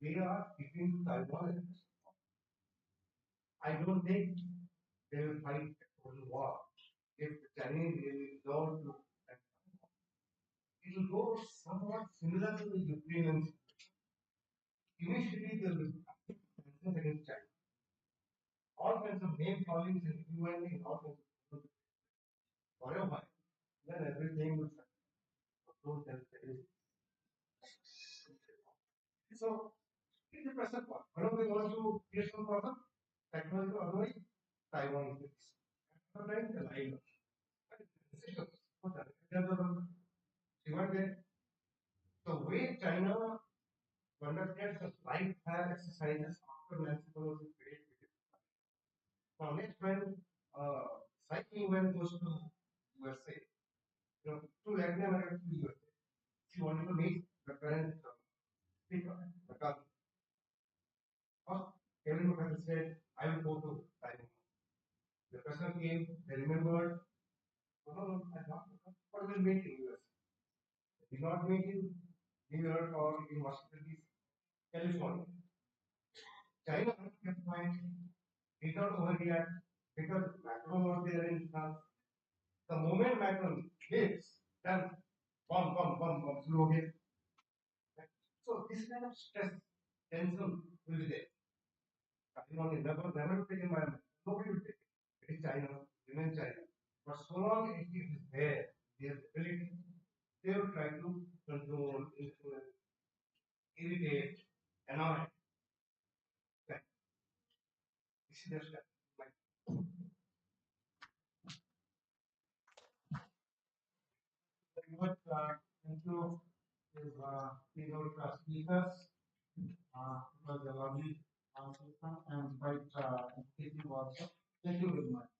S10: we are between Taiwan and I don't think they will fight a total war. If the Chinese really don't look at it will go somewhat similar to the Ukrainians. Initially, there will be sanctions against China. All kinds of name callings and UN and all kinds of for a while. Then everything will close and finish. So it's a pressure point. One of them wants to create some problem, technology otherwise, Taiwan is this. Another time the line. The way China conducted the live fire exercises after Nancy Pelosi paid. Now next when cycling when goes to USA, to Latin America to USA, she wanted to meet the current speaker, McCarthy. First, Kevin McCarthy said, I will go to Taiwan. The president came, they remembered, no, I not. What will meet in US? They did not meet in New York or in Washington DC, California. China kept quiet, did not overreact because Macron was there in France. The moment Macron leaves, then bomb, slow hit. So this kind of stress, tension will be there. Taiwan is never taken by nobody will take it. It is China, remain China. But so long as it is there, their ability, they will try to control, influence, irritate, annoy. This is their step.
S9: Very much. Thank you, keynote speakers. It was a lovely session and quite educative also. Thank you very much.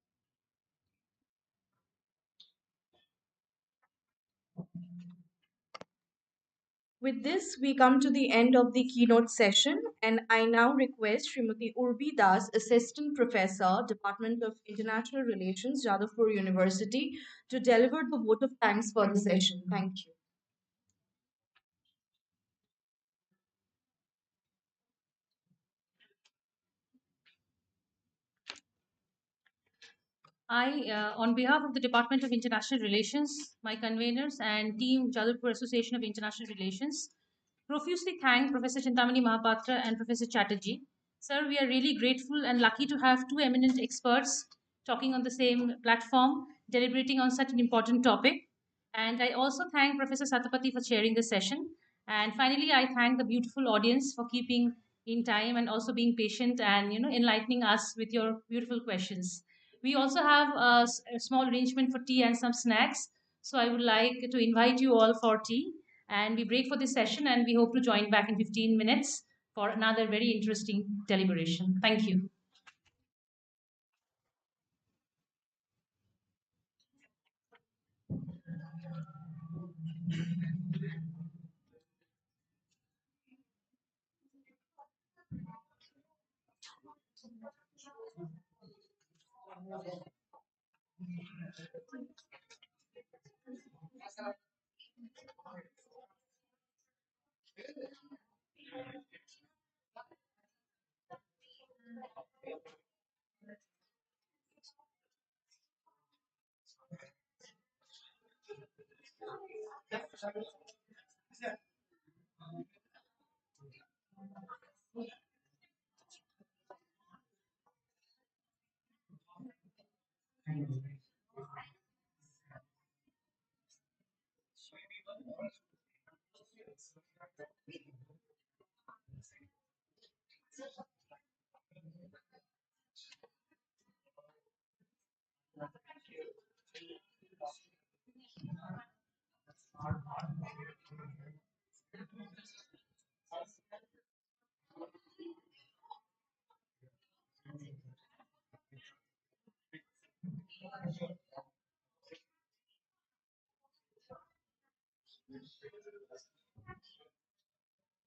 S1: With this, we come to the end of the keynote session, and I now request Srimati Urbi Das, Assistant Professor, Department of International Relations, Jadavpur University, to deliver the vote of thanks for the session. Thank you.
S12: On behalf of the Department of International Relations, my conveners, and team Jadavpur Association of International Relations, profusely thank Professor Chintamani Mahapatra and Professor Chatterjee. Sir, we are really grateful and lucky to have two eminent experts talking on the same platform, deliberating on such an important topic. And I also thank Professor Satapathy for chairing the session. And finally, I thank the beautiful audience for keeping in time and also being patient and enlightening us with your beautiful questions. We also have a small arrangement for tea and some snacks. So I would like to invite you all for tea. And we break for this session and we hope to join back in 15 minutes for another very interesting deliberation. Thank you.